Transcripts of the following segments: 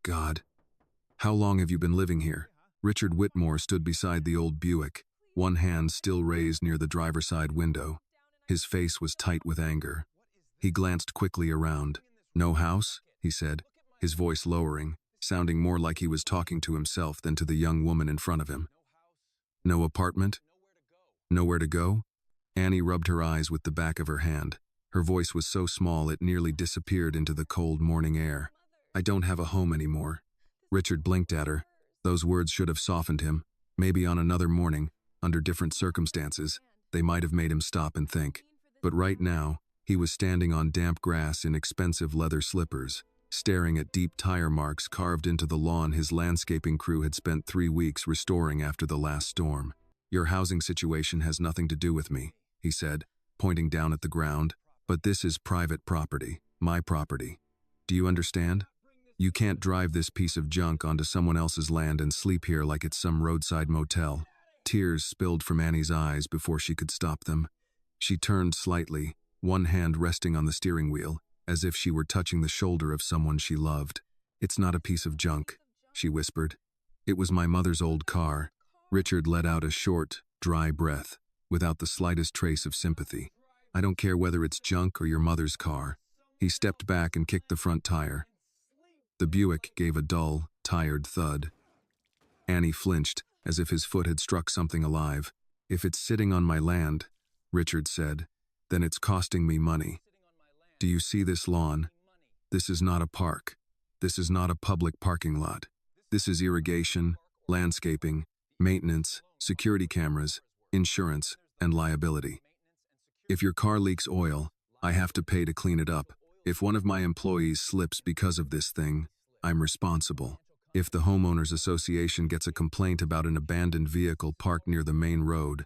God. How long have you been living here? Richard Whitmore stood beside the old Buick, one hand still raised near the driver's side window. His face was tight with anger. He glanced quickly around. No house? He said, his voice lowering, sounding more like he was talking to himself than to the young woman in front of him. No apartment? Nowhere to go? Annie rubbed her eyes with the back of her hand. Her voice was so small it nearly disappeared into the cold morning air. I don't have a home anymore. Richard blinked at her. Those words should have softened him. Maybe on another morning, under different circumstances, they might have made him stop and think. But right now, he was standing on damp grass in expensive leather slippers, staring at deep tire marks carved into the lawn his landscaping crew had spent 3 weeks restoring after the last storm. Your housing situation has nothing to do with me, he said, pointing down at the ground. But this is private property, my property. Do you understand? You can't drive this piece of junk onto someone else's land and sleep here like it's some roadside motel. Tears spilled from Annie's eyes before she could stop them. She turned slightly, one hand resting on the steering wheel, as if she were touching the shoulder of someone she loved. It's not a piece of junk, she whispered. It was my mother's old car. Richard let out a short, dry breath, without the slightest trace of sympathy. I don't care whether it's junk or your mother's car. He stepped back and kicked the front tire. The Buick gave a dull, tired thud. Annie flinched, as if his foot had struck something alive. If it's sitting on my land, Richard said, then it's costing me money. Do you see this lawn? This is not a park. This is not a public parking lot. This is irrigation, landscaping, maintenance, security cameras, insurance, and liability. If your car leaks oil, I have to pay to clean it up. If one of my employees slips because of this thing, I'm responsible. If the homeowners association gets a complaint about an abandoned vehicle parked near the main road,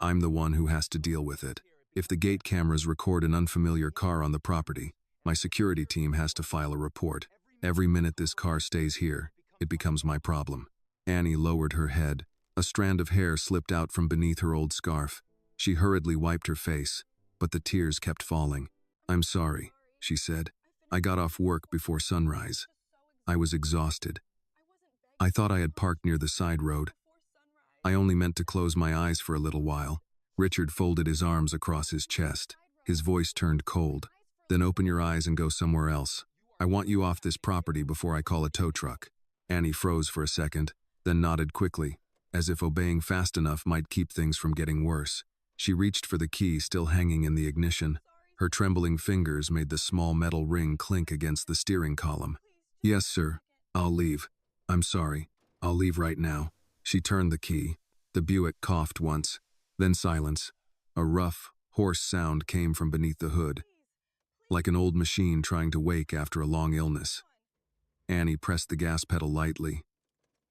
I'm the one who has to deal with it. If the gate cameras record an unfamiliar car on the property, my security team has to file a report. Every minute this car stays here, it becomes my problem. Annie lowered her head. A strand of hair slipped out from beneath her old scarf. She hurriedly wiped her face, but the tears kept falling. I'm sorry, she said. I got off work before sunrise. I was exhausted. I thought I had parked near the side road. I only meant to close my eyes for a little while. Richard folded his arms across his chest. His voice turned cold. Then open your eyes and go somewhere else. I want you off this property before I call a tow truck. Annie froze for a second, then nodded quickly, as if obeying fast enough might keep things from getting worse. She reached for the key still hanging in the ignition. Her trembling fingers made the small metal ring clink against the steering column. Yes, sir. I'll leave. I'm sorry. I'll leave right now. She turned the key. The Buick coughed once, then silence. A rough, hoarse sound came from beneath the hood, like an old machine trying to wake after a long illness. Annie pressed the gas pedal lightly,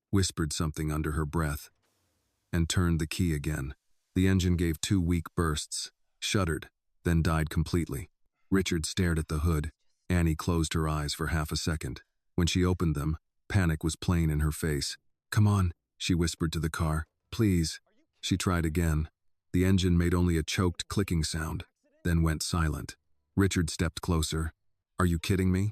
whispered something under her breath, and turned the key again. The engine gave 2 weak bursts, shuddered, then died completely. Richard stared at the hood. Annie closed her eyes for half a second. When she opened them, panic was plain in her face. Come on, she whispered to the car. Please. She tried again. The engine made only a choked clicking sound, then went silent. Richard stepped closer. Are you kidding me?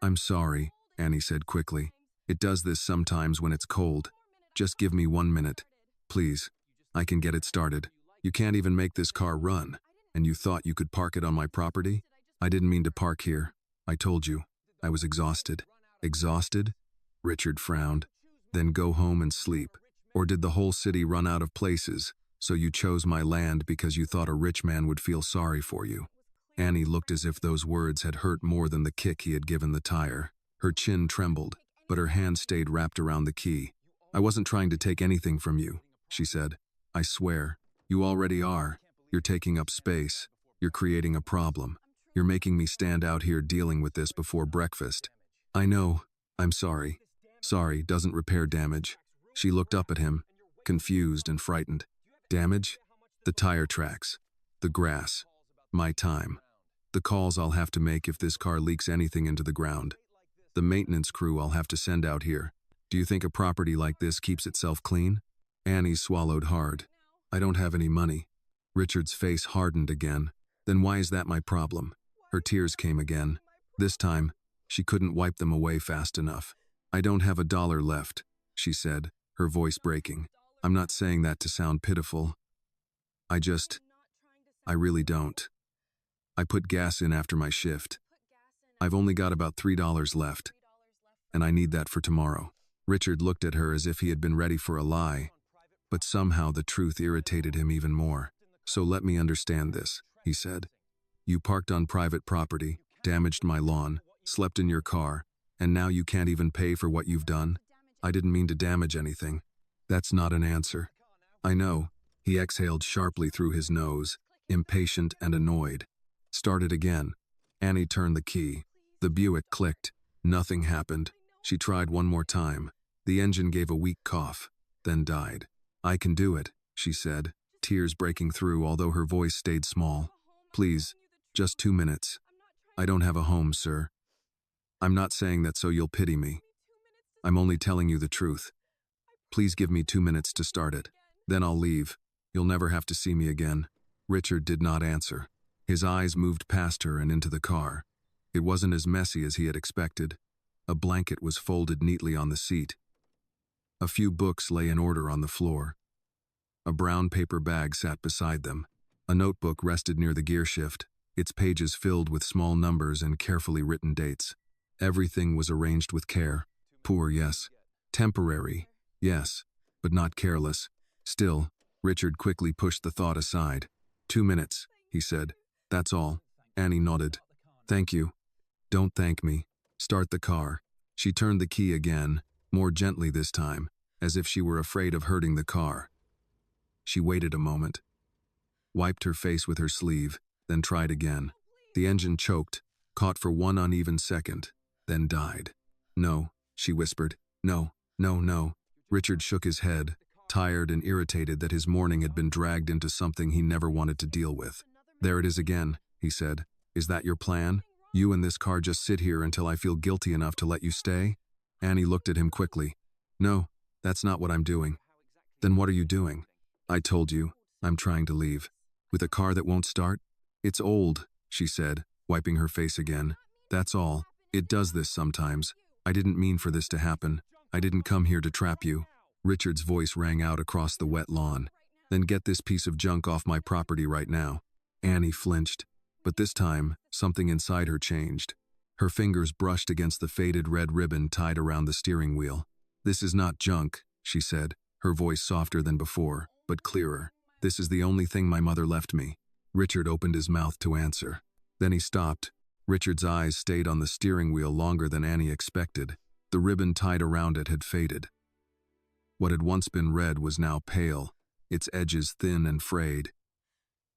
I'm sorry, Annie said quickly. It does this sometimes when it's cold. Just give me 1 minute. Please. I can get it started. You can't even make this car run, and you thought you could park it on my property? I didn't mean to park here. I told you. I was exhausted. Exhausted? Richard frowned. Then go home and sleep. Or did the whole city run out of places, so you chose my land because you thought a rich man would feel sorry for you? Annie looked as if those words had hurt more than the kick he had given the tire. Her chin trembled, but her hand stayed wrapped around the key. I wasn't trying to take anything from you, she said. I swear, you already are. You're taking up space. You're creating a problem. You're making me stand out here dealing with this before breakfast. I know. I'm sorry. Sorry doesn't repair damage. She looked up at him, confused and frightened. Damage? The tire tracks. The grass. My time. The calls I'll have to make if this car leaks anything into the ground. The maintenance crew I'll have to send out here. Do you think a property like this keeps itself clean? Annie swallowed hard. I don't have any money. Richard's face hardened again. Then why is that my problem? Her tears came again. This time, she couldn't wipe them away fast enough. I don't have $1 left, she said, her voice breaking. I'm not saying that to sound pitiful. I really don't. I put gas in after my shift. I've only got about $3 left, and I need that for tomorrow. Richard looked at her as if he had been ready for a lie, but somehow the truth irritated him even more. So let me understand this, he said. You parked on private property, damaged my lawn, slept in your car, and now you can't even pay for what you've done? I didn't mean to damage anything. That's not an answer. I know. He exhaled sharply through his nose, impatient and annoyed. Start it again. Annie turned the key. The Buick clicked. Nothing happened. She tried one more time. The engine gave a weak cough, then died. I can do it, she said, tears breaking through although her voice stayed small. Please, just 2 minutes. I don't have a home, sir. I'm not saying that so you'll pity me. I'm only telling you the truth. Please give me 2 minutes to start it. Then I'll leave. You'll never have to see me again. Richard did not answer. His eyes moved past her and into the car. It wasn't as messy as he had expected. A blanket was folded neatly on the seat. A few books lay in order on the floor. A brown paper bag sat beside them. A notebook rested near the gearshift, its pages filled with small numbers and carefully written dates. Everything was arranged with care. Poor, yes. Temporary, yes, but not careless. Still, Richard quickly pushed the thought aside. 2 minutes, he said. That's all. Annie nodded. Thank you. Don't thank me. Start the car. She turned the key again, more gently this time, as if she were afraid of hurting the car. She waited a moment, wiped her face with her sleeve, then tried again. The engine choked, caught for one uneven second, then died. No, she whispered. No, no, no. Richard shook his head, tired and irritated that his morning had been dragged into something he never wanted to deal with. There it is again, he said. Is that your plan? You and this car just sit here until I feel guilty enough to let you stay? Annie looked at him quickly. No, that's not what I'm doing. Then what are you doing? I told you, I'm trying to leave. With a car that won't start? It's old, she said, wiping her face again. That's all. It does this sometimes. I didn't mean for this to happen. I didn't come here to trap you. Richard's voice rang out across the wet lawn. Then get this piece of junk off my property right now. Annie flinched, but this time, something inside her changed. Her fingers brushed against the faded red ribbon tied around the steering wheel. This is not junk, she said, her voice softer than before, but clearer. This is the only thing my mother left me. Richard opened his mouth to answer. Then he stopped. Richard's eyes stayed on the steering wheel longer than Annie expected. The ribbon tied around it had faded. What had once been red was now pale, its edges thin and frayed,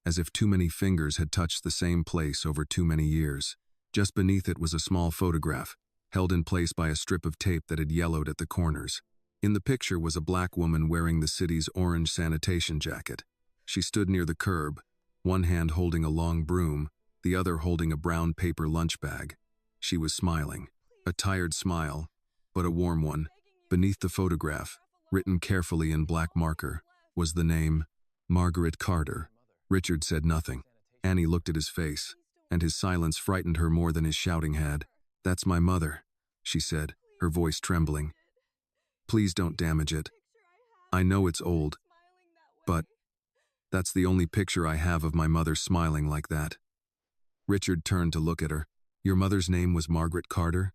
as if too many fingers had touched the same place over too many years. Just beneath it was a small photograph, held in place by a strip of tape that had yellowed at the corners. In the picture was a black woman wearing the city's orange sanitation jacket. She stood near the curb, one hand holding a long broom, the other holding a brown paper lunch bag. She was smiling, a tired smile, but a warm one. Beneath the photograph, written carefully in black marker, was the name, Margaret Carter. Richard said nothing. Annie looked at his face, and his silence frightened her more than his shouting had. That's my mother, she said, her voice trembling. Please don't damage it. I know it's old, but that's the only picture I have of my mother smiling like that. Richard turned to look at her. Your mother's name was Margaret Carter?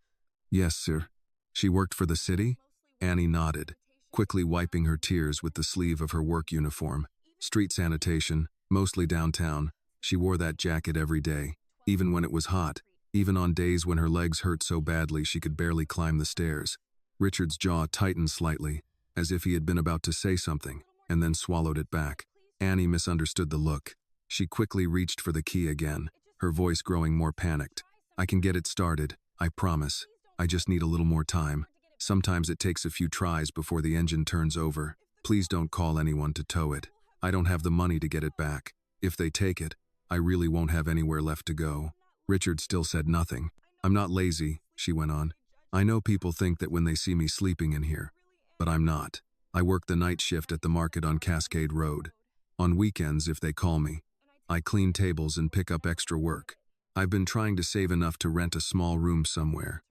Yes, sir. She worked for the city? Annie nodded, quickly wiping her tears with the sleeve of her work uniform. Street sanitation, mostly downtown. She wore that jacket every day, even when it was hot, even on days when her legs hurt so badly she could barely climb the stairs. Richard's jaw tightened slightly, as if he had been about to say something, and then swallowed it back. Annie misunderstood the look. She quickly reached for the key again, her voice growing more panicked. I can get it started, I promise. I just need a little more time. Sometimes it takes a few tries before the engine turns over. Please don't call anyone to tow it. I don't have the money to get it back. If they take it, I really won't have anywhere left to go. Richard still said nothing. I'm not lazy, she went on. I know people think that when they see me sleeping in here, but I'm not. I work the night shift at the market on Cascade Road. On weekends, if they call me, I clean tables and pick up extra work. I've been trying to save enough to rent a small room somewhere.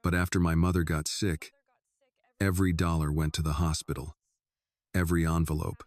But after my mother got sick, every dollar went to the hospital. Every envelope,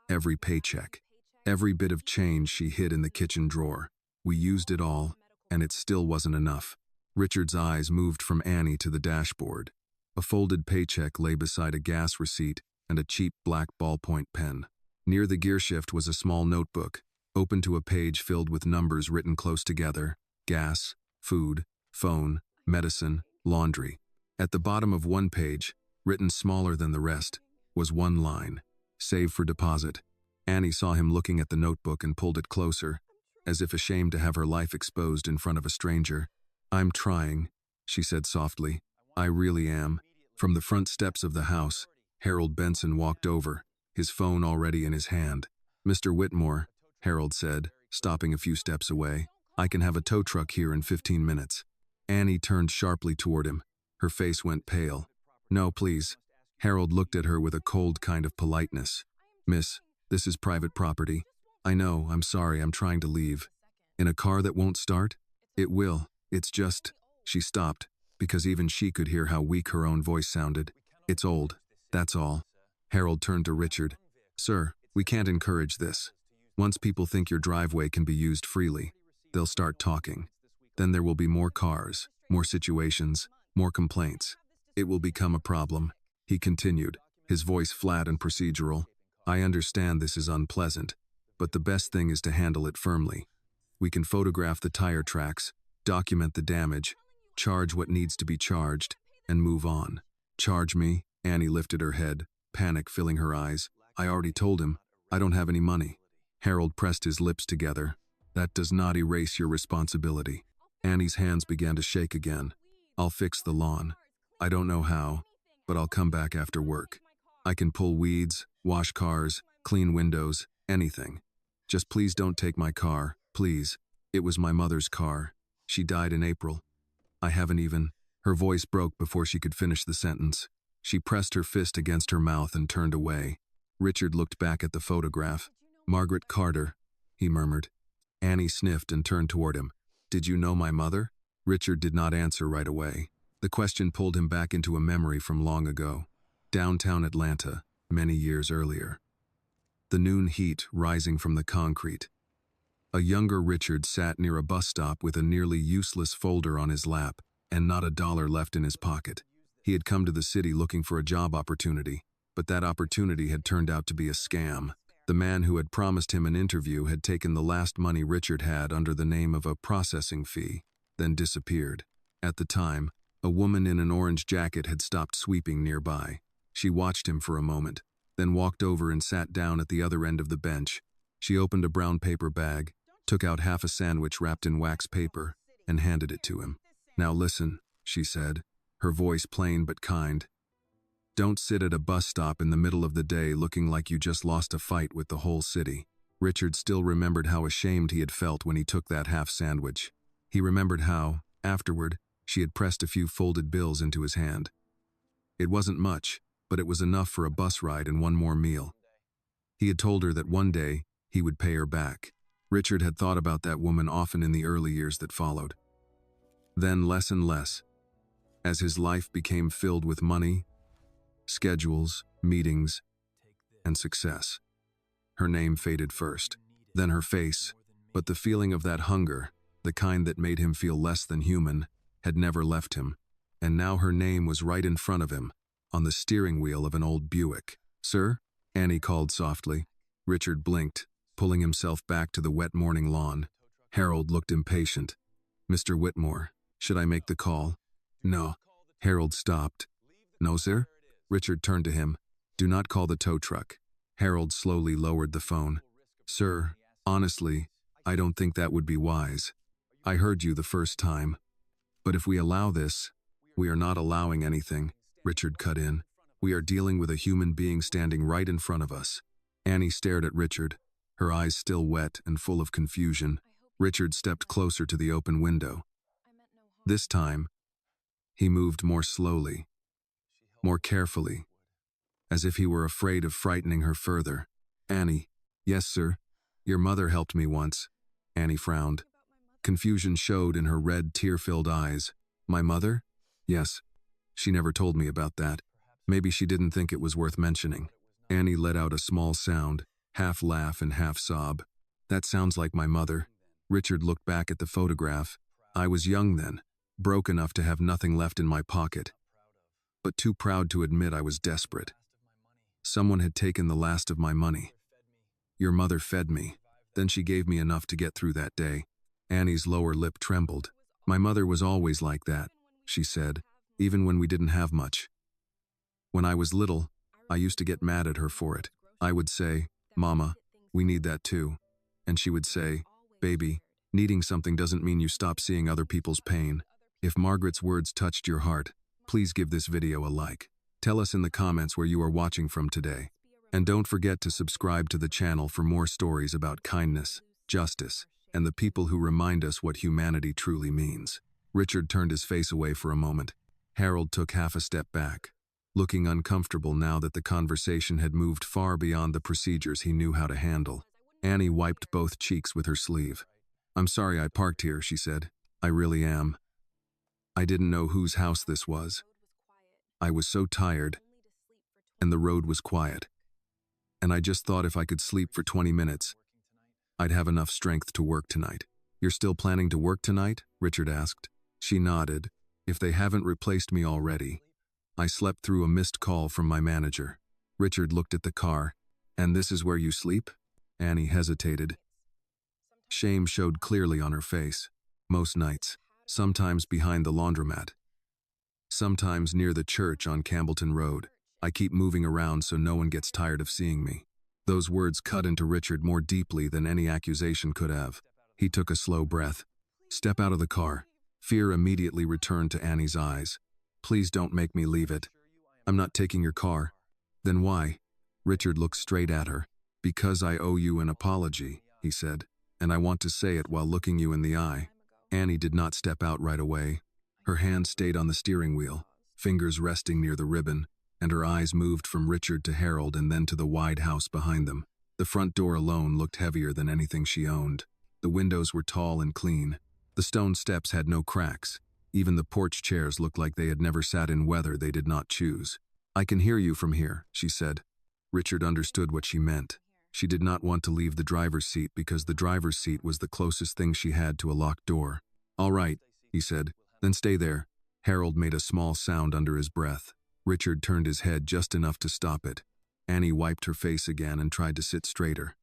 every paycheck, every bit of change she hid in the kitchen drawer. We used it all, and it still wasn't enough. Richard's eyes moved from Annie to the dashboard. A folded paycheck lay beside a gas receipt and a cheap black ballpoint pen. Near the gearshift was a small notebook, open to a page filled with numbers written close together: gas, food, phone, medicine, laundry. At the bottom of one page, written smaller than the rest, was one line: save for deposit. Annie saw him looking at the notebook and pulled it closer, as if ashamed to have her life exposed in front of a stranger. "I'm trying," she said softly. "I really am." From the front steps of the house, Harold Benson walked over, his phone already in his hand. "Mr. Whitmore," Harold said, stopping a few steps away, "I can have a tow truck here in 15 minutes. Annie turned sharply toward him. Her face went pale. "No, please." Harold looked at her with a cold kind of politeness. "Miss, this is private property. I know, I'm sorry, I'm trying to leave." "In a car that won't start?" "It will. It's just—" She stopped, because even she could hear how weak her own voice sounded. "It's old, that's all." Harold turned to Richard. "Sir, we can't encourage this. Once people think your driveway can be used freely, they'll start talking. Then there will be more cars, more situations, more complaints. It will become a problem." He continued, his voice flat and procedural. "I understand this is unpleasant, but the best thing is to handle it firmly. We can photograph the tire tracks, document the damage, charge what needs to be charged, and move on." "Charge me?" Annie lifted her head, panic filling her eyes. "I already told him, I don't have any money." Harold pressed his lips together. "That does not erase your responsibility." Annie's hands began to shake again. "I'll fix the lawn. I don't know how, but I'll come back after work. I can pull weeds, wash cars, clean windows, anything. Just please don't take my car, please. It was my mother's car. She died in April. I haven't even—" Her voice broke before she could finish the sentence. She pressed her fist against her mouth and turned away. Richard looked back at the photograph. "Margaret Carter," he murmured. Annie sniffed and turned toward him. "Did you know my mother?" Richard did not answer right away. The question pulled him back into a memory from long ago. Downtown Atlanta, many years earlier. The noon heat rising from the concrete. A younger Richard sat near a bus stop with a nearly useless folder on his lap and not a dollar left in his pocket. He had come to the city looking for a job opportunity, but that opportunity had turned out to be a scam. The man who had promised him an interview had taken the last money Richard had under the name of a processing fee, then disappeared. At the time, a woman in an orange jacket had stopped sweeping nearby. She watched him for a moment, then walked over and sat down at the other end of the bench. She opened a brown paper bag, took out half a sandwich wrapped in wax paper, and handed it to him. "Now listen," she said, her voice plain but kind. "Don't sit at a bus stop in the middle of the day looking like you just lost a fight with the whole city." Richard still remembered how ashamed he had felt when he took that half sandwich. He remembered how, afterward, she had pressed a few folded bills into his hand. It wasn't much, but it was enough for a bus ride and one more meal. He had told her that one day he would pay her back. Richard had thought about that woman often in the early years that followed. Then less and less, as his life became filled with money, schedules, meetings, and success. Her name faded first, then her face, but the feeling of that hunger, the kind that made him feel less than human, had never left him, and now her name was right in front of him, on the steering wheel of an old Buick. "Sir?" Annie called softly. Richard blinked, pulling himself back to the wet morning lawn. Harold looked impatient. "Mr. Whitmore, should I make the call?" "No." Harold stopped. "No, sir?" Richard turned to him. "Do not call the tow truck." Harold slowly lowered the phone. "Sir, honestly, I don't think that would be wise. I heard you the first time. But if we allow this—" "We are not allowing anything," Richard cut in. "We are dealing with a human being standing right in front of us." Annie stared at Richard, her eyes still wet and full of confusion. Richard stepped closer to the open window. This time, he moved more slowly, more carefully, as if he were afraid of frightening her further. "Annie." "Yes, sir. Your mother helped me once." Annie frowned. Confusion showed in her red, tear-filled eyes. "My mother?" Yes, she never told me about that. Maybe she didn't think it was worth mentioning. Annie let out a small sound, half laugh and half sob. That sounds like my mother. Richard looked back at the photograph. I was young then, broke enough to have nothing left in my pocket, but too proud to admit I was desperate. Someone had taken the last of my money. Your mother fed me. Then she gave me enough to get through that day. Annie's lower lip trembled. My mother was always like that, she said, even when we didn't have much. When I was little, I used to get mad at her for it. I would say, Mama, we need that too. And she would say, Baby, needing something doesn't mean you stop seeing other people's pain. If Margaret's words touched your heart, please give this video a like. Tell us in the comments where you are watching from today. And don't forget to subscribe to the channel for more stories about kindness, justice, and the people who remind us what humanity truly means. Richard turned his face away for a moment. Harold took half a step back, looking uncomfortable now that the conversation had moved far beyond the procedures he knew how to handle. Annie wiped both cheeks with her sleeve. I'm sorry I parked here, she said. I really am. I didn't know whose house this was. I was so tired, and the road was quiet. And I just thought if I could sleep for 20 minutes, I'd have enough strength to work tonight. You're still planning to work tonight? Richard asked. She nodded. If they haven't replaced me already. I slept through a missed call from my manager. Richard looked at the car. And this is where you sleep? Annie hesitated. Shame showed clearly on her face. Most nights. Sometimes behind the laundromat. Sometimes near the church on Campbellton Road. I keep moving around so no one gets tired of seeing me. Those words cut into Richard more deeply than any accusation could have. He took a slow breath. Step out of the car. Fear immediately returned to Annie's eyes. Please don't make me leave it. I'm not taking your car. Then why? Richard looked straight at her. Because I owe you an apology, he said, and I want to say it while looking you in the eye. Annie did not step out right away. Her hand stayed on the steering wheel, fingers resting near the ribbon, and her eyes moved from Richard to Harold and then to the wide house behind them. The front door alone looked heavier than anything she owned. The windows were tall and clean. The stone steps had no cracks. Even the porch chairs looked like they had never sat in weather they did not choose. I can hear you from here, she said. Richard understood what she meant. She did not want to leave the driver's seat because the driver's seat was the closest thing she had to a locked door. All right, he said, then stay there. Harold made a small sound under his breath. Richard turned his head just enough to stop it. Annie wiped her face again and tried to sit straighter.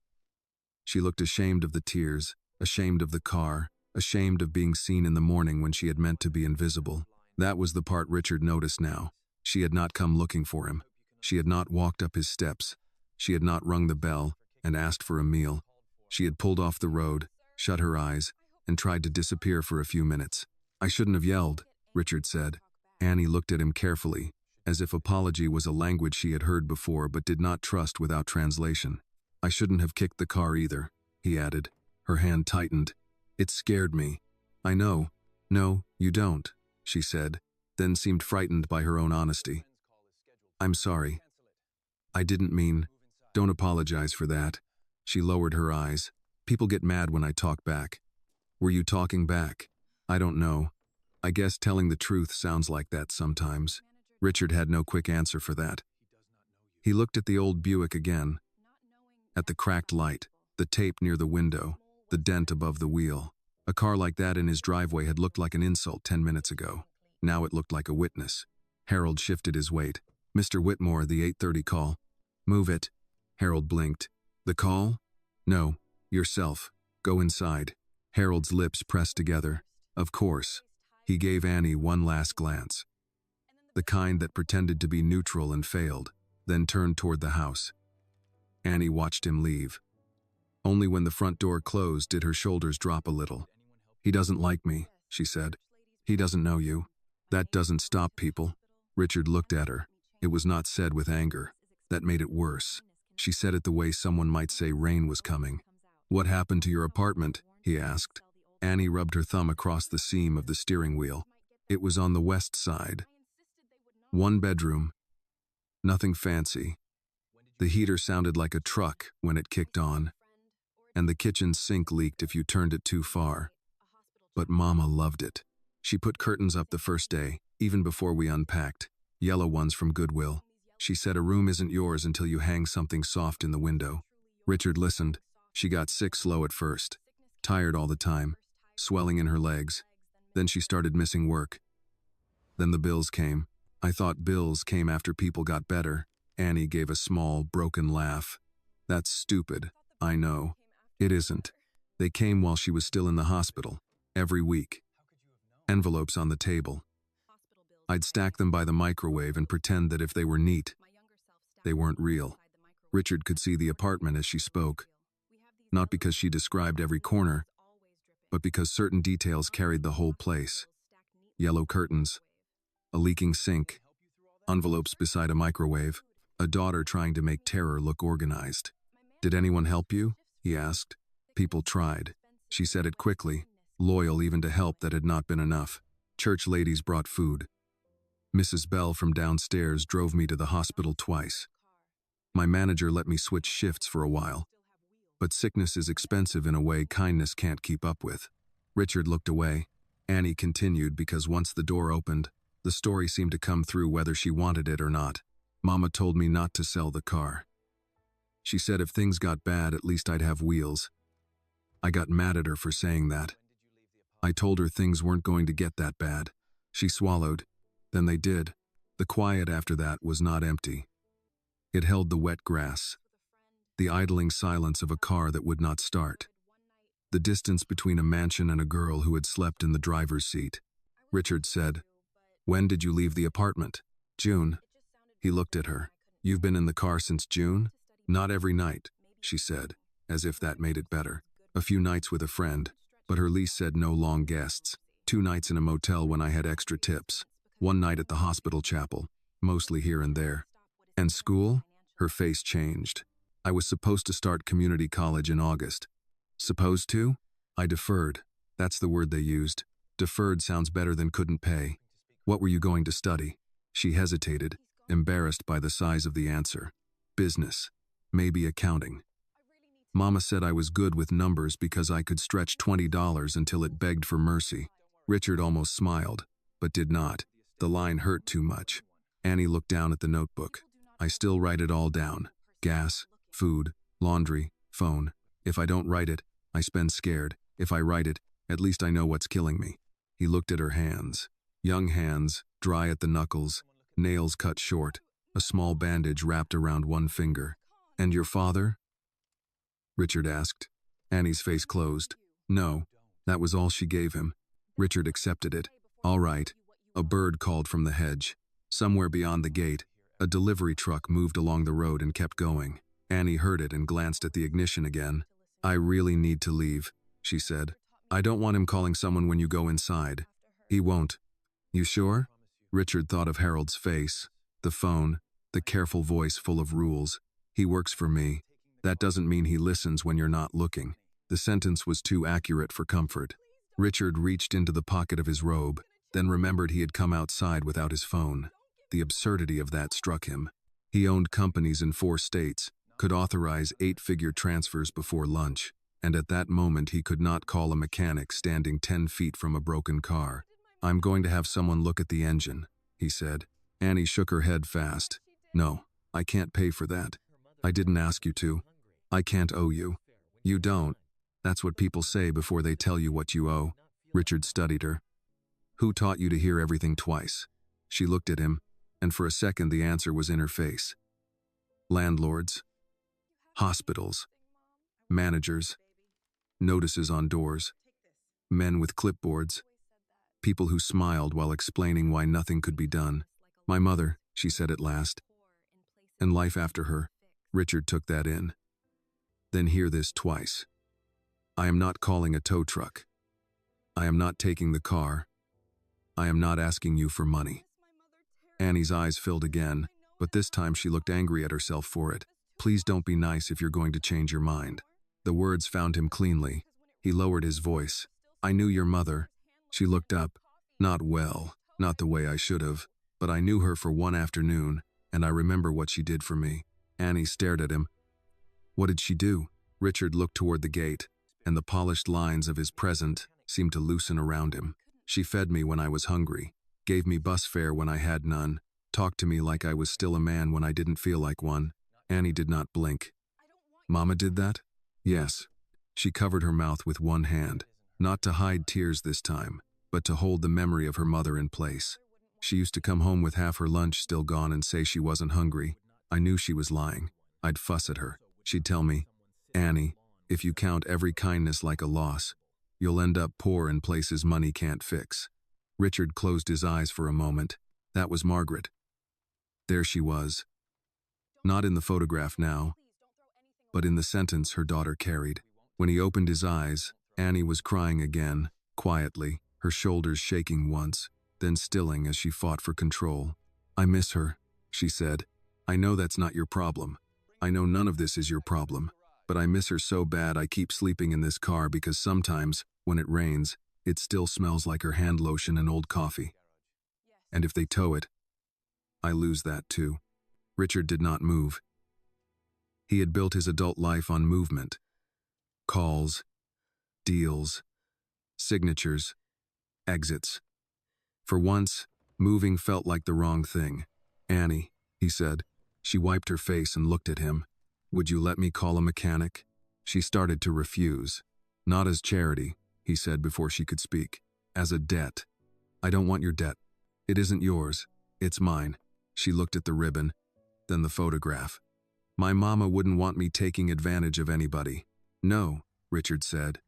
She looked ashamed of the tears, ashamed of the car, ashamed of being seen in the morning when she had meant to be invisible. That was the part Richard noticed now. She had not come looking for him. She had not walked up his steps. She had not rung the bell and asked for a meal. She had pulled off the road, shut her eyes, and tried to disappear for a few minutes. I shouldn't have yelled, Richard said. Annie looked at him carefully, as if apology was a language she had heard before but did not trust without translation. I shouldn't have kicked the car either, he added. Her hand tightened. It scared me. I know. No, you don't, she said, then seemed frightened by her own honesty. I'm sorry. I didn't mean. Don't apologize for that. She lowered her eyes. People get mad when I talk back. Were you talking back? I don't know. I guess telling the truth sounds like that sometimes. Richard had no quick answer for that. He looked at the old Buick again. At the cracked light, the tape near the window, the dent above the wheel. A car like that in his driveway had looked like an insult 10 minutes ago. Now it looked like a witness. Harold shifted his weight. Mr. Whitmore, the 8:30 call. Move it. Harold blinked. The call? No, yourself. Go inside. Harold's lips pressed together. Of course. He gave Annie one last glance. The kind that pretended to be neutral and failed, then turned toward the house. Annie watched him leave. Only when the front door closed did her shoulders drop a little. He doesn't like me, she said. He doesn't know you. That doesn't stop people. Richard looked at her. It was not said with anger. That made it worse. She said it the way someone might say rain was coming. What happened to your apartment? He asked. Annie rubbed her thumb across the seam of the steering wheel. It was on the west side. 1 bedroom. Nothing fancy. The heater sounded like a truck when it kicked on, and the kitchen sink leaked if you turned it too far. But Mama loved it. She put curtains up the first day, even before we unpacked. Yellow ones from Goodwill. She said a room isn't yours until you hang something soft in the window. Richard listened. She got sick slow at first. Tired all the time. Swelling in her legs. Then she started missing work. Then the bills came. I thought bills came after people got better. Annie gave a small, broken laugh. That's stupid. I know. It isn't. They came while she was still in the hospital. Every week. Envelopes on the table. I'd stack them by the microwave and pretend that if they were neat, they weren't real. Richard could see the apartment as she spoke. Not because she described every corner, but because certain details carried the whole place. Yellow curtains, a leaking sink, envelopes beside a microwave, a daughter trying to make terror look organized. Did anyone help you? He asked. People tried. She said it quickly, loyal even to help that had not been enough. Church ladies brought food. Mrs. Bell from downstairs drove me to the hospital twice. My manager let me switch shifts for a while. But sickness is expensive in a way kindness can't keep up with. Richard looked away. Annie continued because once the door opened, the story seemed to come through whether she wanted it or not. Mama told me not to sell the car. She said if things got bad, at least I'd have wheels. I got mad at her for saying that. I told her things weren't going to get that bad. She swallowed. Then they did. The quiet after that was not empty. It held the wet grass, the idling silence of a car that would not start, the distance between a mansion and a girl who had slept in the driver's seat. Richard said, "When did you leave the apartment?" "June." He looked at her. "You've been in the car since June?" "Not every night," she said, as if that made it better. "A few nights with a friend, but her lease said no long guests. 2 nights in a motel when I had extra tips. 1 night at the hospital chapel, mostly here and there." "And school?" Her face changed. "I was supposed to start community college in August." "Supposed to?" I deferred. That's the word they used. Deferred sounds better than couldn't pay. "What were you going to study?" She hesitated, embarrassed by the size of the answer. "Business. Maybe accounting." Mama said I was good with numbers because I could stretch $20 until it begged for mercy. Richard almost smiled, but did not. The line hurt too much. Annie looked down at the notebook. "I still write it all down. Gas, food, laundry, phone. If I don't write it, I spend scared. If I write it, at least I know what's killing me." He looked at her hands. Young hands, dry at the knuckles, nails cut short, a small bandage wrapped around one finger. "And your father?" Richard asked. Annie's face closed. "No, that was all she gave him." Richard accepted it. "All right." A bird called from the hedge. Somewhere beyond the gate, a delivery truck moved along the road and kept going. Annie heard it and glanced at the ignition again. "I really need to leave," she said. "I don't want him calling someone when you go inside." "He won't." "You sure?" Richard thought of Harold's face, the phone, the careful voice full of rules. "He works for me. That doesn't mean he listens when you're not looking." The sentence was too accurate for comfort. Richard reached into the pocket of his robe, then remembered he had come outside without his phone. The absurdity of that struck him. He owned companies in 4 states, could authorize 8-figure transfers before lunch, and at that moment he could not call a mechanic standing 10 feet from a broken car. "I'm going to have someone look at the engine," he said. Annie shook her head fast. "No, I can't pay for that. I didn't ask you to. I can't owe you." "You don't. That's what people say before they tell you what you owe." Richard studied her. "Who taught you to hear everything twice?" She looked at him, and for a second the answer was in her face. "Landlords. Hospitals. Managers. Notices on doors. Men with clipboards. People who smiled while explaining why nothing could be done. My mother," she said at last. "And life after her." Richard took that in. "Then hear this twice. I am not calling a tow truck. I am not taking the car. I am not asking you for money." Annie's eyes filled again, but this time she looked angry at herself for it. "Please don't be nice if you're going to change your mind." The words found him cleanly. He lowered his voice. "I knew your mother." She looked up. "Not well, not the way I should have, but I knew her for 1 afternoon, and I remember what she did for me." Annie stared at him. "What did she do?" Richard looked toward the gate, and the polished lines of his present seemed to loosen around him. "She fed me when I was hungry, Gave me bus fare when I had none. Talked to me like I was still a man when I didn't feel like one. Annie did not blink. Mama did that? Yes. She covered her mouth with one hand, not to hide tears this time, but to hold the memory of her mother in place. She used to come home with half her lunch still gone and say she wasn't hungry. I knew she was lying. I'd fuss at her. She'd tell me, Annie, if you count every kindness like a loss, you'll end up poor in places money can't fix. Richard closed his eyes for a moment. That was Margaret. There she was. Not in the photograph now, but in the sentence her daughter carried. When he opened his eyes, Annie was crying again, quietly, her shoulders shaking once, then stilling as she fought for control. I miss her, she said. I know that's not your problem. I know none of this is your problem. But I miss her so bad I keep sleeping in this car because sometimes, when it rains, it still smells like her hand lotion and old coffee. And if they tow it, I lose that too. Richard did not move. He had built his adult life on movement. Calls, deals, signatures, exits. For once, moving felt like the wrong thing. Annie, he said. She wiped her face and looked at him. Would you let me call a mechanic? She started to refuse. Not as charity, he said before she could speak. As a debt. I don't want your debt. It isn't yours. It's mine. She looked at the ribbon, then the photograph. My mama wouldn't want me taking advantage of anybody. No, Richard said.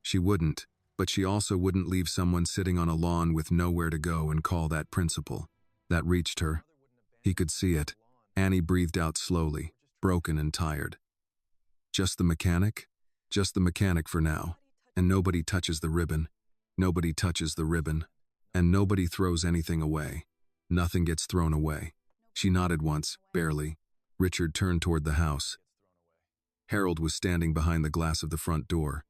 She wouldn't, but she also wouldn't leave someone sitting on a lawn with nowhere to go and call that principal. That reached her. He could see it. Annie breathed out slowly, broken and tired. Just the mechanic? Just the mechanic for now. And nobody touches the ribbon. Nobody touches the ribbon. And nobody throws anything away. Nothing gets thrown away. She nodded once, barely. Richard turned toward the house. Harold was standing behind the glass of the front door,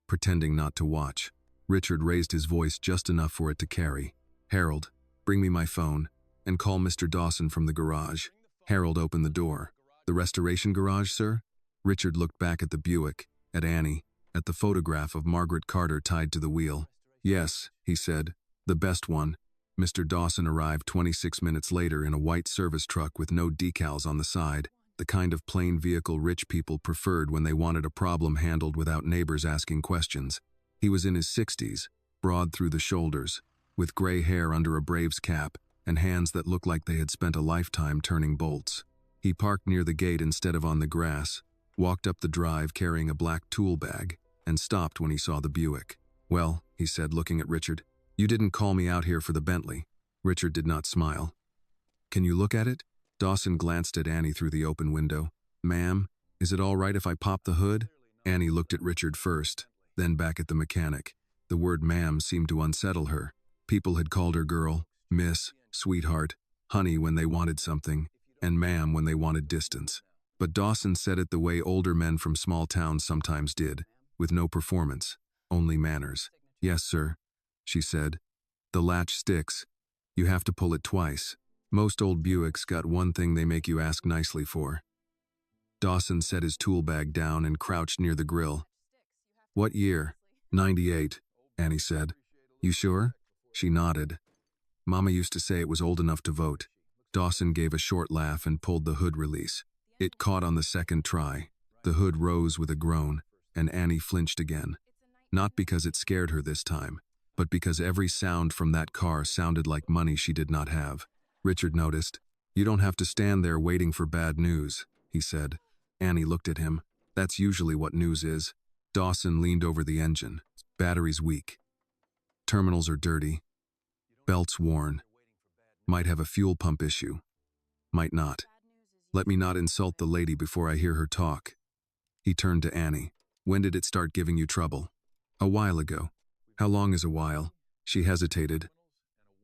pretending not to watch. Richard raised his voice just enough for it to carry. Harold, bring me my phone, and call Mr. Dawson from the garage. Harold opened the door. The restoration garage, sir? Richard looked back at the Buick, at Annie, at the photograph of Margaret Carter tied to the wheel. Yes, he said, the best one. Mr. Dawson arrived 26 minutes later in a white service truck with no decals on the side, the kind of plain vehicle rich people preferred when they wanted a problem handled without neighbors asking questions. He was in his 60s, broad through the shoulders, with gray hair under a Braves cap and hands that looked like they had spent a lifetime turning bolts. He parked near the gate instead of on the grass, walked up the drive carrying a black tool bag, and stopped when he saw the Buick. Well, he said, looking at Richard, you didn't call me out here for the Bentley. Richard did not smile. Can you look at it? Dawson glanced at Annie through the open window. Ma'am, is it all right if I pop the hood? Annie looked at Richard first, then back at the mechanic. The word ma'am seemed to unsettle her. People had called her girl, miss, sweetheart, honey when they wanted something, and ma'am when they wanted distance. But Dawson said it the way older men from small towns sometimes did, with no performance, only manners. Yes, sir, she said. The latch sticks. You have to pull it twice. Most old Buicks got one thing they make you ask nicely for. Dawson set his tool bag down and crouched near the grill. What year? 98, Annie said. You sure? She nodded. Mama used to say it was old enough to vote. Dawson gave a short laugh and pulled the hood release. It caught on the second try. The hood rose with a groan, and Annie flinched again. Not because it scared her this time, but because every sound from that car sounded like money she did not have. Richard noticed. You don't have to stand there waiting for bad news, he said. Annie looked at him. That's usually what news is. Dawson leaned over the engine. Battery's weak. Terminals are dirty. Belt's worn. Might have a fuel pump issue. Might not. Let me not insult the lady before I hear her talk. He turned to Annie. When did it start giving you trouble? A while ago. How long is a while? She hesitated.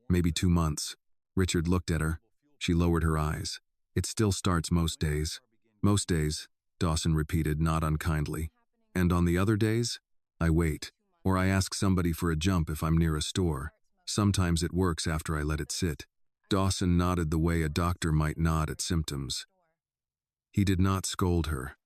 Maybe 2 months. Richard looked at her. She lowered her eyes. It still starts most days. Most days, Dawson repeated, not unkindly. And on the other days, I wait. Or I ask somebody for a jump if I'm near a store. Sometimes it works after I let it sit. Dawson nodded the way a doctor might nod at symptoms. He did not scold her.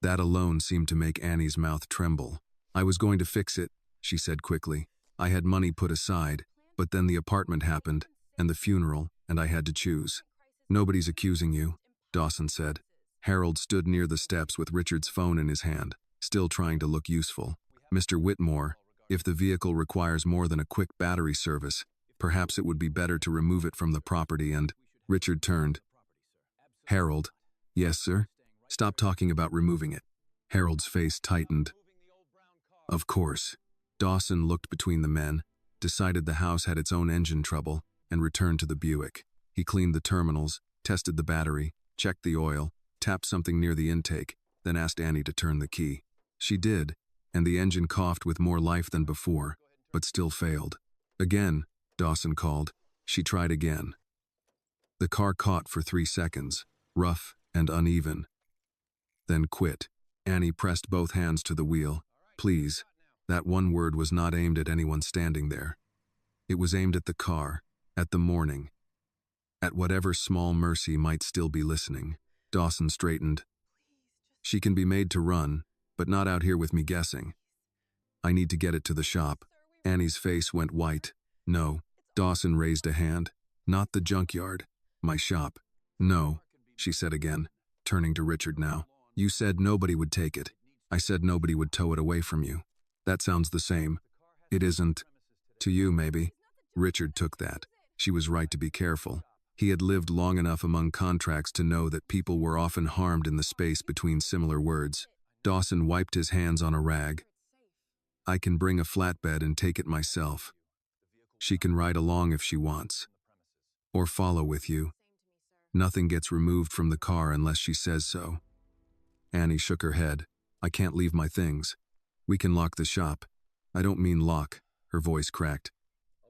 That alone seemed to make Annie's mouth tremble. I was going to fix it, she said quickly. I had money put aside. But then the apartment happened, and the funeral, and I had to choose. Nobody's accusing you, Dawson said. Harold stood near the steps with Richard's phone in his hand, still trying to look useful. Mr. Whitmore, if the vehicle requires more than a quick battery service, perhaps it would be better to remove it from the property and… Richard turned. Harold. Yes, sir? Stop talking about removing it. Harold's face tightened. Of course. Dawson looked between the men, decided the house had its own engine trouble, and returned to the Buick. He cleaned the terminals, tested the battery, checked the oil, tapped something near the intake, then asked Annie to turn the key. She did, and the engine coughed with more life than before, but still failed. Again, Dawson called. She tried again. The car caught for 3 seconds, rough and uneven. Then quit. Annie pressed both hands to the wheel. Please. That one word was not aimed at anyone standing there. It was aimed at the car, at the morning, at whatever small mercy might still be listening. Dawson straightened. She can be made to run, but not out here with me guessing. I need to get it to the shop. Annie's face went white. No. Dawson raised a hand. Not the junkyard. My shop. No, she said again, turning to Richard now. You said nobody would take it. I said nobody would tow it away from you. That sounds the same. It isn't. To you, maybe. Richard took that. She was right to be careful. He had lived long enough among contracts to know that people were often harmed in the space between similar words. Dawson wiped his hands on a rag. I can bring a flatbed and take it myself. She can ride along if she wants. Or follow with you. Nothing gets removed from the car unless she says so. Annie shook her head. I can't leave my things. We can lock the shop. I don't mean lock, her voice cracked.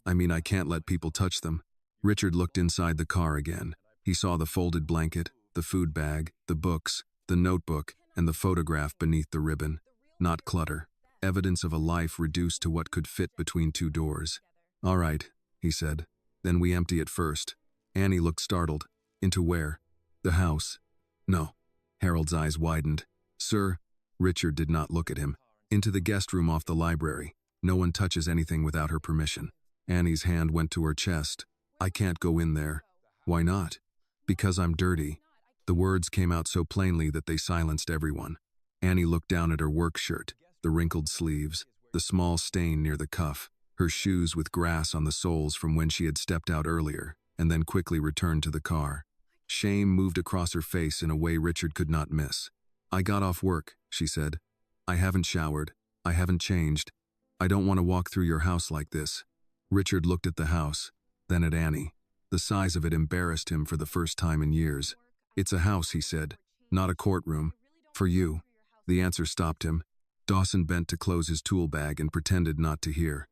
I mean I can't let people touch them. Richard looked inside the car again. He saw the folded blanket, the food bag, the books, the notebook, and the photograph beneath the ribbon. Not clutter. Evidence of a life reduced to what could fit between 2 doors. All right, he said. Then we empty it first. Annie looked startled. Into where? The house. No. Harold's eyes widened. Sir? Richard did not look at him. Into the guest room off the library. No one touches anything without her permission. Annie's hand went to her chest. I can't go in there. Why not? Because I'm dirty. The words came out so plainly that they silenced everyone. Annie looked down at her work shirt, the wrinkled sleeves, the small stain near the cuff, her shoes with grass on the soles from when she had stepped out earlier, and then quickly returned to the car. Shame moved across her face in a way Richard could not miss. I got off work, she said. I haven't showered. I haven't changed. I don't want to walk through your house like this. Richard looked at the house, then at Annie. The size of it embarrassed him for the first time in years. It's a house, he said, not a courtroom. For you. The answer stopped him. Dawson bent to close his tool bag and pretended not to hear.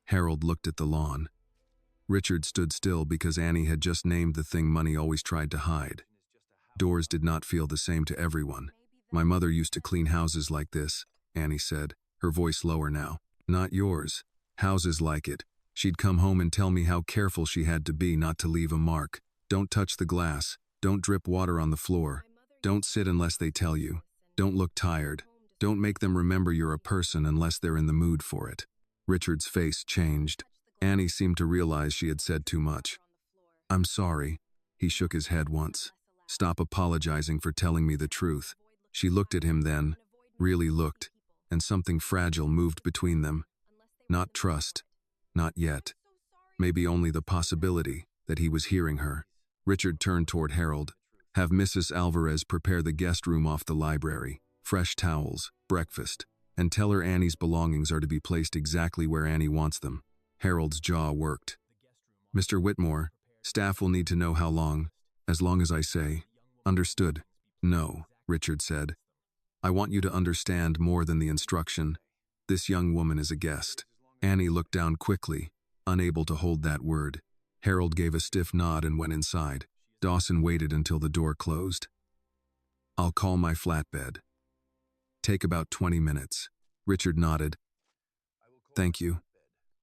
Harold looked at the lawn. Richard stood still because Annie had just named the thing money always tried to hide. Doors did not feel the same to everyone. My mother used to clean houses like this, Annie said, her voice lower now. Not yours. Houses like it. She'd come home and tell me how careful she had to be not to leave a mark. Don't touch the glass. Don't drip water on the floor. Don't sit unless they tell you. Don't look tired. Don't make them remember you're a person unless they're in the mood for it. Richard's face changed. Annie seemed to realize she had said too much. I'm sorry. He shook his head once. Stop apologizing for telling me the truth. She looked at him then, really looked, and something fragile moved between them. Not trust. Not yet. Maybe only the possibility that he was hearing her. Richard turned toward Harold. Have Mrs. Alvarez prepare the guest room off the library. Fresh towels, breakfast, and tell her Annie's belongings are to be placed exactly where Annie wants them. Harold's jaw worked. Mr. Whitmore, staff will need to know how long. As long as I say. Understood. No, Richard said. I want you to understand more than the instruction. This young woman is a guest. Annie looked down quickly, unable to hold that word. Harold gave a stiff nod and went inside. Dawson waited until the door closed. I'll call my flatbed. Take about 20 minutes. Richard nodded. Thank you.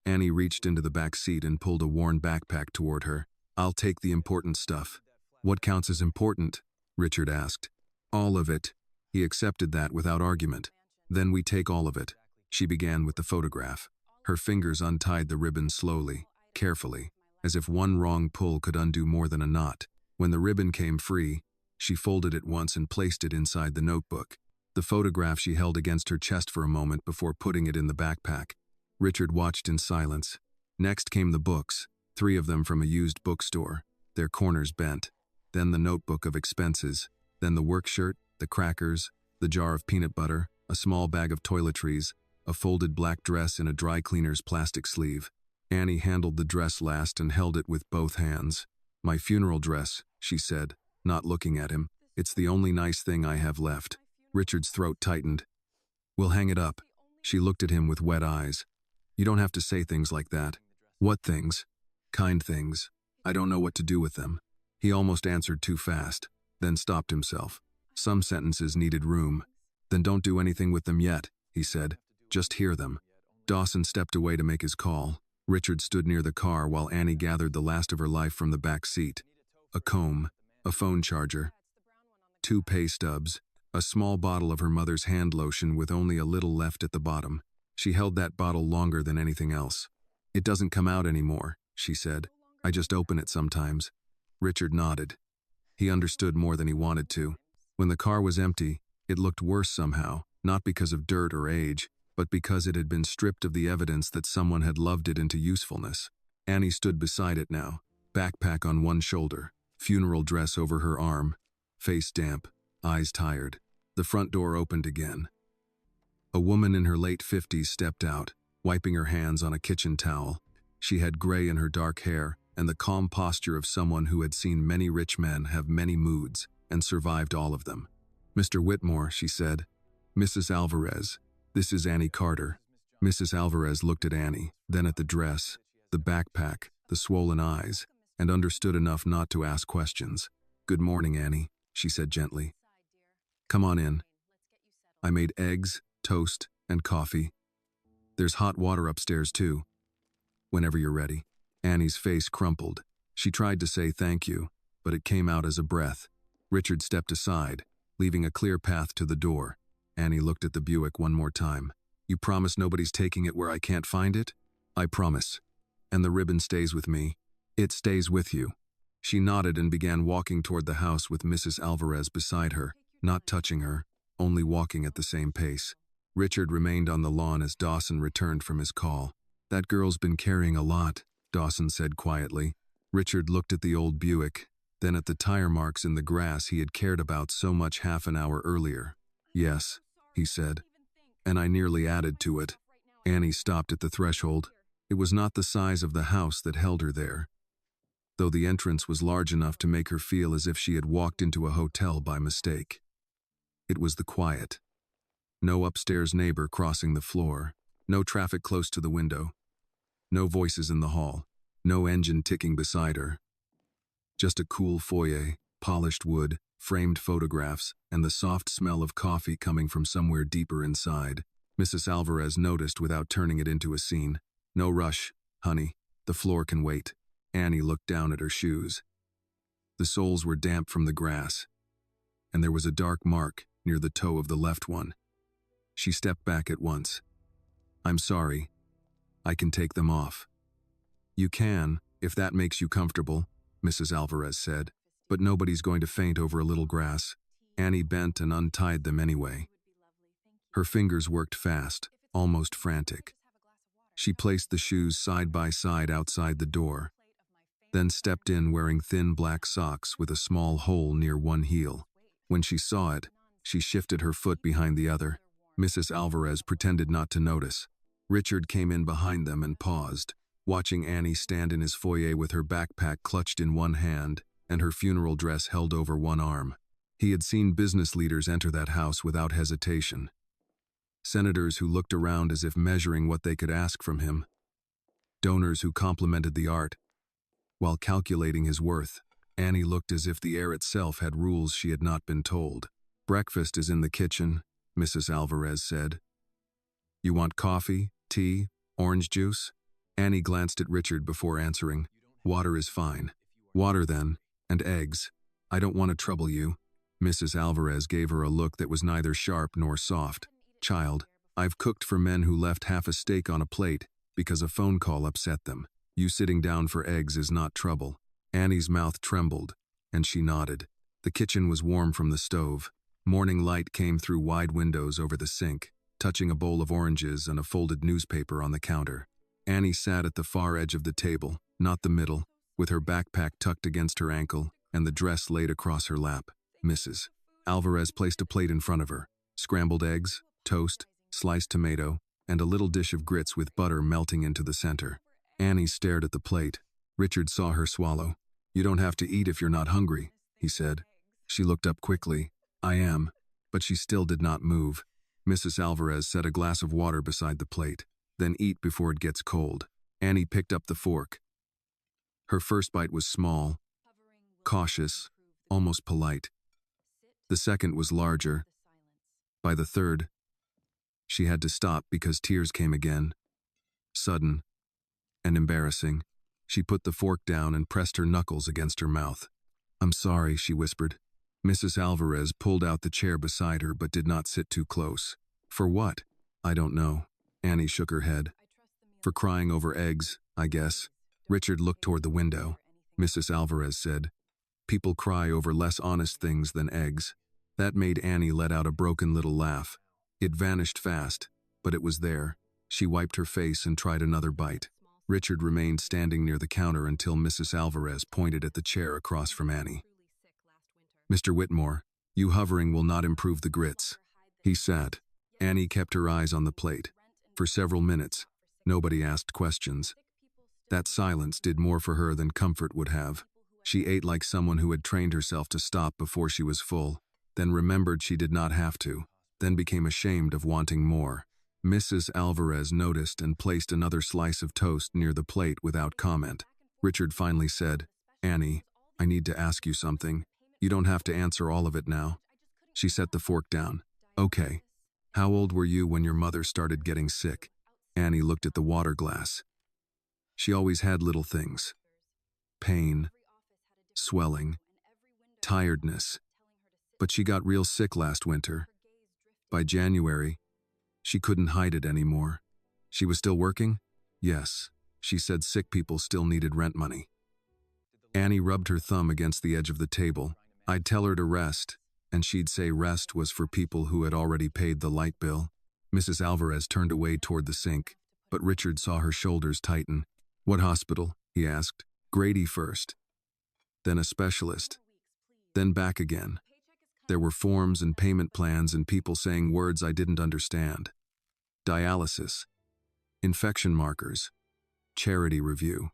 Annie reached into the back seat and pulled a worn backpack toward her. I'll take the important stuff. What counts as important? Richard asked. All of it. He accepted that without argument. Then we take all of it. She began with the photograph. Her fingers untied the ribbon slowly. carefully, as if one wrong pull could undo more than a knot. When the ribbon came free, she folded it once and placed it inside the notebook. The photograph she held against her chest for a moment before putting it in the backpack. Richard watched in silence. Next came the books, 3 of them from a used bookstore, their corners bent. Then the notebook of expenses, then the work shirt, the crackers, the jar of peanut butter, a small bag of toiletries, a folded black dress in a dry cleaner's plastic sleeve. Annie handled the dress last and held it with both hands. "My funeral dress," she said, not looking at him. "It's the only nice thing I have left." Richard's throat tightened. "We'll hang it up." She looked at him with wet eyes. "You don't have to say things like that." "What things?" "Kind things. I don't know what to do with them." He almost answered too fast, then stopped himself. Some sentences needed room. "Then don't do anything with them yet," he said. "Just hear them." Dawson stepped away to make his call. Richard stood near the car while Annie gathered the last of her life from the back seat. A comb, a phone charger, 2 pay stubs, a small bottle of her mother's hand lotion with only a little left at the bottom. She held that bottle longer than anything else. "It doesn't come out anymore," she said. "I just open it sometimes." Richard nodded. He understood more than he wanted to. When the car was empty, it looked worse somehow, not because of dirt or age, but because it had been stripped of the evidence that someone had loved it into usefulness. Annie stood beside it now, backpack on one shoulder, funeral dress over her arm, face damp, eyes tired. The front door opened again. A woman in her late 50s stepped out, wiping her hands on a kitchen towel. She had gray in her dark hair and the calm posture of someone who had seen many rich men have many moods and survived all of them. "Mr. Whitmore," she said. "Mrs. Alvarez, this is Annie Carter." Mrs. Alvarez looked at Annie, then at the dress, the backpack, the swollen eyes, and understood enough not to ask questions. "Good morning, Annie," she said gently. "Come on in. I made eggs, toast, and coffee. There's hot water upstairs too. Whenever you're ready." Annie's face crumpled. She tried to say thank you, but it came out as a breath. Richard stepped aside, leaving a clear path to the door. Annie looked at the Buick one more time. "You promise nobody's taking it where I can't find it?" "I promise. And the ribbon stays with me." "It stays with you." She nodded and began walking toward the house with Mrs. Alvarez beside her, not touching her, only walking at the same pace. Richard remained on the lawn as Dawson returned from his call. "That girl's been carrying a lot," Dawson said quietly. Richard looked at the old Buick, then at the tire marks in the grass he had cared about so much half an hour earlier. "Yes," he said, "and I nearly added to it." Annie stopped at the threshold. It was not the size of the house that held her there, though the entrance was large enough to make her feel as if she had walked into a hotel by mistake. It was the quiet. No upstairs neighbor crossing the floor, no traffic close to the window, no voices in the hall, no engine ticking beside her. Just a cool foyer, polished wood, framed photographs, and the soft smell of coffee coming from somewhere deeper inside. Mrs. Alvarez noticed without turning it into a scene. "No rush, honey. The floor can wait." Annie looked down at her shoes. The soles were damp from the grass, and there was a dark mark near the toe of the left one. She stepped back at once. "I'm sorry. I can take them off." "You can, if that makes you comfortable," Mrs. Alvarez said, "but nobody's going to faint over a little grass." Annie bent and untied them anyway. Her fingers worked fast, almost frantic. She placed the shoes side by side outside the door, then stepped in wearing thin black socks with a small hole near one heel. When she saw it, she shifted her foot behind the other. Mrs. Alvarez pretended not to notice. Richard came in behind them and paused, watching Annie stand in his foyer with her backpack clutched in one hand and her funeral dress held over one arm. He had seen business leaders enter that house without hesitation. Senators who looked around as if measuring what they could ask from him. Donors who complimented the art, while calculating his worth. Annie looked as if the air itself had rules she had not been told. "Breakfast is in the kitchen," Mrs. Alvarez said. "You want coffee, tea, orange juice?" Annie glanced at Richard before answering. "Water is fine." "Water then, and eggs. I don't want to trouble you." Mrs. Alvarez gave her a look that was neither sharp nor soft. "Child, I've cooked for men who left half a steak on a plate because a phone call upset them. You sitting down for eggs is not trouble. Annie's mouth trembled, and she nodded. The kitchen was warm from the stove. Morning light came through wide windows over the sink, touching a bowl of oranges and a folded newspaper on the counter. Annie sat at the far edge of the table, not the middle, with her backpack tucked against her ankle and the dress laid across her lap. Mrs. Alvarez placed a plate in front of her. Scrambled eggs, toast, sliced tomato, and a little dish of grits with butter melting into the center. Annie stared at the plate. Richard saw her swallow. "You don't have to eat if you're not hungry," he said. She looked up quickly. "I am," but she still did not move. Mrs. Alvarez set a glass of water beside the plate. "Then eat before it gets cold." Annie picked up the fork. Her first bite was small, cautious, almost polite. The second was larger. By the third, she had to stop because tears came again. Sudden and embarrassing. She put the fork down and pressed her knuckles against her mouth. "I'm sorry," she whispered. Mrs. Alvarez pulled out the chair beside her but did not sit too close. "For what?" "I don't know." Annie shook her head. "For crying over eggs, I guess." Richard looked toward the window. Mrs. Alvarez said, "People cry over less honest things than eggs." That made Annie let out a broken little laugh. It vanished fast, but it was there. She wiped her face and tried another bite. Richard remained standing near the counter until Mrs. Alvarez pointed at the chair across from Annie. "Mr. Whitmore, you hovering will not improve the grits." He sat. Annie kept her eyes on the plate. For several minutes, nobody asked questions. That silence did more for her than comfort would have. She ate like someone who had trained herself to stop before she was full, then remembered she did not have to, then became ashamed of wanting more. Mrs. Alvarez noticed and placed another slice of toast near the plate without comment. Richard finally said, "Annie, I need to ask you something. You don't have to answer all of it now." She set the fork down. "Okay. How old were you when your mother started getting sick?" Annie looked at the water glass. She always had little things. Pain, swelling, tiredness. But she got real sick last winter. By January, she couldn't hide it anymore. She was still working? Yes. She said sick people still needed rent money. Annie rubbed her thumb against the edge of the table. I'd tell her to rest, and she'd say rest was for people who had already paid the light bill. Mrs. Alvarez turned away toward the sink, but Richard saw her shoulders tighten. "What hospital?" he asked. "Grady first. Then a specialist. Then back again." There were forms and payment plans and people saying words I didn't understand. Dialysis. Infection markers. Charity review.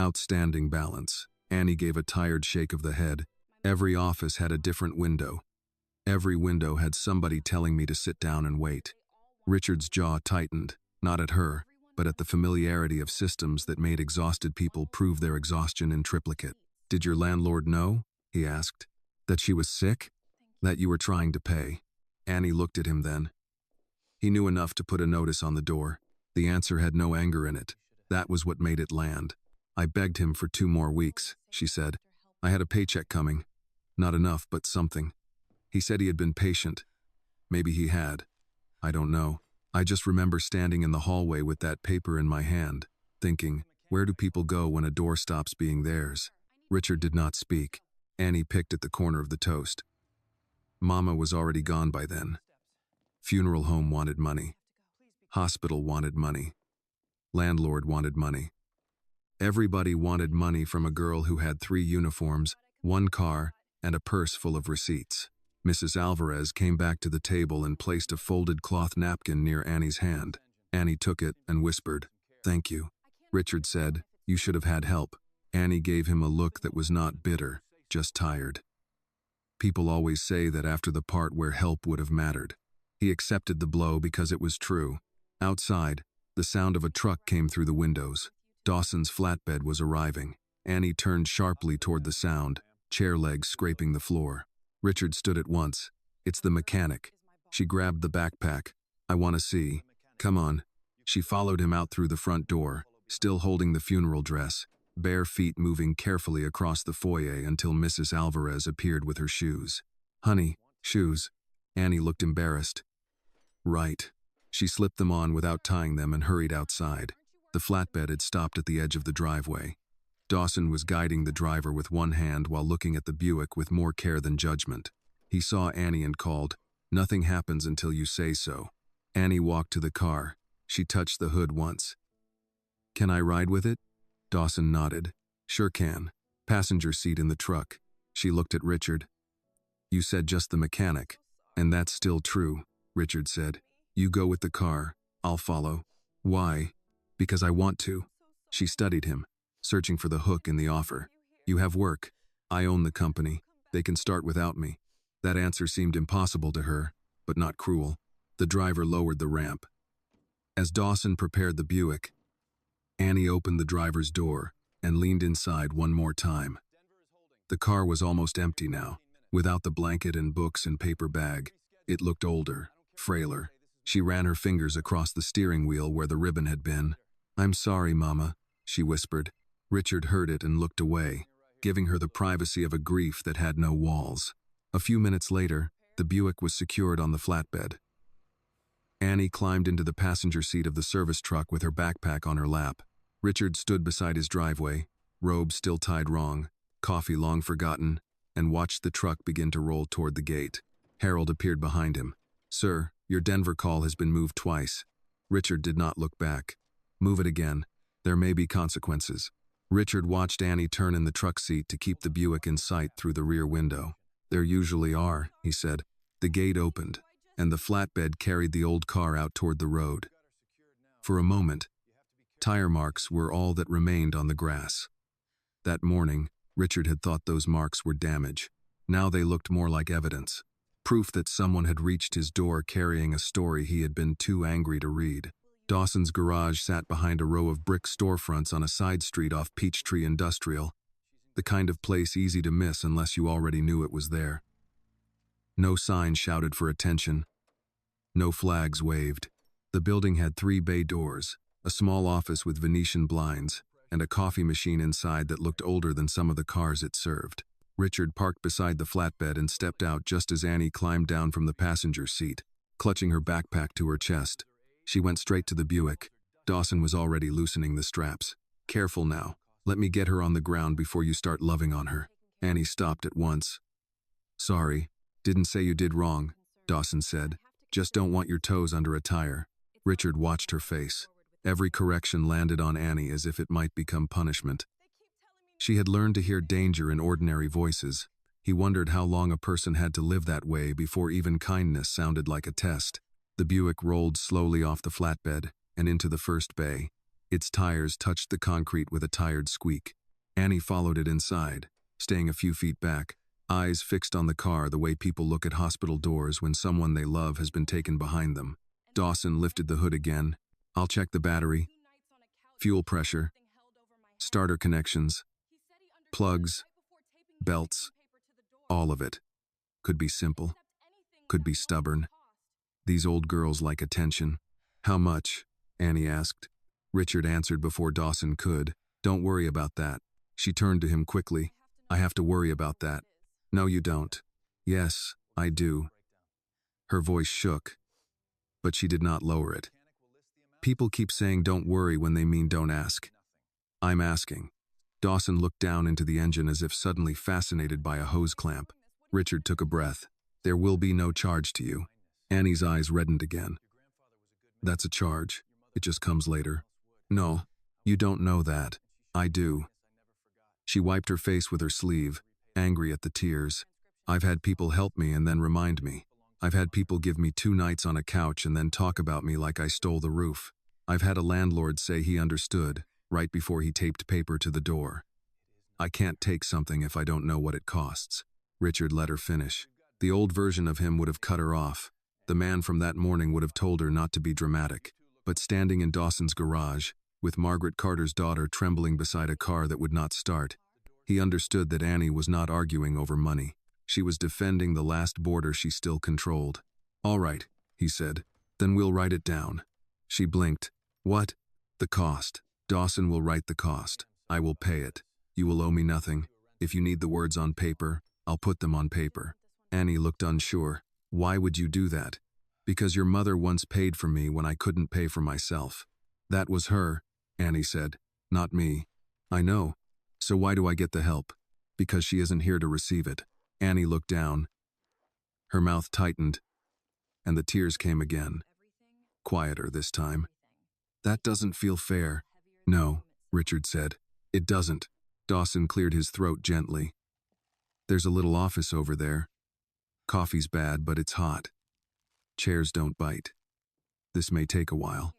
Outstanding balance. Annie gave a tired shake of the head. Every office had a different window. Every window had somebody telling me to sit down and wait. Richard's jaw tightened, not at her, but at the familiarity of systems that made exhausted people prove their exhaustion in triplicate. "Did your landlord know?" he asked. "That she was sick? That you were trying to pay?" Annie looked at him then. He knew enough to put a notice on the door. The answer had no anger in it. That was what made it land. "I begged him for 2 more weeks, she said. "I had a paycheck coming. Not enough, but something. He said he had been patient. Maybe he had. I don't know. I just remember standing in the hallway with that paper in my hand, thinking, where do people go when a door stops being theirs?" Richard did not speak. Annie picked at the corner of the toast. Mama was already gone by then. Funeral home wanted money. Hospital wanted money. Landlord wanted money. Everybody wanted money from a girl who had 3 uniforms, 1 car, and a purse full of receipts. Mrs. Alvarez came back to the table and placed a folded cloth napkin near Annie's hand. Annie took it and whispered, "Thank you." Richard said, "You should have had help." Annie gave him a look that was not bitter, just tired. People always say that after the part where help would have mattered. He accepted the blow because it was true. Outside, the sound of a truck came through the windows. Dawson's flatbed was arriving. Annie turned sharply toward the sound, chair legs scraping the floor. Richard stood at once. "It's the mechanic." She grabbed the backpack. "I want to see." "Come on." She followed him out through the front door, still holding the funeral dress, bare feet moving carefully across the foyer until Mrs. Alvarez appeared with her shoes. "Honey, shoes." Annie looked embarrassed. "Right." She slipped them on without tying them and hurried outside. The flatbed had stopped at the edge of the driveway. Dawson was guiding the driver with one hand while looking at the Buick with more care than judgment. He saw Annie and called, "Nothing happens until you say so." Annie walked to the car. She touched the hood once. "Can I ride with it?" Dawson nodded. "Sure can. Passenger seat in the truck." She looked at Richard. "You said just the mechanic." "And that's still true," Richard said. "You go with the car. I'll follow." "Why?" "Because I want to." She studied him, searching for the hook in the offer. "You have work. I own the company. They can start without me." That answer seemed impossible to her, but not cruel. The driver lowered the ramp. As Dawson prepared the Buick, Annie opened the driver's door and leaned inside one more time. The car was almost empty now. Without the blanket and books and paper bag, it looked older, frailer. She ran her fingers across the steering wheel where the ribbon had been. "I'm sorry, Mama," she whispered. Richard heard it and looked away, giving her the privacy of a grief that had no walls. A few minutes later, the Buick was secured on the flatbed. Annie climbed into the passenger seat of the service truck with her backpack on her lap. Richard stood beside his driveway, robe still tied wrong, coffee long forgotten, and watched the truck begin to roll toward the gate. Harold appeared behind him. "Sir, your Denver call has been moved twice." Richard did not look back. "Move it again. There may be consequences." Richard watched Annie turn in the truck seat to keep the Buick in sight through the rear window. "There usually are," he said. The gate opened, and the flatbed carried the old car out toward the road. For a moment, tire marks were all that remained on the grass. That morning, Richard had thought those marks were damage. Now they looked more like evidence. Proof that someone had reached his door carrying a story he had been too angry to read. Dawson's garage sat behind a row of brick storefronts on a side street off Peachtree Industrial, the kind of place easy to miss unless you already knew it was there. No sign shouted for attention. No flags waved. The building had 3 bay doors, a small office with Venetian blinds, and a coffee machine inside that looked older than some of the cars it served. Richard parked beside the flatbed and stepped out just as Annie climbed down from the passenger seat, clutching her backpack to her chest. She went straight to the Buick. Dawson was already loosening the straps. "Careful now. Let me get her on the ground before you start loving on her." Annie stopped at once. "Sorry. Didn't say you did wrong," Dawson said. "Just don't want your toes under a tire." Richard watched her face. Every correction landed on Annie as if it might become punishment. She had learned to hear danger in ordinary voices. He wondered how long a person had to live that way before even kindness sounded like a test. The Buick rolled slowly off the flatbed and into the first bay. Its tires touched the concrete with a tired squeak. Annie followed it inside, staying a few feet back, eyes fixed on the car the way people look at hospital doors when someone they love has been taken behind them. Dawson lifted the hood again. "I'll check the battery, fuel pressure, starter connections, plugs, belts, all of it. Could be simple, could be stubborn. These old girls like attention." "How much?" Annie asked. Richard answered before Dawson could. "Don't worry about that." She turned to him quickly. "I have to worry about that." "No, you don't." "Yes, I do." Her voice shook, but she did not lower it. "People keep saying don't worry when they mean don't ask. I'm asking." Dawson looked down into the engine as if suddenly fascinated by a hose clamp. Richard took a breath. "There will be no charge to you." Annie's eyes reddened again. "That's a charge. It just comes later." "No, you don't know that. I do." She wiped her face with her sleeve, angry at the tears. "I've had people help me and then remind me. I've had people give me 2 nights on a couch and then talk about me like I stole the roof. I've had a landlord say he understood, right before he taped paper to the door. I can't take something if I don't know what it costs." Richard let her finish. The old version of him would have cut her off. The man from that morning would have told her not to be dramatic. But standing in Dawson's garage, with Margaret Carter's daughter trembling beside a car that would not start, he understood that Annie was not arguing over money. She was defending the last border she still controlled. "All right," he said. "Then we'll write it down." She blinked. "What?" "The cost. Dawson will write the cost. I will pay it. You will owe me nothing. If you need the words on paper, I'll put them on paper." Annie looked unsure. "Why would you do that?" "Because your mother once paid for me when I couldn't pay for myself." That was her. Annie said. Not me. I know. So why do I get the help? Because she isn't here to receive it. Annie looked down. Her mouth tightened, and the tears came again. Quieter this time. That doesn't feel fair. No, Richard said. It doesn't. Dawson cleared his throat gently. There's a little office over there. Coffee's bad, but it's hot. Chairs don't bite. This may take a while.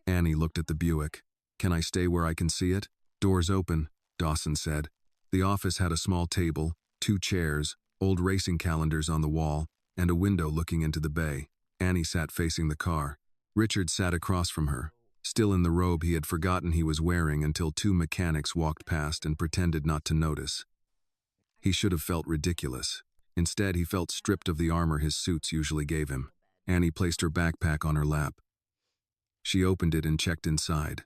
Annie looked at the Buick. Can I stay where I can see it? Doors open, Dawson said. The office had a small table, 2 chairs, old racing calendars on the wall, and a window looking into the bay. Annie sat facing the car. Richard sat across from her, still in the robe he had forgotten he was wearing until 2 mechanics walked past and pretended not to notice. He should have felt ridiculous. Instead, he felt stripped of the armor his suits usually gave him. Annie placed her backpack on her lap. She opened it and checked inside.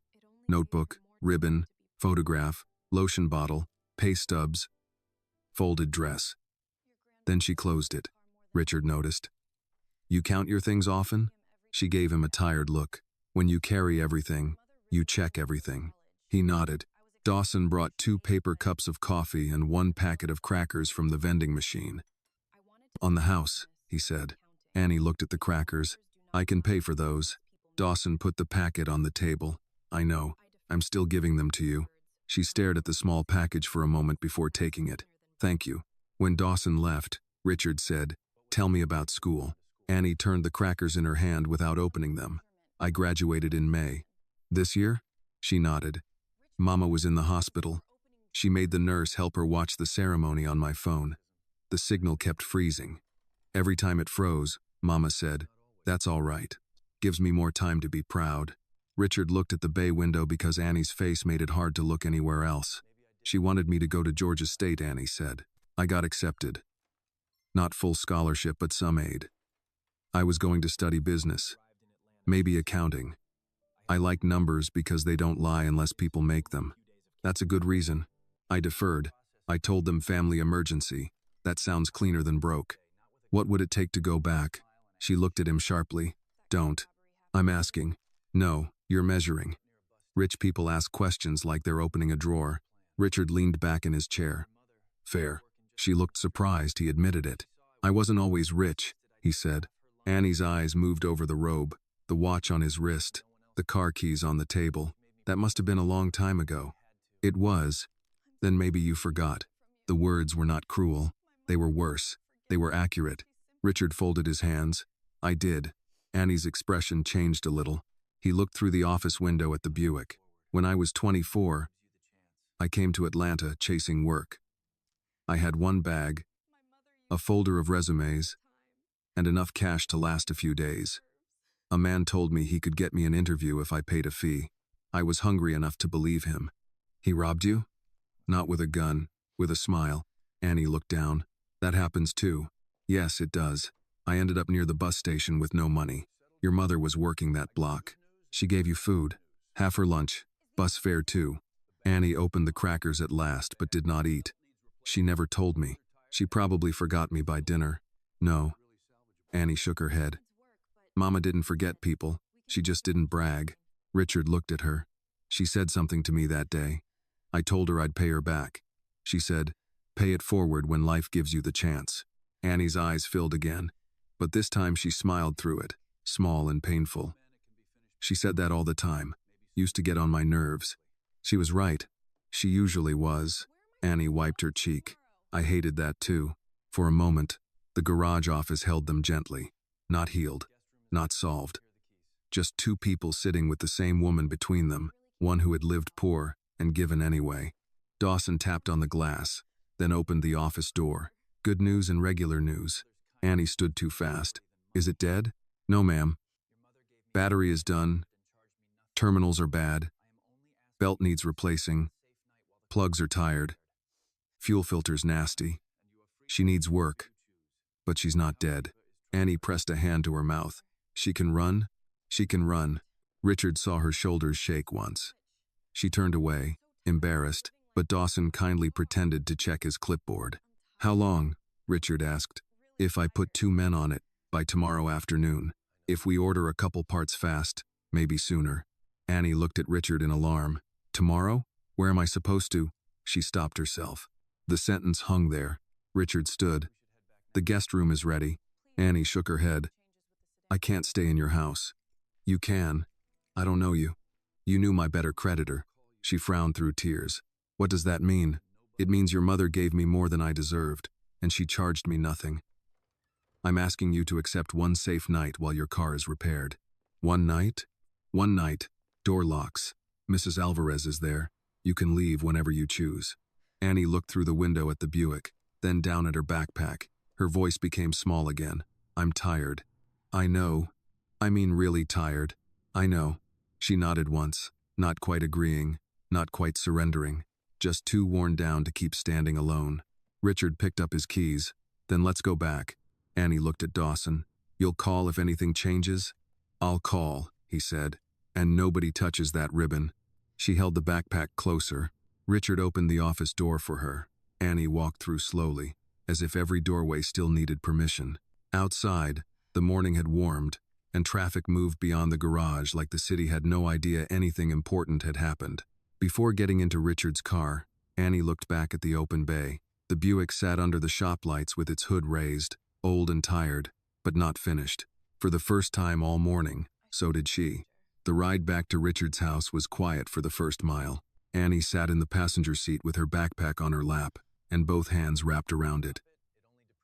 Notebook, ribbon, photograph, lotion bottle, pay stubs, folded dress. Then she closed it. Richard noticed. You count your things often? She gave him a tired look. When you carry everything, you check everything. He nodded. Dawson brought 2 paper cups of coffee and 1 packet of crackers from the vending machine. On the house, he said. Annie looked at the crackers. I can pay for those. Dawson put the packet on the table. I know. I'm still giving them to you. She stared at the small package for a moment before taking it. Thank you. When Dawson left, Richard said, Tell me about school. Annie turned the crackers in her hand without opening them. I graduated in May. This year? She nodded. Mama was in the hospital. She made the nurse help her watch the ceremony on my phone. The signal kept freezing. Every time it froze, Mama said, That's all right. Gives me more time to be proud. Richard looked at the bay window because Annie's face made it hard to look anywhere else. She wanted me to go to Georgia State, Annie said. I got accepted. Not full scholarship, but some aid. I was going to study business. Maybe accounting. I like numbers because they don't lie unless people make them. That's a good reason. I deferred. I told them family emergency. That sounds cleaner than broke. What would it take to go back? She looked at him sharply. Don't. I'm asking. No, you're measuring. Rich people ask questions like they're opening a drawer. Richard leaned back in his chair. Fair. She looked surprised he admitted it. I wasn't always rich, he said. Annie's eyes moved over the robe, the watch on his wrist, the car keys on the table. That must have been a long time ago. It was. Then maybe you forgot. The words were not cruel. They were worse. They were accurate. Richard folded his hands. I did. Annie's expression changed a little. He looked through the office window at the Buick. When I was 24, I came to Atlanta chasing work. I had 1 bag, a folder of resumes, and enough cash to last a few days. A man told me he could get me an interview if I paid a fee. I was hungry enough to believe him. He robbed you? Not with a gun, with a smile. Annie looked down. That happens too. Yes, it does. I ended up near the bus station with no money. Your mother was working that block. She gave you food. Half her lunch. Bus fare too. Annie opened the crackers at last, but did not eat. She never told me. She probably forgot me by dinner. No. Annie shook her head. Mama didn't forget people. She just didn't brag. Richard looked at her. She said something to me that day. I told her I'd pay her back. She said, pay it forward when life gives you the chance. Annie's eyes filled again, but this time she smiled through it, small and painful. She said that all the time. Used to get on my nerves. She was right. She usually was. Annie wiped her cheek. I hated that too. For a moment, the garage office held them gently. Not healed. Not solved. Just 2 people sitting with the same woman between them, one who had lived poor and given anyway. Dawson tapped on the glass, then opened the office door. Good news and regular news. Annie stood too fast. Is it dead? No, ma'am. Battery is done. Terminals are bad. Belt needs replacing. Plugs are tired. Fuel filter's nasty. She needs work. But she's not dead. Annie pressed a hand to her mouth. She can run? She can run. Richard saw her shoulders shake once. She turned away, embarrassed, but Dawson kindly pretended to check his clipboard. How long? Richard asked. If I put 2 men on it, by tomorrow afternoon. If we order a couple parts fast, maybe sooner. Annie looked at Richard in alarm. Tomorrow? Where am I supposed to? She stopped herself. The sentence hung there. Richard stood. The guest room is ready. Annie shook her head. I can't stay in your house. You can. I don't know you. You knew my better creditor. She frowned through tears. What does that mean? It means your mother gave me more than I deserved, and she charged me nothing. I'm asking you to accept one safe night while your car is repaired. One night? One night. Door locks. Mrs. Alvarez is there. You can leave whenever you choose. Annie looked through the window at the Buick, then down at her backpack. Her voice became small again. I'm tired. I know. I mean really tired. I know. She nodded once, not quite agreeing, not quite surrendering, just too worn down to keep standing alone. Richard picked up his keys. Then let's go back. Annie looked at Dawson. You'll call if anything changes? I'll call, he said. And nobody touches that ribbon. She held the backpack closer. Richard opened the office door for her. Annie walked through slowly, as if every doorway still needed permission. Outside, the morning had warmed, and traffic moved beyond the garage like the city had no idea anything important had happened. Before getting into Richard's car, Annie looked back at the open bay. The Buick sat under the shop lights with its hood raised, old and tired, but not finished. For the first time all morning, so did she. The ride back to Richard's house was quiet for the first mile. Annie sat in the passenger seat with her backpack on her lap, and both hands wrapped around it.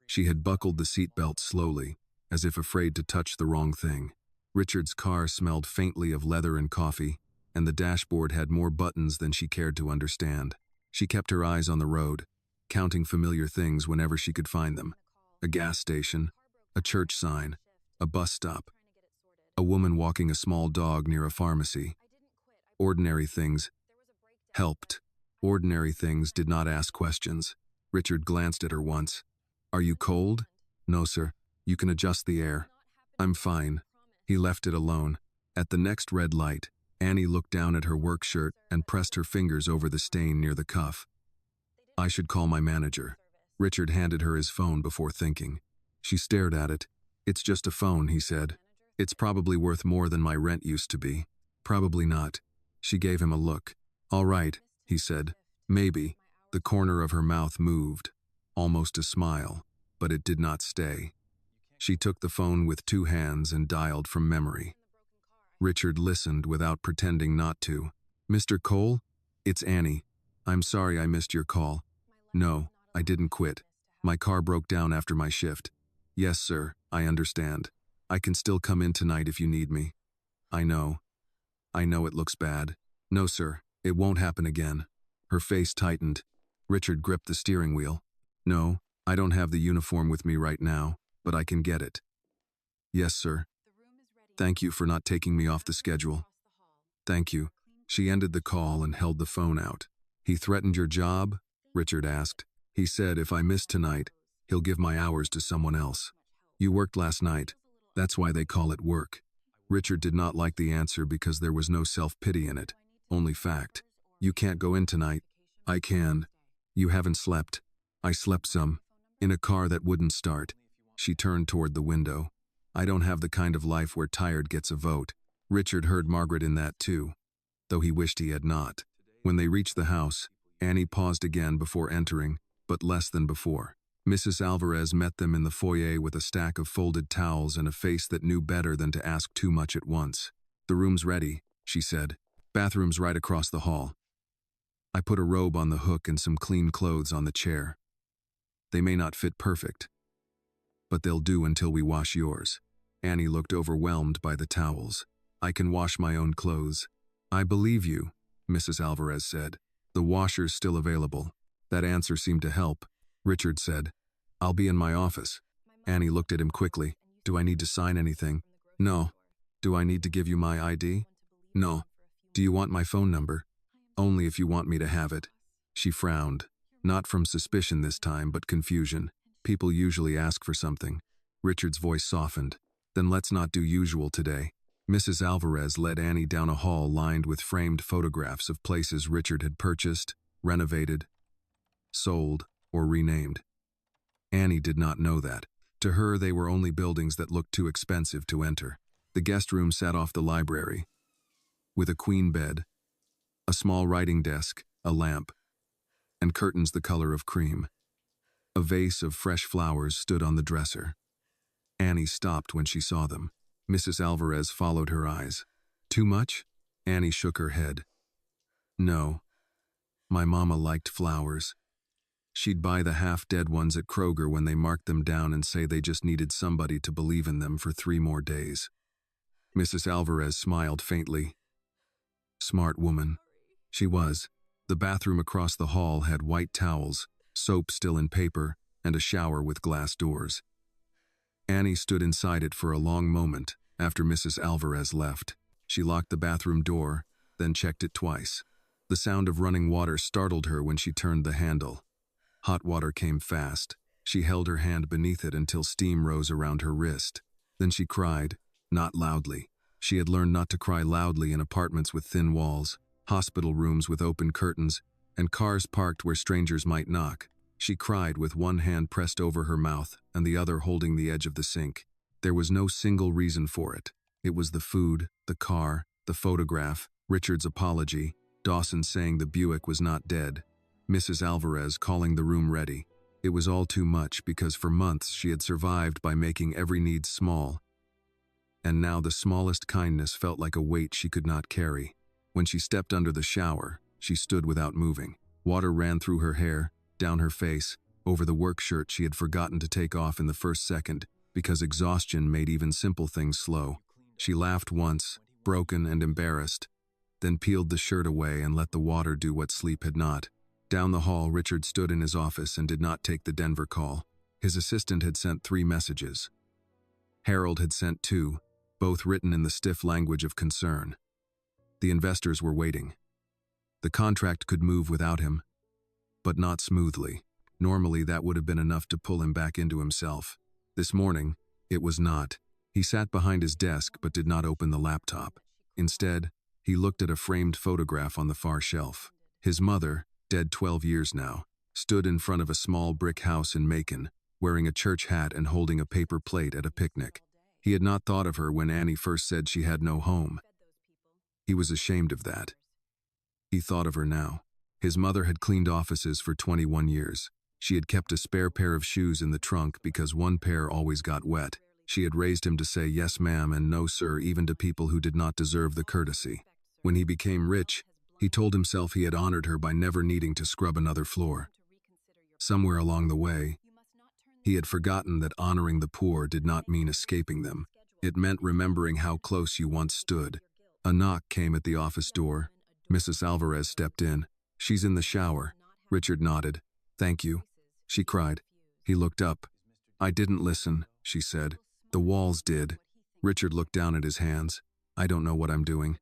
She had buckled the seatbelt slowly, as if afraid to touch the wrong thing. Richard's car smelled faintly of leather and coffee, and the dashboard had more buttons than she cared to understand. She kept her eyes on the road, counting familiar things whenever she could find them. A gas station, a church sign, a bus stop, a woman walking a small dog near a pharmacy. Ordinary things helped. Ordinary things did not ask questions. Richard glanced at her once. Are you cold? No, sir. You can adjust the air. I'm fine. He left it alone. At the next red light, Annie looked down at her work shirt and pressed her fingers over the stain near the cuff. I should call my manager. Richard handed her his phone before thinking. She stared at it. It's just a phone, he said. It's probably worth more than my rent used to be. Probably not. She gave him a look. All right, he said. Maybe. The corner of her mouth moved. Almost a smile, but it did not stay. She took the phone with two hands and dialed from memory. Richard listened without pretending not to. Mr. Cole? It's Annie. I'm sorry I missed your call. No, I didn't quit. My car broke down after my shift. Yes, sir, I understand. I can still come in tonight if you need me. I know. I know it looks bad. No, sir, it won't happen again. Her face tightened. Richard gripped the steering wheel. No, I don't have the uniform with me right now, but I can get it. Yes, sir. Thank you for not taking me off the schedule. Thank you. She ended the call and held the phone out. He threatened your job? Richard asked. He said if I miss tonight, he'll give my hours to someone else. You worked last night. That's why they call it work. Richard did not like the answer because there was no self-pity in it, only fact. You can't go in tonight. I can. You haven't slept. I slept some. In a car that wouldn't start. She turned toward the window. I don't have the kind of life where tired gets a vote. Richard heard Margaret in that too, though he wished he had not. When they reached the house, Annie paused again before entering, but less than before. Mrs. Alvarez met them in the foyer with a stack of folded towels and a face that knew better than to ask too much at once. The room's ready, she said. Bathroom's right across the hall. I put a robe on the hook and some clean clothes on the chair. They may not fit perfect, but they'll do until we wash yours. Annie looked overwhelmed by the towels. I can wash my own clothes. I believe you, Mrs. Alvarez said. The washer's still available. That answer seemed to help. Richard said, I'll be in my office. Annie looked at him quickly. Do I need to sign anything? No. Do I need to give you my ID? No. Do you want my phone number? Only if you want me to have it. She frowned. Not from suspicion this time, but confusion. People usually ask for something. Richard's voice softened. Then let's not do usual today. Mrs. Alvarez led Annie down a hall lined with framed photographs of places Richard had purchased, renovated, sold, or renamed. Annie did not know that. To her, they were only buildings that looked too expensive to enter. The guest room sat off the library. with a queen bed, a small writing desk, a lamp, and curtains the color of cream. A vase of fresh flowers stood on the dresser. Annie stopped when she saw them. Mrs. Alvarez followed her eyes. Too much? Annie shook her head. No. My mama liked flowers. She'd buy the half-dead ones at Kroger when they marked them down and say they just needed somebody to believe in them for 3 more days. Mrs. Alvarez smiled faintly. Smart woman. She was. The bathroom across the hall had white towels, soap still in paper, and a shower with glass doors. Annie stood inside it for a long moment after Mrs. Alvarez left. She locked the bathroom door, then checked it twice. The sound of running water startled her when she turned the handle. Hot water came fast. She held her hand beneath it until steam rose around her wrist. Then she cried, not loudly. She had learned not to cry loudly in apartments with thin walls, hospital rooms with open curtains, and cars parked where strangers might knock. She cried with one hand pressed over her mouth and the other holding the edge of the sink. There was no single reason for it. It was the food, the car, the photograph, Richard's apology, Dawson saying the Buick was not dead, Mrs. Alvarez calling the room ready. It was all too much because for months she had survived by making every need small. And now the smallest kindness felt like a weight she could not carry. When she stepped under the shower, she stood without moving. Water ran through her hair, down her face, over the work shirt she had forgotten to take off in the first second because exhaustion made even simple things slow. She laughed once, broken and embarrassed, then peeled the shirt away and let the water do what sleep had not. Down the hall, Richard stood in his office and did not take the Denver call. His assistant had sent 3 messages. Harold had sent 2, both written in the stiff language of concern. The investors were waiting. The contract could move without him, but not smoothly. Normally, that would have been enough to pull him back into himself. This morning, it was not. He sat behind his desk but did not open the laptop. Instead, he looked at a framed photograph on the far shelf. His mother, dead 12 years now, stood in front of a small brick house in Macon, wearing a church hat and holding a paper plate at a picnic. He had not thought of her when Annie first said she had no home. He was ashamed of that. He thought of her now. His mother had cleaned offices for 21 years. She had kept a spare pair of shoes in the trunk because one pair always got wet. She had raised him to say yes ma'am and no sir even to people who did not deserve the courtesy. When he became rich, he told himself he had honored her by never needing to scrub another floor. Somewhere along the way, he had forgotten that honoring the poor did not mean escaping them. It meant remembering how close you once stood. A knock came at the office door. Mrs. Alvarez stepped in. She's in the shower. Richard nodded. Thank you. She cried. He looked up. I didn't listen, she said. The walls did. Richard looked down at his hands. I don't know what I'm doing.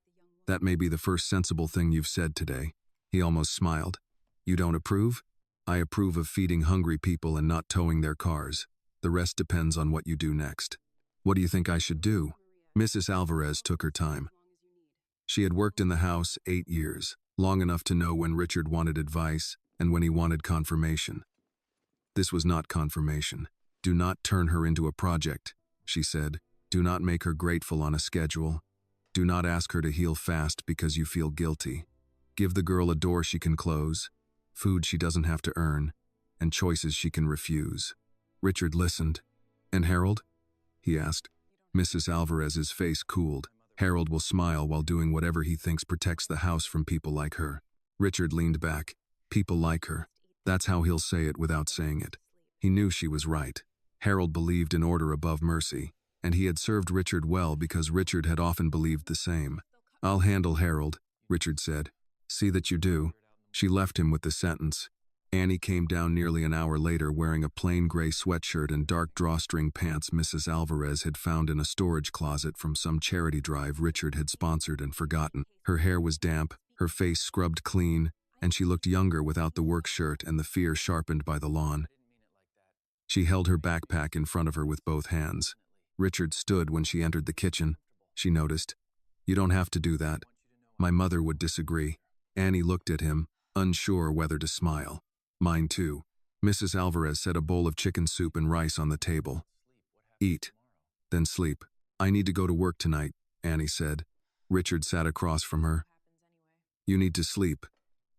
That may be the first sensible thing you've said today. He almost smiled. You don't approve? I approve of feeding hungry people and not towing their cars. The rest depends on what you do next. What do you think I should do? Mrs. Alvarez took her time. She had worked in the house 8 years, long enough to know when Richard wanted advice and when he wanted confirmation. This was not confirmation. Do not turn her into a project, she said. Do not make her grateful on a schedule. Do not ask her to heal fast because you feel guilty. Give the girl a door she can close, food she doesn't have to earn, and choices she can refuse. Richard listened. And Harold? He asked. Mrs. Alvarez's face cooled. Harold will smile while doing whatever he thinks protects the house from people like her. Richard leaned back. People like her. That's how he'll say it without saying it. He knew she was right. Harold believed in order above mercy, and he had served Richard well because Richard had often believed the same. I'll handle Harold, Richard said. See that you do. She left him with the sentence. Annie came down nearly an hour later wearing a plain gray sweatshirt and dark drawstring pants Mrs. Alvarez had found in a storage closet from some charity drive Richard had sponsored and forgotten. Her hair was damp, her face scrubbed clean, and she looked younger without the work shirt and the fear sharpened by the lawn. She held her backpack in front of her with both hands. Richard stood when she entered the kitchen. She noticed. You don't have to do that. My mother would disagree. Annie looked at him, unsure whether to smile. Mine too. Mrs. Alvarez set a bowl of chicken soup and rice on the table. Eat. Then sleep. I need to go to work tonight, Annie said. Richard sat across from her. You need to sleep.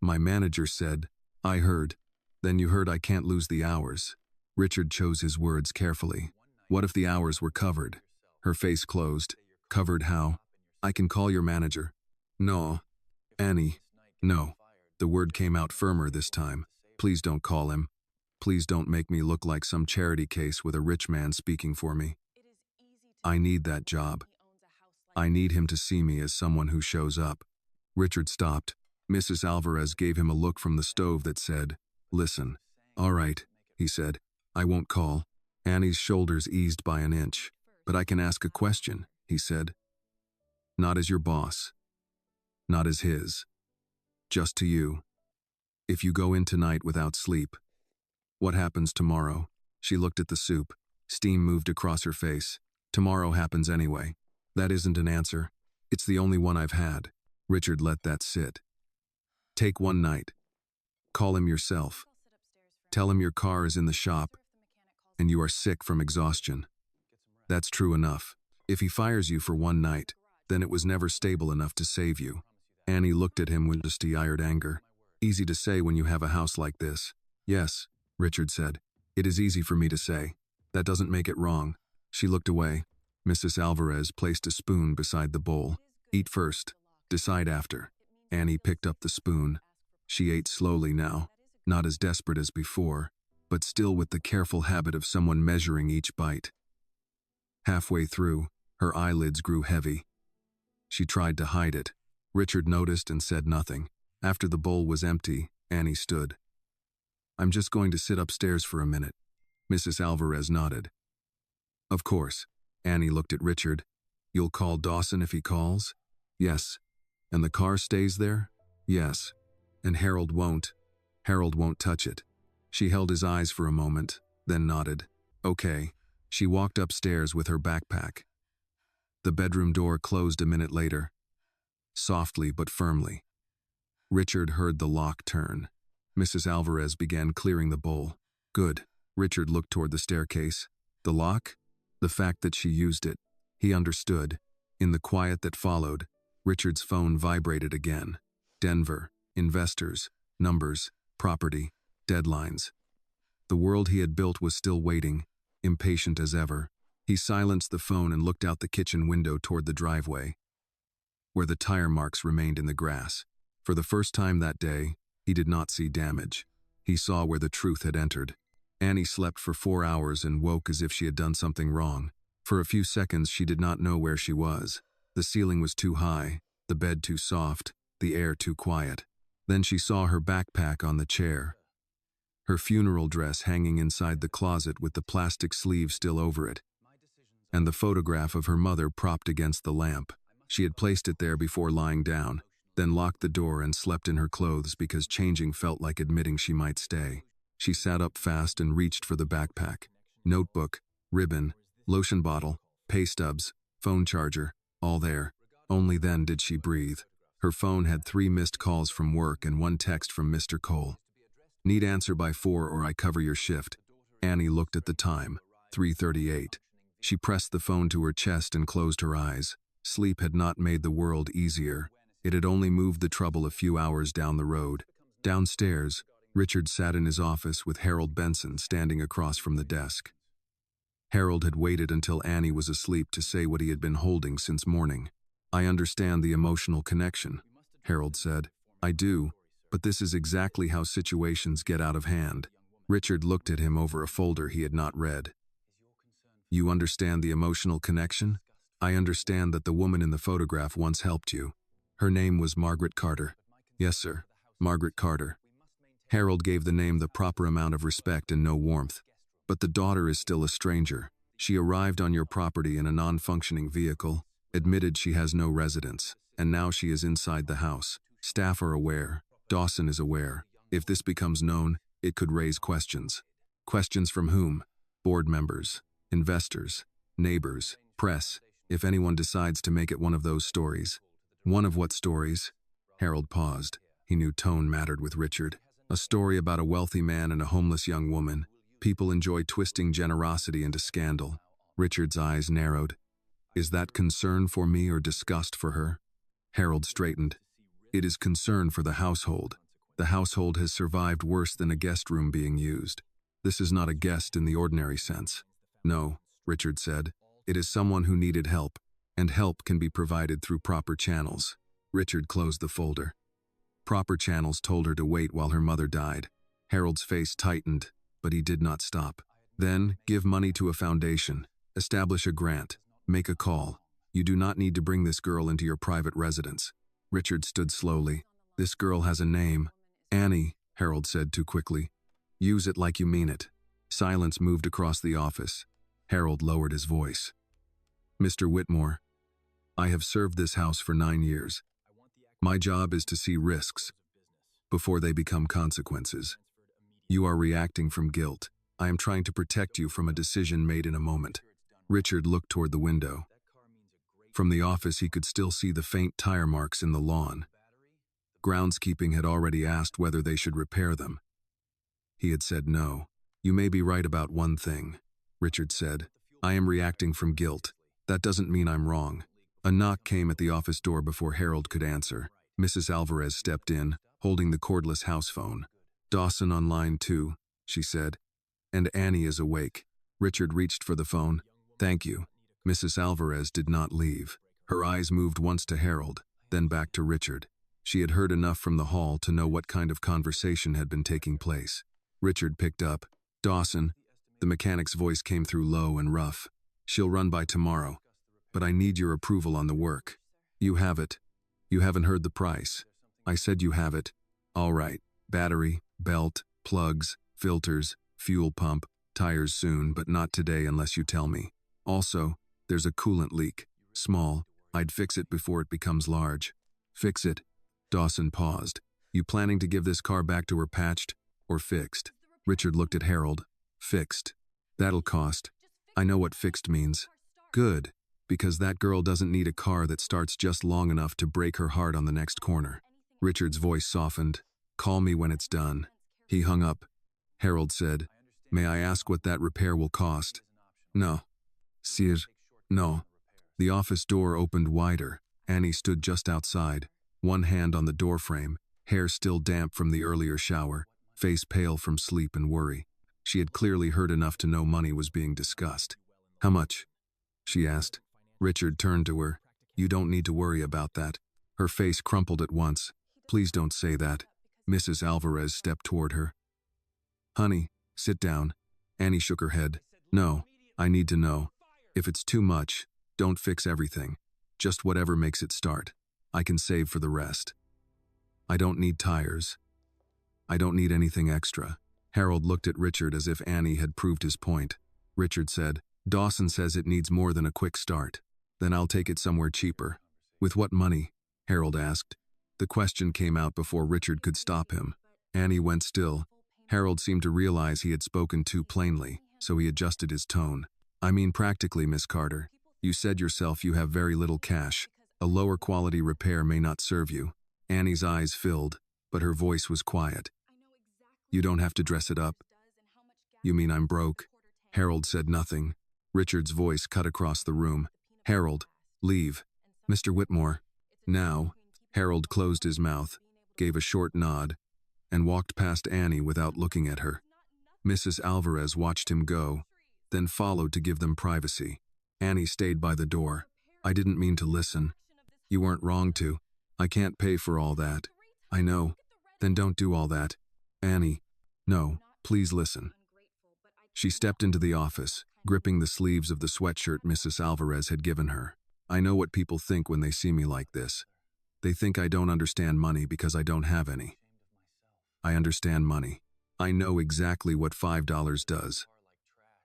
My manager said. I heard. Then you heard I can't lose the hours. Richard chose his words carefully. What if the hours were covered? Her face closed. Covered how? I can call your manager. No. Annie. No. The word came out firmer this time. Please don't call him. Please don't make me look like some charity case with a rich man speaking for me. I need that job. I need him to see me as someone who shows up. Richard stopped. Mrs. Alvarez gave him a look from the stove that said, Listen. All right, he said. I won't call. Annie's shoulders eased by an inch. But I can ask a question, he said. Not as your boss. Not as his. Just to you. If you go in tonight without sleep, what happens tomorrow? She looked at the soup. Steam moved across her face. Tomorrow happens anyway. That isn't an answer. It's the only one I've had. Richard let that sit. Take one night. Call him yourself. Tell him your car is in the shop and you are sick from exhaustion. That's true enough. If he fires you for one night, then it was never stable enough to save you. Annie looked at him with distilled anger. Easy to say when you have a house like this. Yes, Richard said. It is easy for me to say. That doesn't make it wrong. She looked away. Mrs. Alvarez placed a spoon beside the bowl. Eat first. Decide after. Annie picked up the spoon. She ate slowly now, not as desperate as before, but still with the careful habit of someone measuring each bite. Halfway through, her eyelids grew heavy. She tried to hide it. Richard noticed and said nothing. After the bowl was empty, Annie stood. I'm just going to sit upstairs for a minute. Mrs. Alvarez nodded. Of course. Annie looked at Richard. You'll call Dawson if he calls? Yes. And the car stays there? Yes. And Harold won't touch it. She held his eyes for a moment, then nodded. Okay. She walked upstairs with her backpack. The bedroom door closed a minute later. Softly but firmly. Richard heard the lock turn. Mrs. Alvarez began clearing the bowl. Good. Richard looked toward the staircase. The lock? The fact that she used it. He understood. In the quiet that followed, Richard's phone vibrated again. Denver. Investors. Numbers. Property. Deadlines. The world he had built was still waiting, impatient as ever. He silenced the phone and looked out the kitchen window toward the driveway, where the tire marks remained in the grass. For the first time that day, he did not see damage. He saw where the truth had entered. Annie slept for 4 hours and woke as if she had done something wrong. For a few seconds she did not know where she was. The ceiling was too high, the bed too soft, the air too quiet. Then she saw her backpack on the chair, her funeral dress hanging inside the closet with the plastic sleeve still over it, and the photograph of her mother propped against the lamp. She had placed it there before lying down, then locked the door and slept in her clothes because changing felt like admitting she might stay. She sat up fast and reached for the backpack. Notebook, ribbon, lotion bottle, pay stubs, phone charger, all there. Only then did she breathe. Her phone had 3 missed calls from work and 1 text from Mr. Cole. Need answer by 4 or I cover your shift. Annie looked at the time, 3:38. She pressed the phone to her chest and closed her eyes. Sleep had not made the world easier. It had only moved the trouble a few hours down the road. Downstairs, Richard sat in his office with Harold Benson standing across from the desk. Harold had waited until Annie was asleep to say what he had been holding since morning. I understand the emotional connection, Harold said. I do, but this is exactly how situations get out of hand. Richard looked at him over a folder he had not read. You understand the emotional connection? I understand that the woman in the photograph once helped you. Her name was Margaret Carter. Yes, sir, Margaret Carter. Harold gave the name the proper amount of respect and no warmth. But the daughter is still a stranger. She arrived on your property in a non-functioning vehicle, admitted she has no residence, and now she is inside the house. Staff are aware. Dawson is aware. If this becomes known, it could raise questions. Questions from whom? Board members, investors, neighbors, press, if anyone decides to make it one of those stories. One of what stories? Harold paused. He knew tone mattered with Richard. A story about a wealthy man and a homeless young woman. People enjoy twisting generosity into scandal. Richard's eyes narrowed. Is that concern for me or disgust for her? Harold straightened. It is concern for the household. The household has survived worse than a guest room being used. This is not a guest in the ordinary sense. No, Richard said. It is someone who needed help, and help can be provided through proper channels. Richard closed the folder. Proper channels told her to wait while her mother died. Harold's face tightened, but he did not stop. Then, give money to a foundation. Establish a grant. Make a call. You do not need to bring this girl into your private residence. Richard stood slowly. This girl has a name. Annie, Harold said too quickly. Use it like you mean it. Silence moved across the office. Harold lowered his voice. Mr. Whitmore, I have served this house for 9 years. My job is to see risks before they become consequences. You are reacting from guilt. I am trying to protect you from a decision made in a moment. Richard looked toward the window. From the office, he could still see the faint tire marks in the lawn. Groundskeeping had already asked whether they should repair them. He had said no. You may be right about one thing, Richard said. I am reacting from guilt. That doesn't mean I'm wrong. A knock came at the office door before Harold could answer. Mrs. Alvarez stepped in, holding the cordless house phone. Dawson on line 2, she said. And Annie is awake. Richard reached for the phone. Thank you. Mrs. Alvarez did not leave. Her eyes moved once to Harold, then back to Richard. She had heard enough from the hall to know what kind of conversation had been taking place. Richard picked up. Dawson. The mechanic's voice came through low and rough. She'll run by tomorrow. But I need your approval on the work. You have it. You haven't heard the price. I said you have it. All right. Battery, belt, plugs, filters, fuel pump, tires soon, but not today unless you tell me. Also, there's a coolant leak. Small. I'd fix it before it becomes large. Fix it. Dawson paused. You planning to give this car back to her patched or fixed? Richard looked at Harold. Fixed. That'll cost. I know what fixed means. Good. Because that girl doesn't need a car that starts just long enough to break her heart on the next corner. Richard's voice softened. Call me when it's done. He hung up. Harold said, May I ask what that repair will cost? No. Sir, no. The office door opened wider. Annie stood just outside, one hand on the doorframe, hair still damp from the earlier shower, face pale from sleep and worry. She had clearly heard enough to know money was being discussed. How much? She asked. Richard turned to her. You don't need to worry about that. Her face crumpled at once. Please don't say that. Mrs. Alvarez stepped toward her. Honey, sit down. Annie shook her head. No, I need to know. If it's too much, don't fix everything. Just whatever makes it start. I can save for the rest. I don't need tires. I don't need anything extra. Harold looked at Richard as if Annie had proved his point. Richard said, Dawson says it needs more than a quick start. Then I'll take it somewhere cheaper. With what money? Harold asked. The question came out before Richard could stop him. Annie went still. Harold seemed to realize he had spoken too plainly, so he adjusted his tone. I mean practically, Miss Carter. You said yourself you have very little cash. A lower quality repair may not serve you. Annie's eyes filled, but her voice was quiet. You don't have to dress it up. You mean I'm broke? Harold said nothing. Richard's voice cut across the room. Harold, leave. Mr. Whitmore. Now. Harold closed his mouth, gave a short nod, and walked past Annie without looking at her. Mrs. Alvarez watched him go, then followed to give them privacy. Annie stayed by the door. I didn't mean to listen. You weren't wrong to. I can't pay for all that. I know. Then don't do all that. Annie. No, please listen. She stepped into the office, gripping the sleeves of the sweatshirt Mrs. Alvarez had given her. I know what people think when they see me like this. They think I don't understand money because I don't have any. I understand money. I know exactly what $5 does.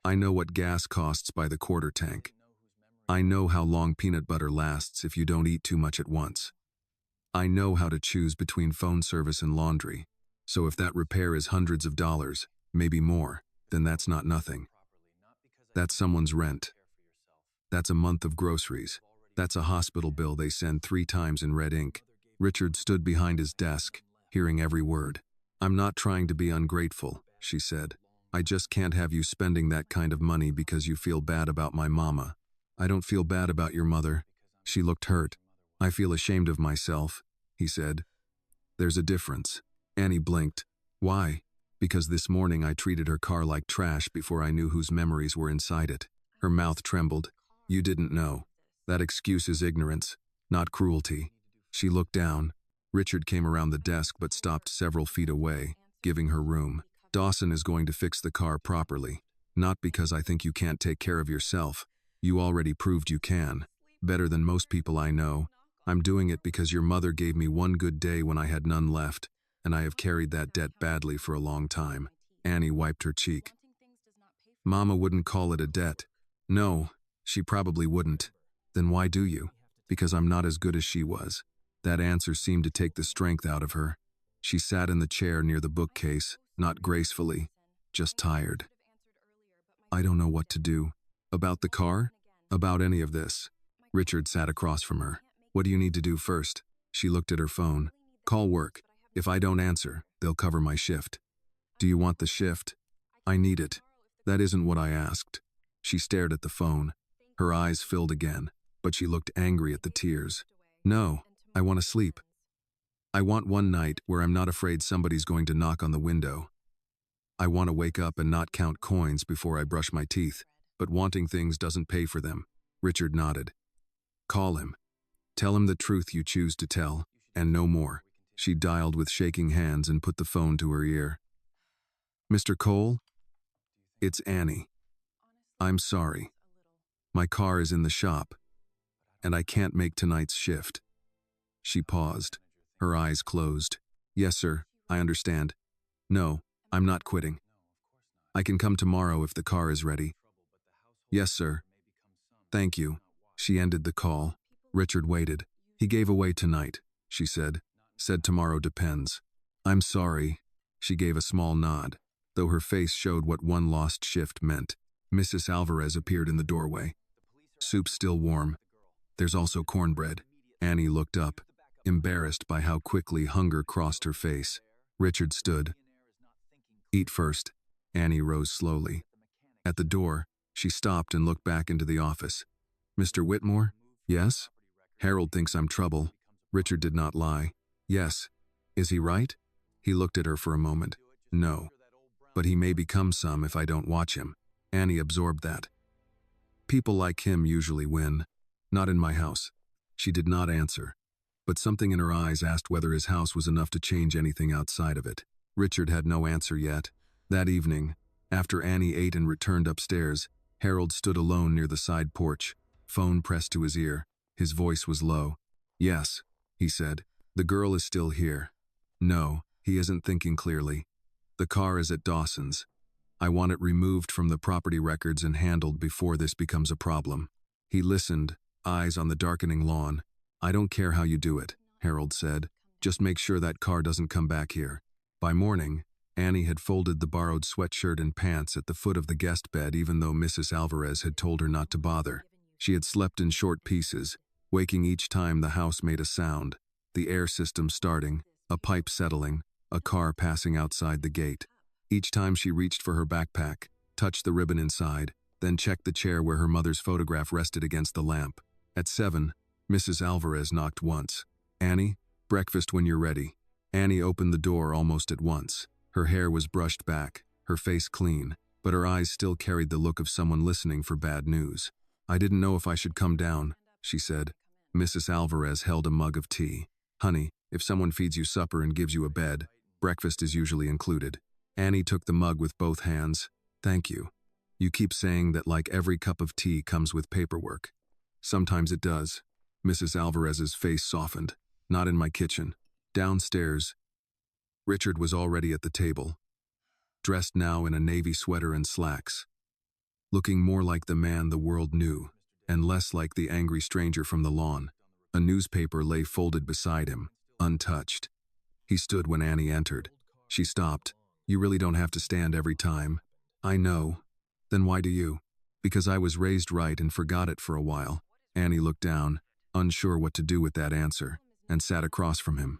I know what gas costs by the quarter tank. I know how long peanut butter lasts if you don't eat too much at once. I know how to choose between phone service and laundry. So if that repair is hundreds of dollars, maybe more, then that's not nothing. That's someone's rent. That's a month of groceries. That's a hospital bill they send 3 times in red ink. Richard stood behind his desk, hearing every word. I'm not trying to be ungrateful, she said. I just can't have you spending that kind of money because you feel bad about my mama. I don't feel bad about your mother. She looked hurt. I feel ashamed of myself, he said. There's a difference. Annie blinked. Why? Because this morning I treated her car like trash before I knew whose memories were inside it. Her mouth trembled. You didn't know. That excuse is ignorance, not cruelty. She looked down. Richard came around the desk but stopped several feet away, giving her room. Dawson is going to fix the car properly. Not because I think you can't take care of yourself. You already proved you can. Better than most people I know. I'm doing it because your mother gave me one good day when I had none left, and I have carried that debt badly for a long time. Annie wiped her cheek. Mama wouldn't call it a debt. No, she probably wouldn't. Then why do you? Because I'm not as good as she was. That answer seemed to take the strength out of her. She sat in the chair near the bookcase, not gracefully, just tired. I don't know what to do. About the car? About any of this. Richard sat across from her. What do you need to do first? She looked at her phone. Call work. If I don't answer, they'll cover my shift. Do you want the shift? I need it. That isn't what I asked. She stared at the phone. Her eyes filled again, but she looked angry at the tears. No, I want to sleep. I want one night where I'm not afraid somebody's going to knock on the window. I want to wake up and not count coins before I brush my teeth, but wanting things doesn't pay for them. Richard nodded. Call him. Tell him the truth you choose to tell, and no more. She dialed with shaking hands and put the phone to her ear. Mr. Cole? It's Annie. I'm sorry. My car is in the shop, and I can't make tonight's shift. She paused, her eyes closed. Yes, sir, I understand. No, I'm not quitting. I can come tomorrow if the car is ready. Yes, sir. Thank you. She ended the call. Richard waited. He gave away tonight, she said. Said tomorrow depends. I'm sorry. She gave a small nod, though her face showed what one lost shift meant. Mrs. Alvarez appeared in the doorway. Soup's still warm. There's also cornbread. Annie looked up, embarrassed by how quickly hunger crossed her face. Richard stood. Eat first. Annie rose slowly. At the door, she stopped and looked back into the office. Mr. Whitmore? Yes? Harold thinks I'm trouble. Richard did not lie. Yes. Is he right? He looked at her for a moment. No. But he may become some if I don't watch him. Annie absorbed that. People like him usually win. Not in my house. She did not answer, but something in her eyes asked whether his house was enough to change anything outside of it. Richard had no answer yet. That evening, after Annie ate and returned upstairs, Harold stood alone near the side porch, phone pressed to his ear. His voice was low. Yes, he said. The girl is still here. No, he isn't thinking clearly. The car is at Dawson's. I want it removed from the property records and handled before this becomes a problem. He listened, eyes on the darkening lawn. I don't care how you do it, Harold said. Just make sure that car doesn't come back here. By morning, Annie had folded the borrowed sweatshirt and pants at the foot of the guest bed even though Mrs. Alvarez had told her not to bother. She had slept in short pieces, waking each time the house made a sound, the air system starting, a pipe settling, a car passing outside the gate. Each time she reached for her backpack, touched the ribbon inside, then checked the chair where her mother's photograph rested against the lamp. At 7, Mrs. Alvarez knocked once. Annie, breakfast when you're ready. Annie opened the door almost at once. Her hair was brushed back, her face clean, but her eyes still carried the look of someone listening for bad news. I didn't know if I should come down, she said. Mrs. Alvarez held a mug of tea. Honey, if someone feeds you supper and gives you a bed, breakfast is usually included. Annie took the mug with both hands. Thank you. You keep saying that like every cup of tea comes with paperwork. Sometimes it does. Mrs. Alvarez's face softened. Not in my kitchen. Downstairs. Richard was already at the table, dressed now in a navy sweater and slacks, looking more like the man the world knew, and less like the angry stranger from the lawn. A newspaper lay folded beside him, untouched. He stood when Annie entered. She stopped. You really don't have to stand every time. I know. Then why do you? Because I was raised right and forgot it for a while. Annie looked down, unsure what to do with that answer, and sat across from him.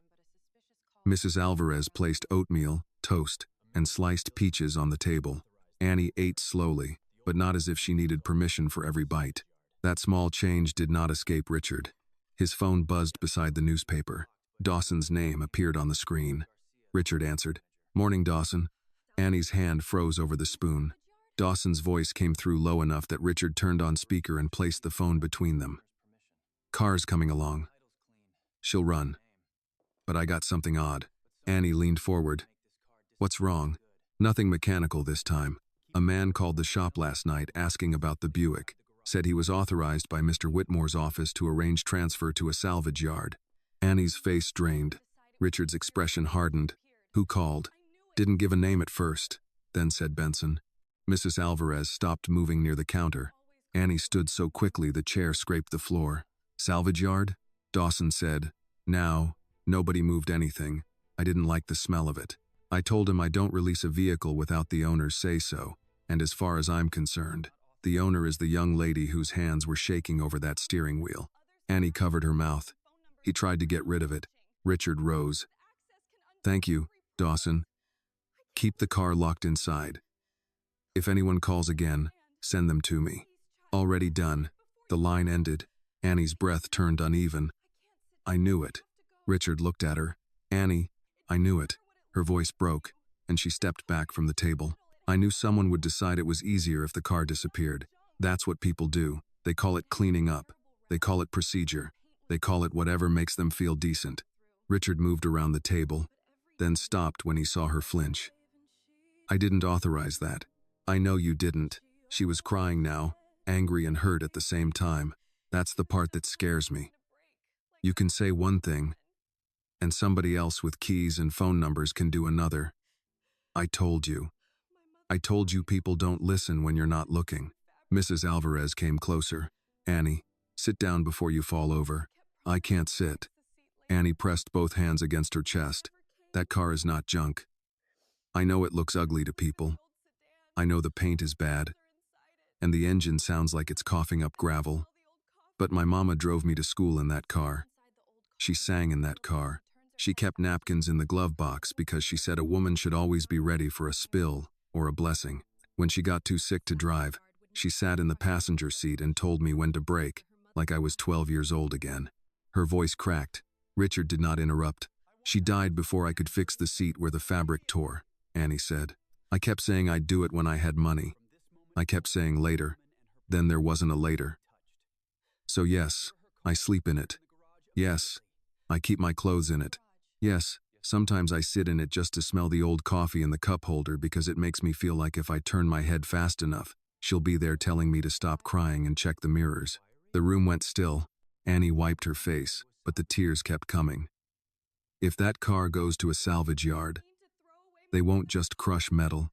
Mrs. Alvarez placed oatmeal, toast, and sliced peaches on the table. Annie ate slowly, but not as if she needed permission for every bite. That small change did not escape Richard. His phone buzzed beside the newspaper. Dawson's name appeared on the screen. Richard answered. "Morning, Dawson." Annie's hand froze over the spoon. Dawson's voice came through low enough that Richard turned on speaker and placed the phone between them. "Car's coming along. She'll run. But I got something odd." Annie leaned forward. "What's wrong?" "Nothing mechanical this time. A man called the shop last night asking about the Buick. Said he was authorized by Mr. Whitmore's office to arrange transfer to a salvage yard." Annie's face drained. Richard's expression hardened. "Who called?" "Didn't give a name at first," then said Benson. Mrs. Alvarez stopped moving near the counter. Annie stood so quickly the chair scraped the floor. "Salvage yard?" Dawson said. "Now, nobody moved anything. I didn't like the smell of it. I told him I don't release a vehicle without the owner's say-so, and as far as I'm concerned, the owner is the young lady whose hands were shaking over that steering wheel." Annie covered her mouth. He tried to get rid of it. Richard rose. "Thank you, Dawson. Keep the car locked inside. If anyone calls again, send them to me." "Already done." The line ended. Annie's breath turned uneven. "I knew it." Richard looked at her. "Annie, I knew it." Her voice broke, and she stepped back from the table. "I knew someone would decide it was easier if the car disappeared. That's what people do. They call it cleaning up. They call it procedure. They call it whatever makes them feel decent." Richard moved around the table, then stopped when he saw her flinch. "I didn't authorize that." "I know you didn't." She was crying now, angry and hurt at the same time. "That's the part that scares me. You can say one thing, and somebody else with keys and phone numbers can do another. I told you. I told you people don't listen when you're not looking." Mrs. Alvarez came closer. "Annie, sit down before you fall over." "I can't sit." Annie pressed both hands against her chest. "That car is not junk. I know it looks ugly to people. I know the paint is bad, and the engine sounds like it's coughing up gravel. But my mama drove me to school in that car. She sang in that car. She kept napkins in the glove box because she said a woman should always be ready for a spill or a blessing. When she got too sick to drive, she sat in the passenger seat and told me when to brake, like I was 12 years old again." Her voice cracked. Richard did not interrupt. "She died before I could fix the seat where the fabric tore," Annie said. "I kept saying I'd do it when I had money. I kept saying later. Then there wasn't a later. So yes, I sleep in it. Yes, I keep my clothes in it. Yes, sometimes I sit in it just to smell the old coffee in the cup holder because it makes me feel like if I turn my head fast enough, she'll be there telling me to stop crying and check the mirrors." The room went still. Annie wiped her face, but the tears kept coming. "If that car goes to a salvage yard, they won't just crush metal.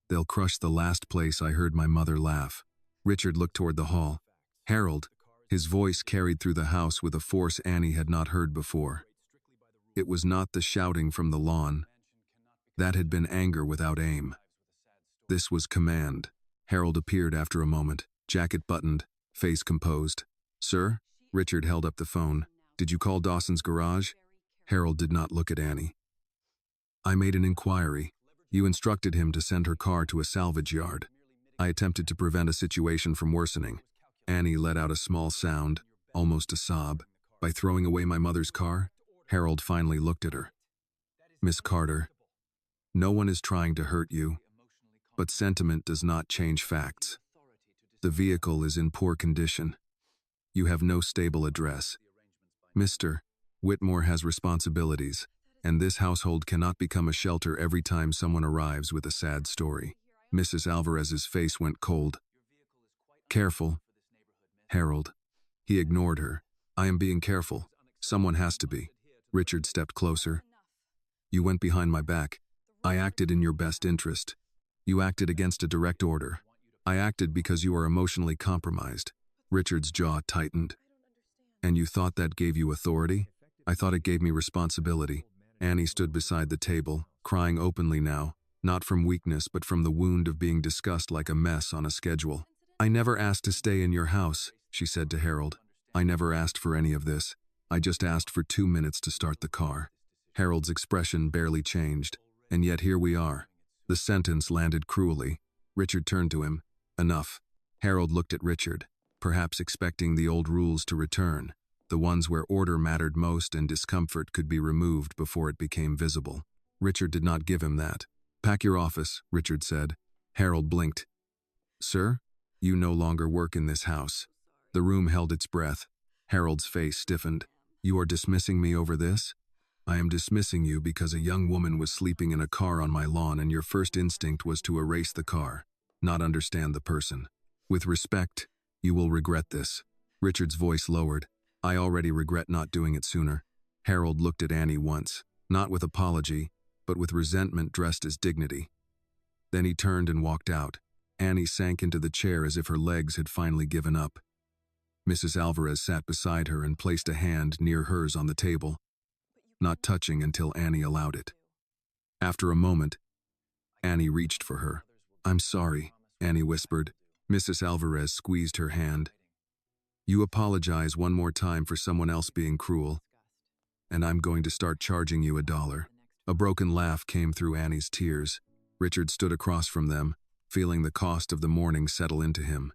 They'll crush the last place I heard my mother laugh." Richard looked toward the hall. "Harold." His voice carried through the house with a force Annie had not heard before. It was not the shouting from the lawn. That had been anger without aim. This was command. Harold appeared after a moment, jacket buttoned, face composed. "Sir?" Richard held up the phone. "Did you call Dawson's garage?" Harold did not look at Annie. "I made an inquiry. You instructed him to send her car to a salvage yard. I attempted to prevent a situation from worsening." Annie let out a small sound, almost a sob. "By throwing away my mother's car?" Harold finally looked at her. "Miss Carter, no one is trying to hurt you, but sentiment does not change facts. The vehicle is in poor condition. You have no stable address. Mr. Whitmore has responsibilities, and this household cannot become a shelter every time someone arrives with a sad story." Mrs. Alvarez's face went cold. "Careful, Harold." He ignored her. "I am being careful. Someone has to be." Richard stepped closer. "You went behind my back. I acted in your best interest. You acted against a direct order. I acted because you are emotionally compromised." Richard's jaw tightened. "And you thought that gave you authority?" "I thought it gave me responsibility." Annie stood beside the table, crying openly now, not from weakness but from the wound of being discussed like a mess on a schedule. "I never asked to stay in your house," she said to Harold. "I never asked for any of this. I just asked for 2 minutes to start the car." Harold's expression barely changed, and yet here we are. The sentence landed cruelly. Richard turned to him. "Enough." Harold looked at Richard, perhaps expecting the old rules to return. the ones where order mattered most and discomfort could be removed before it became visible. Richard did not give him that. "Pack your office," Richard said. Harold blinked. "Sir, you no longer work in this house." The room held its breath. Harold's face stiffened. "You are dismissing me over this?" "I am dismissing you because a young woman was sleeping in a car on my lawn and your first instinct was to erase the car, not understand the person. With respect, you will regret this." Richard's voice lowered. "I already regret not doing it sooner." Harold looked at Annie once, not with apology, but with resentment dressed as dignity. Then he turned and walked out. Annie sank into the chair as if her legs had finally given up. Mrs. Alvarez sat beside her and placed a hand near hers on the table, not touching until Annie allowed it. After a moment, Annie reached for her. "I'm sorry," Annie whispered. Mrs. Alvarez squeezed her hand. "You apologize one more time for someone else being cruel, and I'm going to start charging you $1. A broken laugh came through Annie's tears. Richard stood across from them, feeling the cost of the morning settle into him.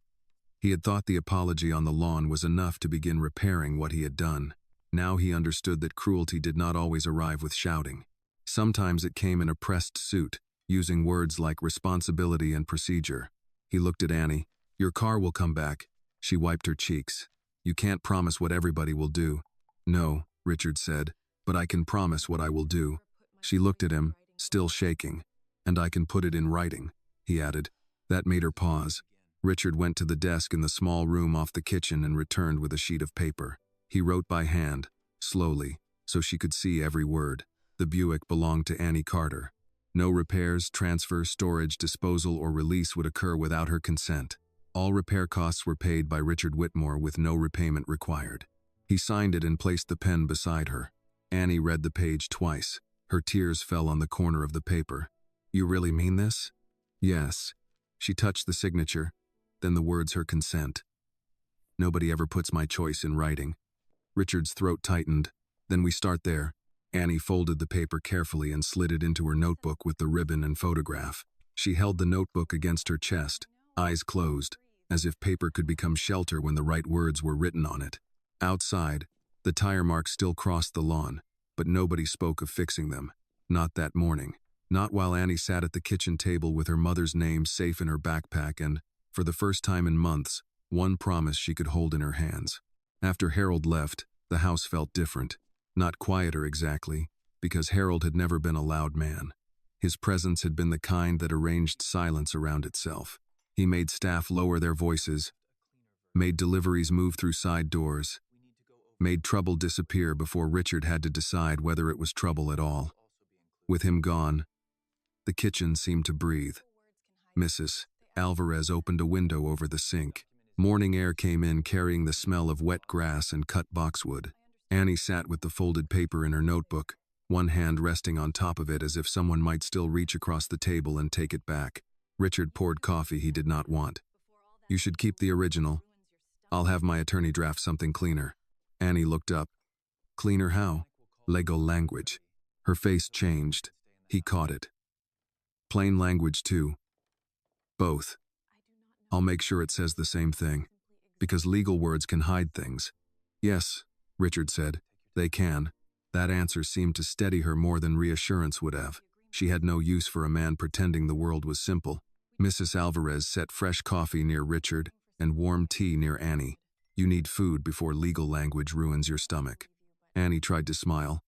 He had thought the apology on the lawn was enough to begin repairing what he had done. Now he understood that cruelty did not always arrive with shouting. Sometimes it came in a pressed suit, using words like responsibility and procedure. He looked at Annie. "Your car will come back." She wiped her cheeks. "You can't promise what everybody will do." "No," Richard said, "but I can promise what I will do." She looked at him, still shaking. "And I can put it in writing," he added. That made her pause. Richard went to the desk in the small room off the kitchen and returned with a sheet of paper. He wrote by hand, slowly, so she could see every word. The Buick belonged to Annie Carter. No repairs, transfer, storage, disposal, or release would occur without her consent. All repair costs were paid by Richard Whitmore with no repayment required. He signed it and placed the pen beside her. Annie read the page twice. Her tears fell on the corner of the paper. "You really mean this?" "Yes." She touched the signature, then the words her consent. "Nobody ever puts my choice in writing." Richard's throat tightened. "Then we start there." Annie folded the paper carefully and slid it into her notebook with the ribbon and photograph. She held the notebook against her chest, eyes closed, as if paper could become shelter when the right words were written on it. Outside, the tire marks still crossed the lawn, but nobody spoke of fixing them. Not that morning. Not while Annie sat at the kitchen table with her mother's name safe in her backpack and, for the first time in months, one promise she could hold in her hands. After Harold left, the house felt different. Not quieter exactly, because Harold had never been a loud man. His presence had been the kind that arranged silence around itself. He made staff lower their voices, made deliveries move through side doors, made trouble disappear before Richard had to decide whether it was trouble at all. With him gone, the kitchen seemed to breathe. Mrs. Alvarez opened a window over the sink. Morning air came in carrying the smell of wet grass and cut boxwood. Annie sat with the folded paper in her notebook, one hand resting on top of it as if someone might still reach across the table and take it back. Richard poured coffee he did not want. "You should keep the original. I'll have my attorney draft something cleaner." Annie looked up. "Cleaner how?" "Legal language." Her face changed. He caught it. "Plain language too." "Both. I'll make sure it says the same thing, because legal words can hide things." "Yes," Richard said, "they can." That answer seemed to steady her more than reassurance would have. She had no use for a man pretending the world was simple. Mrs. Alvarez set fresh coffee near Richard and warm tea near Annie. "You need food before legal language ruins your stomach." Annie tried to smile.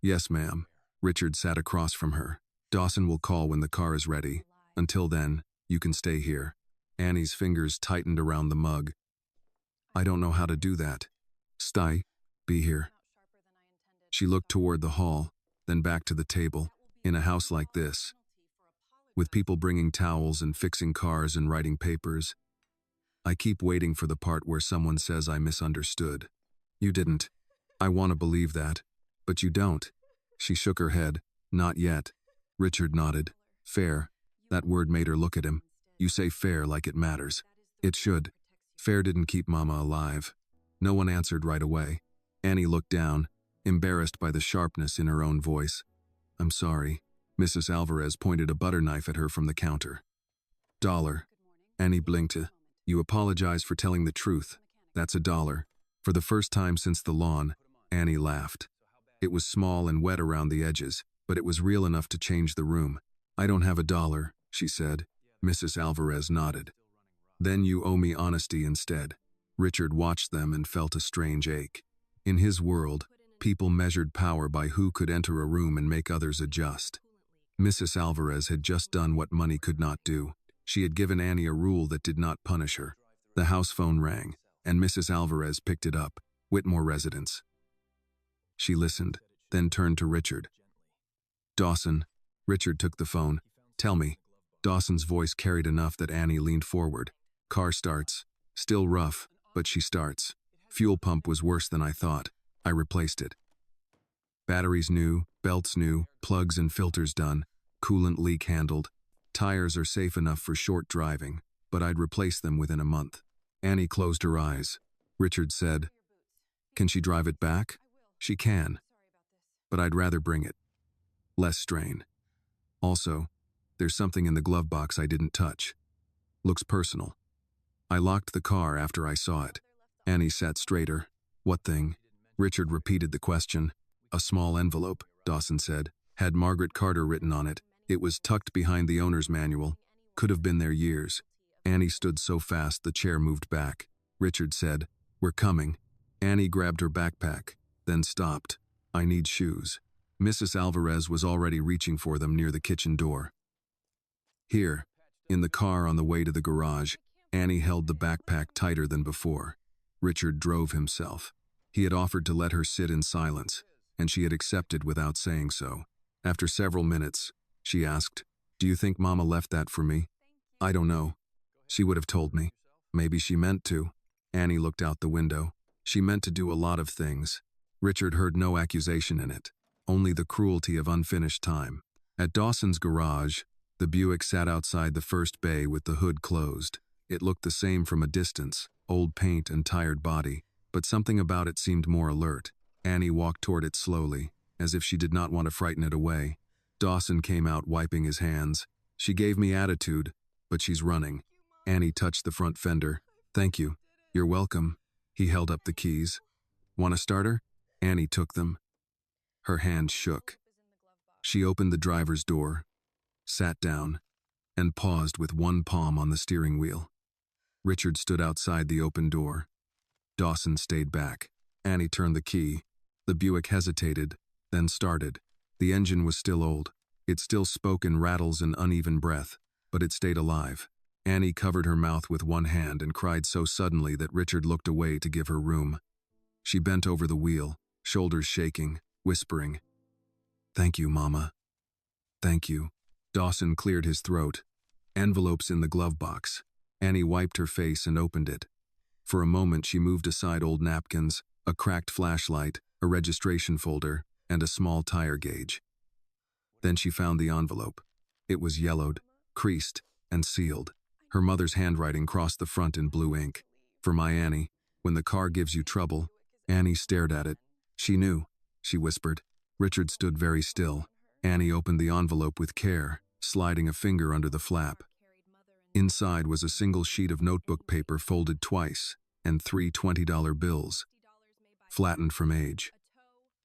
"Yes, ma'am." Richard sat across from her. "Dawson will call when the car is ready. Until then, you can stay here." Annie's fingers tightened around the mug. "I don't know how to do that." "Stay. Be here." She looked toward the hall, then back to the table. In a house like this, with people bringing towels and fixing cars and writing papers, I keep waiting for the part where someone says I misunderstood. "You didn't. I want to believe that. But you don't." She shook her head. "Not yet." Richard nodded. "Fair." That word made her look at him. "You say fair like it matters." "It should." Fair didn't keep Mama alive. No one answered right away. Annie looked down, embarrassed by the sharpness in her own voice. "I'm sorry." Mrs. Alvarez pointed a butter knife at her from the counter. $1. Annie blinked. "You apologize for telling the truth. That's $1. For the first time since the lawn, Annie laughed. It was small and wet around the edges, but it was real enough to change the room. "I don't have $1, she said. Mrs. Alvarez nodded. "Then you owe me honesty instead." Richard watched them and felt a strange ache. In his world, people measured power by who could enter a room and make others adjust. Mrs. Alvarez had just done what money could not do. She had given Annie a rule that did not punish her. The house phone rang, and Mrs. Alvarez picked it up. "Whitmore residence." She listened, then turned to Richard. "Dawson." Richard took the phone. "Tell me." Dawson's voice carried enough that Annie leaned forward. "Car starts. Still rough, but she starts. Fuel pump was worse than I thought. I replaced it. Batteries new, belts new, plugs and filters done, coolant leak handled. Tires are safe enough for short driving, but I'd replace them within a month." Annie closed her eyes. Richard said, "Can she drive it back?" "She can, but I'd rather bring it. Less strain. Also, there's something in the glove box I didn't touch. Looks personal. I locked the car after I saw it." Annie sat straighter. "What thing?" Richard repeated the question. "A small envelope," Dawson said. "Had Margaret Carter written on it. It was tucked behind the owner's manual. Could have been there years." Annie stood so fast the chair moved back. Richard said, "We're coming." Annie grabbed her backpack, then stopped. "I need shoes." Mrs. Alvarez was already reaching for them near the kitchen door. "Here." In the car on the way to the garage, Annie held the backpack tighter than before. Richard drove himself. He had offered to let her sit in silence, and she had accepted without saying so. After several minutes, she asked, "Do you think Mama left that for me?" "I don't know. She would have told me. Maybe she meant to." Annie looked out the window. "She meant to do a lot of things." Richard heard no accusation in it, only the cruelty of unfinished time. At Dawson's garage, the Buick sat outside the first bay with the hood closed. It looked the same from a distance, old paint and tired body, but something about it seemed more alert. Annie walked toward it slowly, as if she did not want to frighten it away. Dawson came out wiping his hands. "She gave me attitude, but she's running." Annie touched the front fender. "Thank you." "You're welcome." He held up the keys. "Want a starter?" Annie took them. Her hand shook. She opened the driver's door, sat down, and paused with one palm on the steering wheel. Richard stood outside the open door. Dawson stayed back. Annie turned the key. The Buick hesitated, then started. The engine was still old. It still spoke in rattles and uneven breath, but it stayed alive. Annie covered her mouth with one hand and cried so suddenly that Richard looked away to give her room. She bent over the wheel, shoulders shaking, whispering, "Thank you, Mama. Thank you." Dawson cleared his throat. Envelopes in the glove box. Annie wiped her face and opened it. For a moment she moved aside old napkins, a cracked flashlight, a registration folder, and a small tire gauge. Then she found the envelope. It was yellowed, creased, and sealed. Her mother's handwriting crossed the front in blue ink. "For my Annie, when the car gives you trouble." Annie stared at it. "She knew," she whispered. Richard stood very still. Annie opened the envelope with care, sliding a finger under the flap. Inside was a single sheet of notebook paper folded twice, and 3 $20 bills, flattened from age.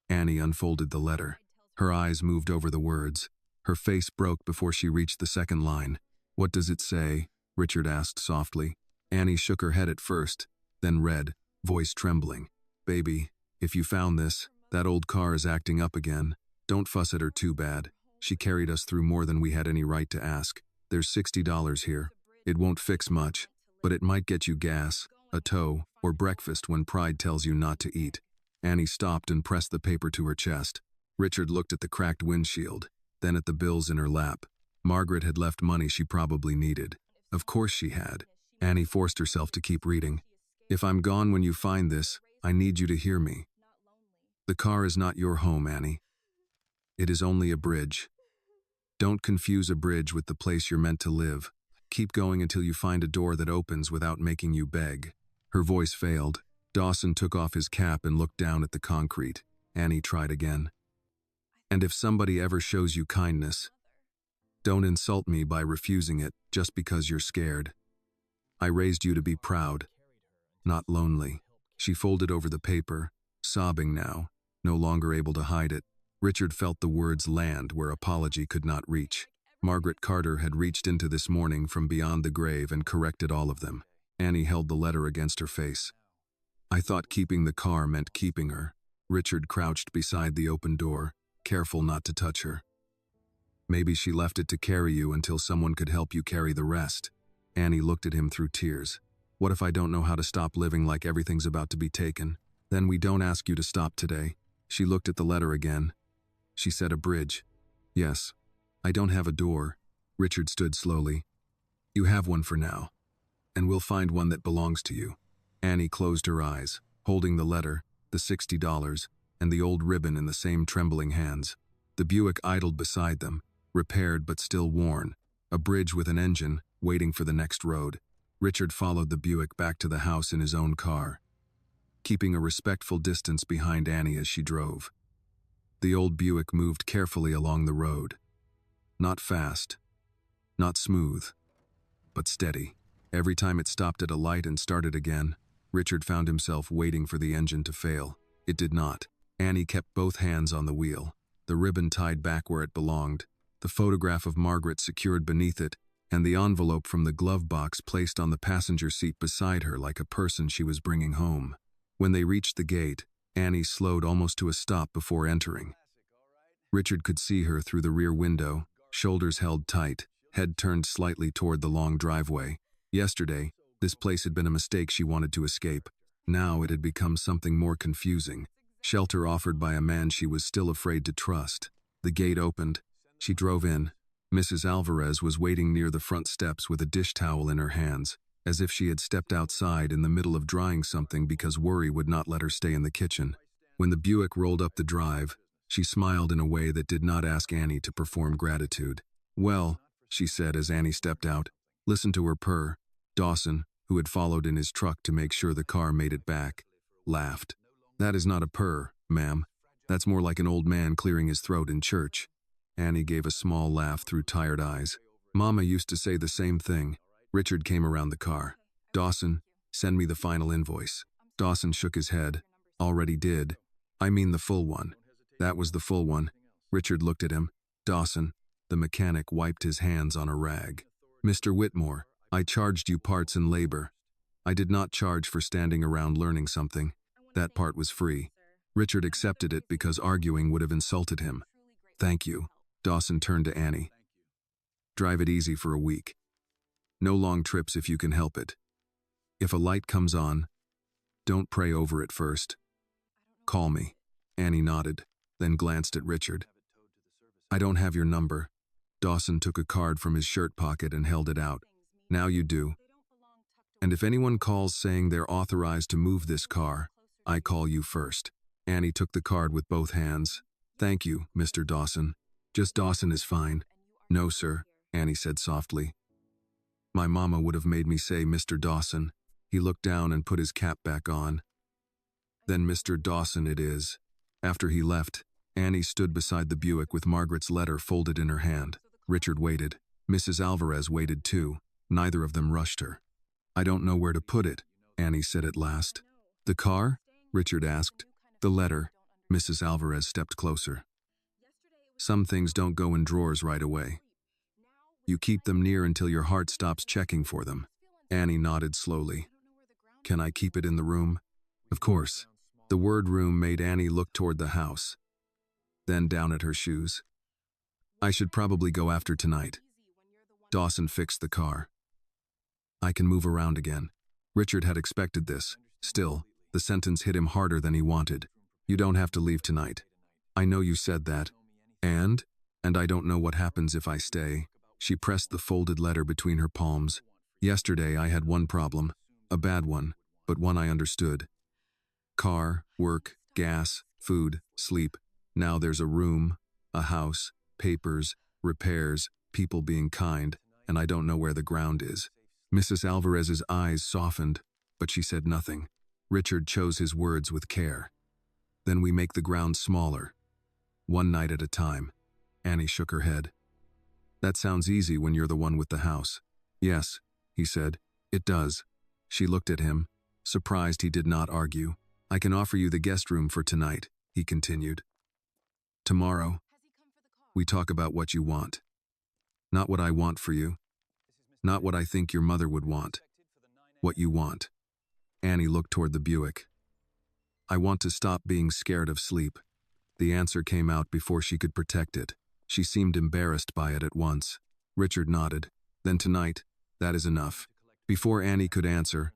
Annie unfolded the letter. Her eyes moved over the words. Her face broke before she reached the second line. "What does it say?" Richard asked softly. Annie shook her head at first, then read, voice trembling. "Baby, if you found this, that old car is acting up again. Don't fuss at her too bad. She carried us through more than we had any right to ask. There's $60 here. It won't fix much, but it might get you gas, a tow, or breakfast when pride tells you not to eat." Annie stopped and pressed the paper to her chest. Richard looked at the cracked windshield, then at the bills in her lap. Margaret had left money she probably needed. Of course she had. Annie forced herself to keep reading. "If I'm gone when you find this, I need you to hear me. The car is not your home, Annie. It is only a bridge. Don't confuse a bridge with the place you're meant to live. Keep going until you find a door that opens without making you beg." Her voice failed. Dawson took off his cap and looked down at the concrete. Annie tried again. "And if somebody ever shows you kindness, don't insult me by refusing it just because you're scared. I raised you to be proud, not lonely." She folded over the paper, sobbing now, no longer able to hide it. Richard felt the words land where apology could not reach. Margaret Carter had reached into this morning from beyond the grave and corrected all of them. Annie held the letter against her face. I thought keeping the car meant keeping her. Richard crouched beside the open door, careful not to touch her. Maybe she left it to carry you until someone could help you carry the rest. Annie looked at him through tears. What if I don't know how to stop living like everything's about to be taken? Then we don't ask you to stop today. She looked at the letter again. She said a bridge. Yes. I don't have a door. Richard stood slowly. You have one for now. And we'll find one that belongs to you. Annie closed her eyes, holding the letter, the $60, and the old ribbon in the same trembling hands. The Buick idled beside them, repaired but still worn, a bridge with an engine, waiting for the next road. Richard followed the Buick back to the house in his own car, keeping a respectful distance behind Annie as she drove. The old Buick moved carefully along the road. Not fast, not smooth, but steady. Every time it stopped at a light and started again, Richard found himself waiting for the engine to fail. It did not. Annie kept both hands on the wheel, the ribbon tied back where it belonged, the photograph of Margaret secured beneath it, and the envelope from the glove box placed on the passenger seat beside her like a person she was bringing home. When they reached the gate, Annie slowed almost to a stop before entering. Richard could see her through the rear window, shoulders held tight, head turned slightly toward the long driveway. Yesterday, this place had been a mistake she wanted to escape. Now it had become something more confusing. Shelter offered by a man she was still afraid to trust. The gate opened. She drove in. Mrs. Alvarez was waiting near the front steps with a dish towel in her hands, as if she had stepped outside in the middle of drying something because worry would not let her stay in the kitchen. When the Buick rolled up the drive, she smiled in a way that did not ask Annie to perform gratitude. Well, she said as Annie stepped out, listen to her purr. Dawson, who had followed in his truck to make sure the car made it back, laughed. That is not a purr, ma'am. That's more like an old man clearing his throat in church. Annie gave a small laugh through tired eyes. Mama used to say the same thing. Richard came around the car. Dawson, send me the final invoice. Dawson shook his head. Already did. I mean the full one. That was the full one. Richard looked at him. Dawson. The mechanic wiped his hands on a rag. Mr. Whitmore, I charged you parts and labor. I did not charge for standing around learning something. That part was free. Richard accepted it because arguing would have insulted him. Thank you. Dawson turned to Annie. Drive it easy for a week. No long trips if you can help it. If a light comes on, don't pray over it first. Call me. Annie nodded, then glanced at Richard. I don't have your number. Dawson took a card from his shirt pocket and held it out. Now you do. And if anyone calls saying they're authorized to move this car, I call you first. Annie took the card with both hands. Thank you, Mr. Dawson. Just Dawson is fine. No, sir, Annie said softly. My mama would have made me say Mr. Dawson. He looked down and put his cap back on. Then Mr. Dawson it is. After he left, Annie stood beside the Buick with Margaret's letter folded in her hand. Richard waited. Mrs. Alvarez waited too. Neither of them rushed her. I don't know where to put it, Annie said at last. The car? Richard asked. The letter. Mrs. Alvarez stepped closer. Some things don't go in drawers right away. You keep them near until your heart stops checking for them. Annie nodded slowly. Can I keep it in the room? Of course. The word room made Annie look toward the house, then down at her shoes. I should probably go after tonight. Dawson fixed the car. I can move around again. Richard had expected this. Still, the sentence hit him harder than he wanted. You don't have to leave tonight. I know you said that. And I don't know what happens if I stay. She pressed the folded letter between her palms. Yesterday I had one problem, a bad one, but one I understood. Car, work, gas, food, sleep. Now there's a room, a house, papers, repairs, people being kind, and I don't know where the ground is. Mrs. Alvarez's eyes softened, but she said nothing. Richard chose his words with care. Then we make the ground smaller. One night at a time. Annie shook her head. That sounds easy when you're the one with the house. Yes, he said. It does. She looked at him. Surprised, he did not argue. "I can offer you the guest room for tonight," he continued. "Tomorrow, we talk about what you want. Not what I want for you. Not what I think your mother would want. What you want." Annie looked toward the Buick. "I want to stop being scared of sleep." The answer came out before she could protect it. She seemed embarrassed by it at once. Richard nodded. "Then tonight, that is enough." Before Annie could answer,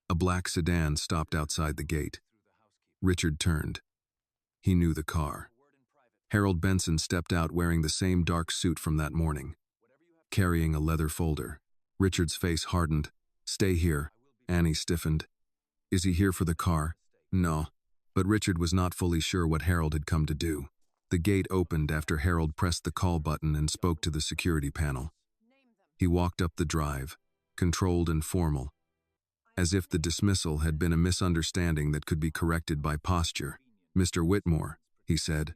a black sedan stopped outside the gate. Richard turned. He knew the car. Harold Benson stepped out wearing the same dark suit from that morning, carrying a leather folder. Richard's face hardened. "Stay here." Annie stiffened. "Is he here for the car?" "No." But Richard was not fully sure what Harold had come to do. The gate opened after Harold pressed the call button and spoke to the security panel. He walked up the drive, controlled and formal, as if the dismissal had been a misunderstanding that could be corrected by posture. "Mr. Whitmore," he said,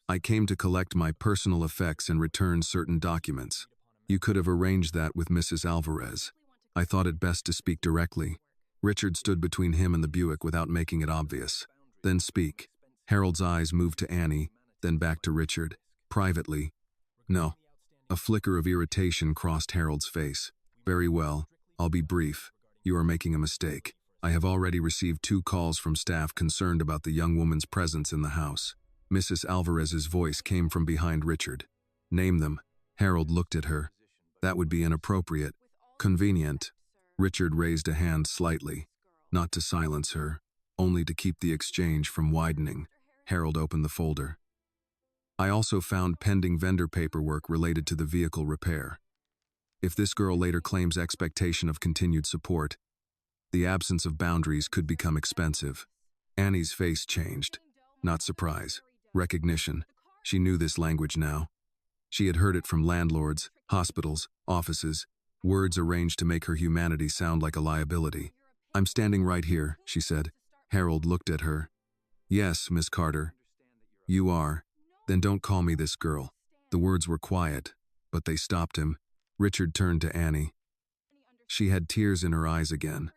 "I came to collect my personal effects and return certain documents. You could have arranged that with Mrs. Alvarez. I thought it best to speak directly." Richard stood between him and the Buick without making it obvious. "Then speak." Harold's eyes moved to Annie, then back to Richard. "Privately." "No." A flicker of irritation crossed Harold's face. "Very well, I'll be brief. You are making a mistake. I have already received 2 calls from staff concerned about the young woman's presence in the house." Mrs. Alvarez's voice came from behind Richard. "Name them." Harold looked at her. "That would be inappropriate." "Convenient." Richard raised a hand slightly, not to silence her, only to keep the exchange from widening. Harold opened the folder. "I also found pending vendor paperwork related to the vehicle repair. If this girl later claims expectation of continued support, the absence of boundaries could become expensive." Annie's face changed. Not surprise, recognition. She knew this language now. She had heard it from landlords, hospitals, offices, words arranged to make her humanity sound like a liability. "I'm standing right here," she said. Harold looked at her. "Yes, Miss Carter. You are. Then don't call me this girl." The words were quiet, but they stopped him. Richard turned to Annie. She had tears in her eyes again,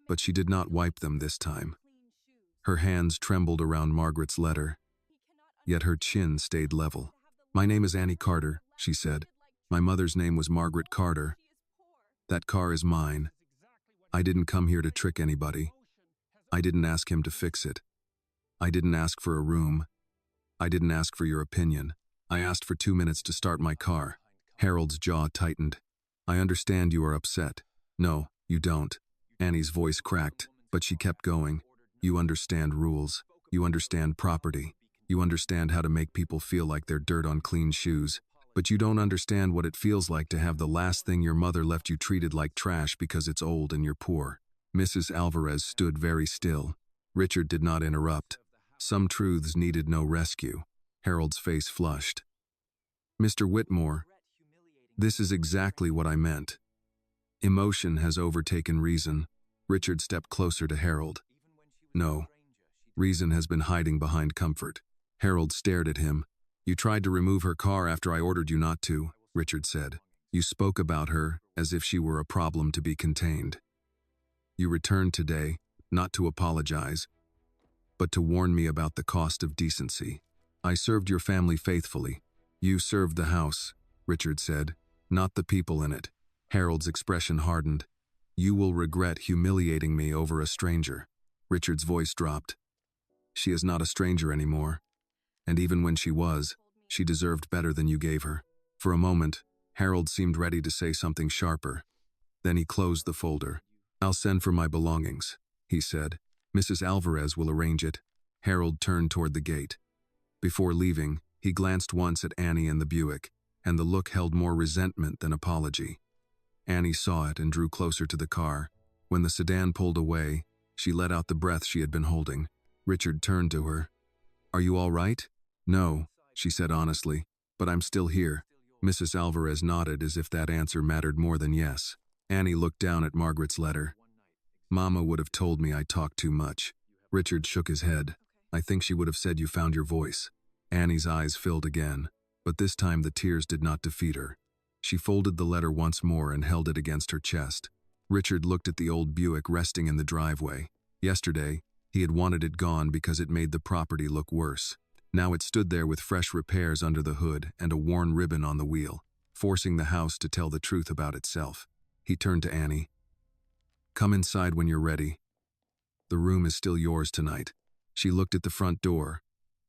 but she did not wipe them this time. Her hands trembled around Margaret's letter, yet her chin stayed level. "My name is Annie Carter," she said. "My mother's name was Margaret Carter. That car is mine. I didn't come here to trick anybody. I didn't ask him to fix it. I didn't ask for a room. I didn't ask for your opinion. I asked for 2 minutes to start my car." Harold's jaw tightened. "I understand you are upset." "No, you don't." Annie's voice cracked, but she kept going. "You understand rules. You understand property. You understand how to make people feel like they're dirt on clean shoes. But you don't understand what it feels like to have the last thing your mother left you treated like trash because it's old and you're poor." Mrs. Alvarez stood very still. Richard did not interrupt. Some truths needed no rescue. Harold's face flushed. "Mr. Whitmore, this is exactly what I meant. Emotion has overtaken reason." Richard stepped closer to Harold. "No. Reason has been hiding behind comfort." Harold stared at him. "You tried to remove her car after I ordered you not to," Richard said. "You spoke about her as if she were a problem to be contained. You returned today, not to apologize, but to warn me about the cost of decency. I served your family faithfully." "You served the house," Richard said, "not the people in it." Harold's expression hardened. "You will regret humiliating me over a stranger." Richard's voice dropped. "She is not a stranger anymore. And even when she was, she deserved better than you gave her." For a moment, Harold seemed ready to say something sharper. Then he closed the folder. "I'll send for my belongings," he said. "Mrs. Alvarez will arrange it." Harold turned toward the gate. Before leaving, he glanced once at Annie and the Buick, and the look held more resentment than apology. Annie saw it and drew closer to the car. When the sedan pulled away, she let out the breath she had been holding. Richard turned to her. "Are you all right?" "No," she said honestly, "but I'm still here." Mrs. Alvarez nodded as if that answer mattered more than yes. Annie looked down at Margaret's letter. "Mama would have told me I talked too much." Richard shook his head. "I think she would have said you found your voice." Annie's eyes filled again, but this time the tears did not defeat her. She folded the letter once more and held it against her chest. Richard looked at the old Buick resting in the driveway. Yesterday, he had wanted it gone because it made the property look worse. Now it stood there with fresh repairs under the hood and a worn ribbon on the wheel, forcing the house to tell the truth about itself. He turned to Annie. "Come inside when you're ready. The room is still yours tonight." She looked at the front door,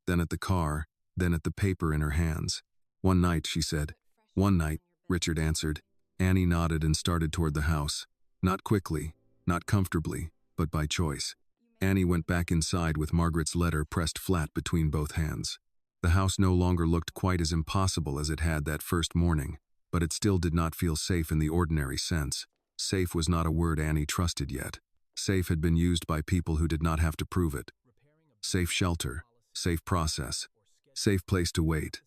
then at the car, then at the paper in her hands. "One night," she said. "One night," Richard answered. Annie nodded and started toward the house. Not quickly, not comfortably, but by choice. Annie went back inside with Margaret's letter pressed flat between both hands. The house no longer looked quite as impossible as it had that first morning, but it still did not feel safe in the ordinary sense. Safe was not a word Annie trusted yet. Safe had been used by people who did not have to prove it. Safe shelter, safe process, safe place to wait.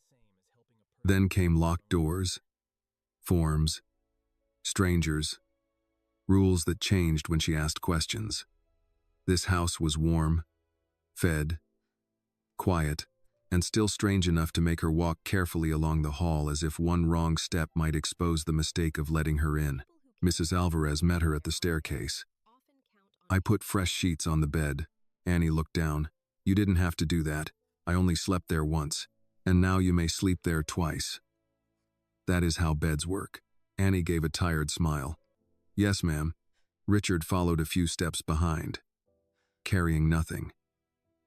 Then came locked doors, forms, strangers, rules that changed when she asked questions. This house was warm, fed, quiet, and still strange enough to make her walk carefully along the hall as if one wrong step might expose the mistake of letting her in. Mrs. Alvarez met her at the staircase. "I put fresh sheets on the bed." Annie looked down. "You didn't have to do that. I only slept there once, and now you may sleep there twice." "That is how beds work." Annie gave a tired smile. "Yes, ma'am." Richard followed a few steps behind, carrying nothing,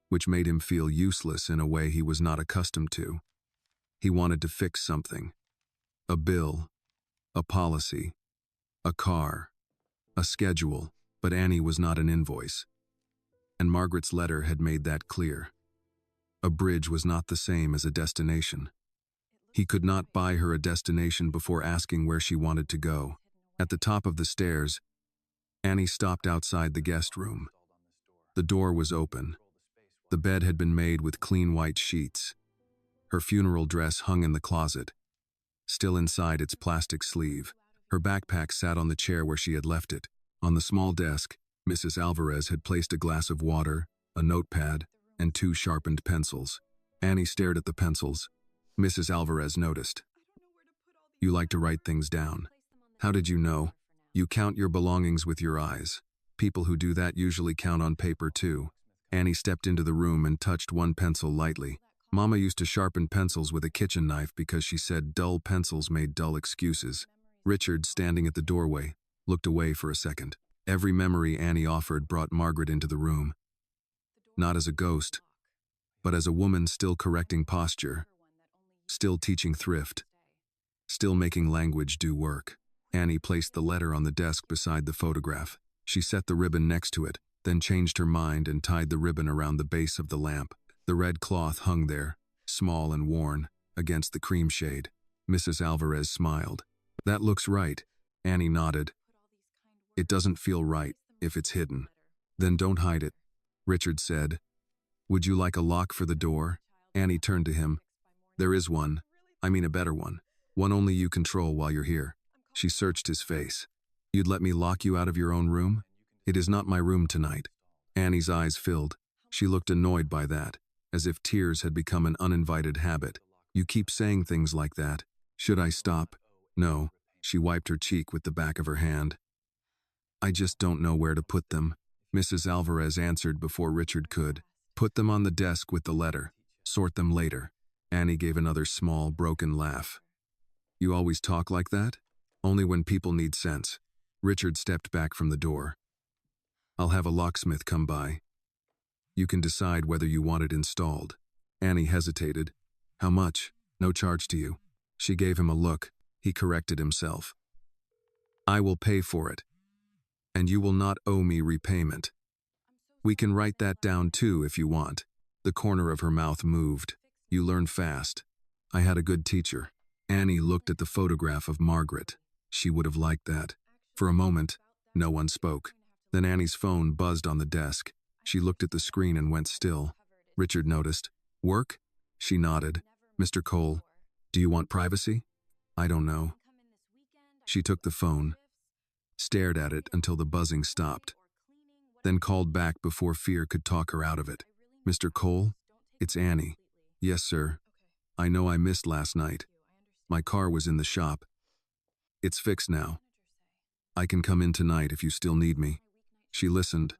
which made him feel useless in a way he was not accustomed to. He wanted to fix something. A bill, a policy, a car, a schedule, but Annie was not an invoice. And Margaret's letter had made that clear. A bridge was not the same as a destination. He could not buy her a destination before asking where she wanted to go. At the top of the stairs, Annie stopped outside the guest room. The door was open. The bed had been made with clean white sheets. Her funeral dress hung in the closet, still inside its plastic sleeve. Her backpack sat on the chair where she had left it. On the small desk, Mrs. Alvarez had placed a glass of water, a notepad, and 2 sharpened pencils. Annie stared at the pencils. Mrs. Alvarez noticed. "You like to write things down. How did you know? You count your belongings with your eyes. People who do that usually count on paper too." Annie stepped into the room and touched one pencil lightly. Mama used to sharpen pencils with a kitchen knife because she said dull pencils made dull excuses. Richard, standing at the doorway, looked away for a second. Every memory Annie offered brought Margaret into the room. Not as a ghost, but as a woman still correcting posture, still teaching thrift, still making language do work. Annie placed the letter on the desk beside the photograph. She set the ribbon next to it, then changed her mind and tied the ribbon around the base of the lamp. The red cloth hung there, small and worn, against the cream shade. Mrs. Alvarez smiled. "That looks right." Annie nodded. "It doesn't feel right if it's hidden." "Then don't hide it," Richard said. "Would you like a lock for the door?" Annie turned to him. "There is one. I mean a better one. One only you control while you're here." She searched his face. "You'd let me lock you out of your own room?" "It is not my room tonight." Annie's eyes filled. She looked annoyed by that, as if tears had become an uninvited habit. "You keep saying things like that. Should I stop?" "No." She wiped her cheek with the back of her hand. "I just don't know where to put them." Mrs. Alvarez answered before Richard could. "Put them on the desk with the letter. Sort them later." Annie gave another small, broken laugh. "You always talk like that?" "Only when people need sense." Richard stepped back from the door. "I'll have a locksmith come by. You can decide whether you want it installed." Annie hesitated. "How much?" "No charge to you." She gave him a look. He corrected himself. "I will pay for it. And you will not owe me repayment. We can write that down too if you want." The corner of her mouth moved. "You learn fast. I had a good teacher." Annie looked at the photograph of Margaret. She would have liked that. For a moment, no one spoke. Then Annie's phone buzzed on the desk. She looked at the screen and went still. Richard noticed. "Work?" She nodded. "Mr. Cole, do you want privacy?" "I don't know." She took the phone, stared at it until the buzzing stopped, then called back before fear could talk her out of it. "Mr. Cole, it's Annie." "Yes, sir. I know I missed last night. My car was in the shop. It's fixed now." I can come in tonight if you still need me. She listened.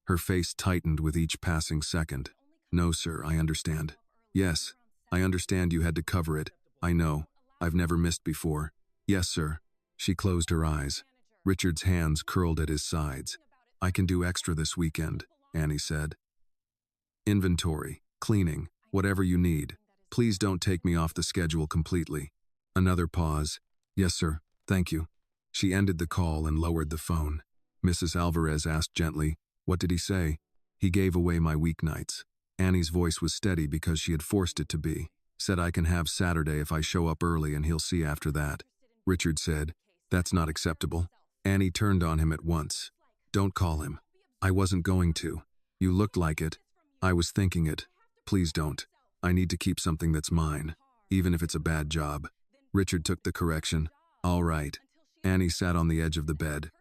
Her face tightened with each passing second. No, sir, I understand. Yes, I understand you had to cover it. I know. I've never missed before. Yes, sir. She closed her eyes. Richard's hands curled at his sides. I can do extra this weekend, Annie said. Inventory, cleaning, whatever you need. Please don't take me off the schedule completely. Another pause. Yes, sir. Thank you. She ended the call and lowered the phone. Mrs. Alvarez asked gently, What did he say? He gave away my weeknights. Annie's voice was steady because she had forced it to be. Said I can have Saturday if I show up early and he'll see after that. Richard said, That's not acceptable. Annie turned on him at once. Don't call him. I wasn't going to. You looked like it. I was thinking it. Please don't. I need to keep something that's mine, even if it's a bad job. Richard took the correction. All right. Annie sat on the edge of the bed.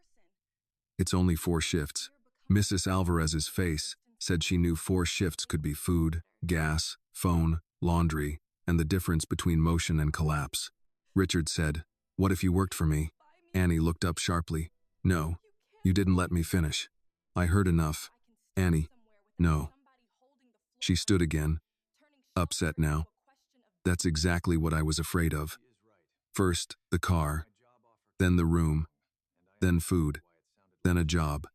It's only 4 shifts. Mrs. Alvarez's face said she knew 4 shifts could be food, gas, phone, laundry, and the difference between motion and collapse. Richard said, What if you worked for me? Annie looked up sharply. No, you didn't let me finish. I heard enough. Annie, no. She stood again, upset now. That's exactly what I was afraid of. First, the car, then the room, then food, then a job.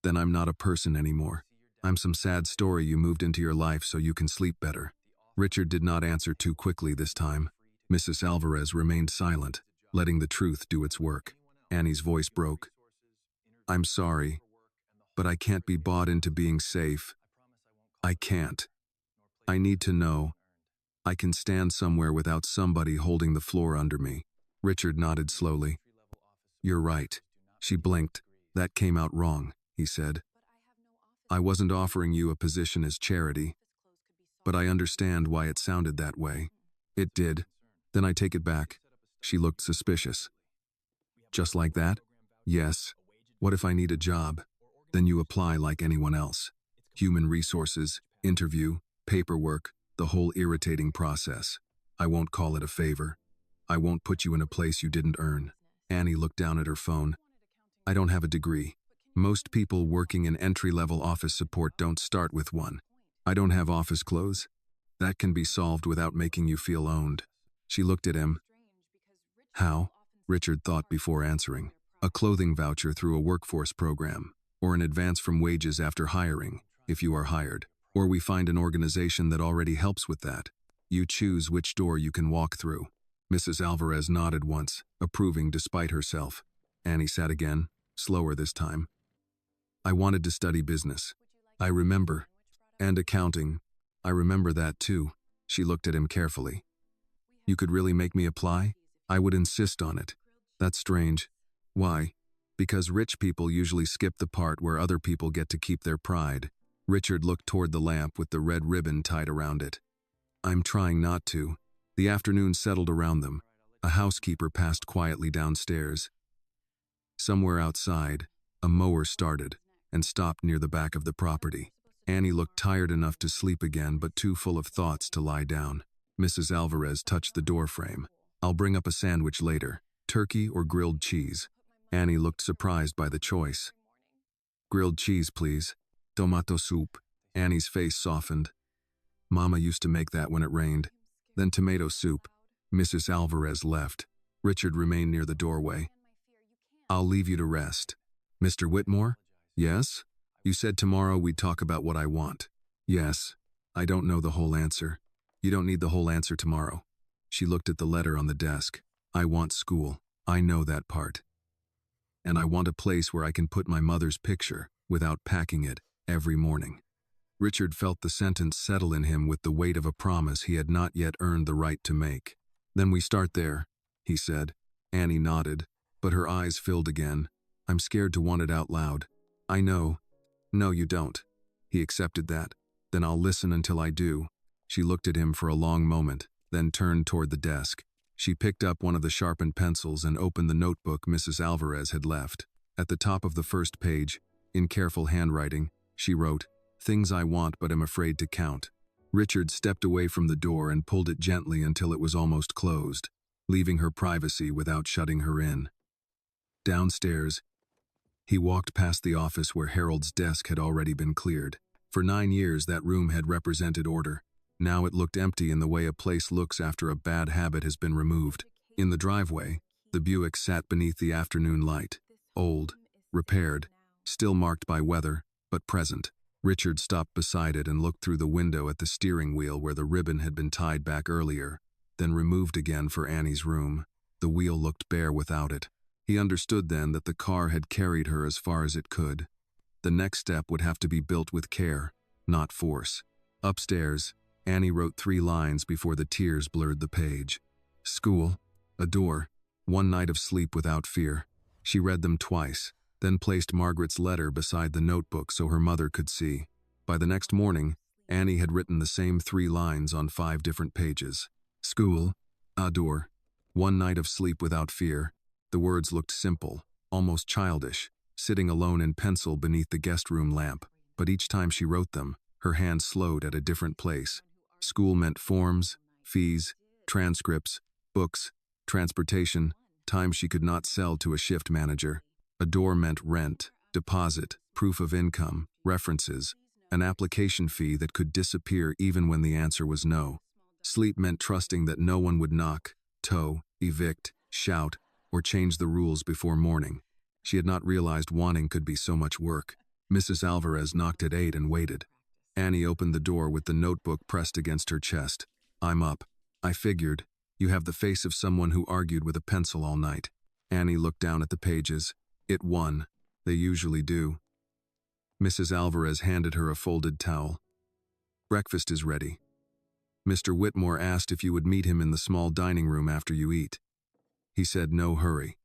Then I'm not a person anymore. I'm some sad story you moved into your life so you can sleep better. Richard did not answer too quickly this time. Mrs. Alvarez remained silent, letting the truth do its work. Annie's voice broke. I'm sorry, but I can't be bought into being safe. I can't. I need to know. I can stand somewhere without somebody holding the floor under me. Richard nodded slowly. You're right. She blinked. That came out wrong, he said. I wasn't offering you a position as charity, but I understand why it sounded that way. It did. Then I take it back. She looked suspicious. Just like that? Yes. What if I need a job? Then you apply like anyone else. Human resources, interview, paperwork, the whole irritating process. I won't call it a favor. I won't put you in a place you didn't earn. Annie looked down at her phone. I don't have a degree. Most people working in entry-level office support don't start with one. I don't have office clothes. That can be solved without making you feel owned. She looked at him. How? Richard thought before answering. A clothing voucher through a workforce program, or an advance from wages after hiring, if you are hired, or we find an organization that already helps with that. You choose which door you can walk through. Mrs. Alvarez nodded once, approving despite herself. Annie sat again, slower this time. I wanted to study business. I remember. And accounting. I remember that too. She looked at him carefully. You could really make me apply? I would insist on it. That's strange. Why? Because rich people usually skip the part where other people get to keep their pride. Richard looked toward the lamp with the red ribbon tied around it. I'm trying not to. The afternoon settled around them. A housekeeper passed quietly downstairs. Somewhere outside, a mower started and stopped near the back of the property. Annie looked tired enough to sleep again but too full of thoughts to lie down. Mrs. Alvarez touched the doorframe. I'll bring up a sandwich later. Turkey or grilled cheese? Annie looked surprised by the choice. Grilled cheese, please. Tomato soup. Annie's face softened. Mama used to make that when it rained. Then tomato soup. Mrs. Alvarez left. Richard remained near the doorway. I'll leave you to rest. Mr. Whitmore? Yes? You said tomorrow we'd talk about what I want. Yes. I don't know the whole answer. You don't need the whole answer tomorrow. She looked at the letter on the desk. I want school. I know that part. And I want a place where I can put my mother's picture without packing it every morning. Richard felt the sentence settle in him with the weight of a promise he had not yet earned the right to make. Then we start there, he said. Annie nodded, but her eyes filled again. I'm scared to want it out loud. I know. No, you don't. He accepted that. Then I'll listen until I do. She looked at him for a long moment, then turned toward the desk. She picked up one of the sharpened pencils and opened the notebook Mrs. Alvarez had left. At the top of the first page, in careful handwriting, she wrote, Things I want but am afraid to count. Richard stepped away from the door and pulled it gently until it was almost closed, leaving her privacy without shutting her in. Downstairs, he walked past the office where Harold's desk had already been cleared. For 9 years, that room had represented order. Now it looked empty in the way a place looks after a bad habit has been removed. In the driveway, the Buick sat beneath the afternoon light. Old, repaired, still marked by weather, but present. Richard stopped beside it and looked through the window at the steering wheel where the ribbon had been tied back earlier, then removed again for Annie's room. The wheel looked bare without it. He understood then that the car had carried her as far as it could. The next step would have to be built with care, not force. Upstairs, Annie wrote 3 lines before the tears blurred the page. School, a door, 1 night of sleep without fear. She read them twice, then placed Margaret's letter beside the notebook so her mother could see. By the next morning, Annie had written the same 3 lines on 5 different pages. School, a door, 1 night of sleep without fear. The words looked simple, almost childish, sitting alone in pencil beneath the guest room lamp, but each time she wrote them, her hand slowed at a different place. School meant forms, fees, transcripts, books, transportation, time she could not sell to a shift manager. A door meant rent, deposit, proof of income, references, an application fee that could disappear even when the answer was no. Sleep meant trusting that no one would knock, tow, evict, shout, or change the rules before morning. She had not realized wanting could be so much work. Mrs. Alvarez knocked at 8 and waited. Annie opened the door with the notebook pressed against her chest. I'm up. I figured. You have the face of someone who argued with a pencil all night. Annie looked down at the pages. It won. They usually do. Mrs. Alvarez handed her a folded towel. Breakfast is ready. Mr. Whitmore asked if you would meet him in the small dining room after you eat. He said no hurry.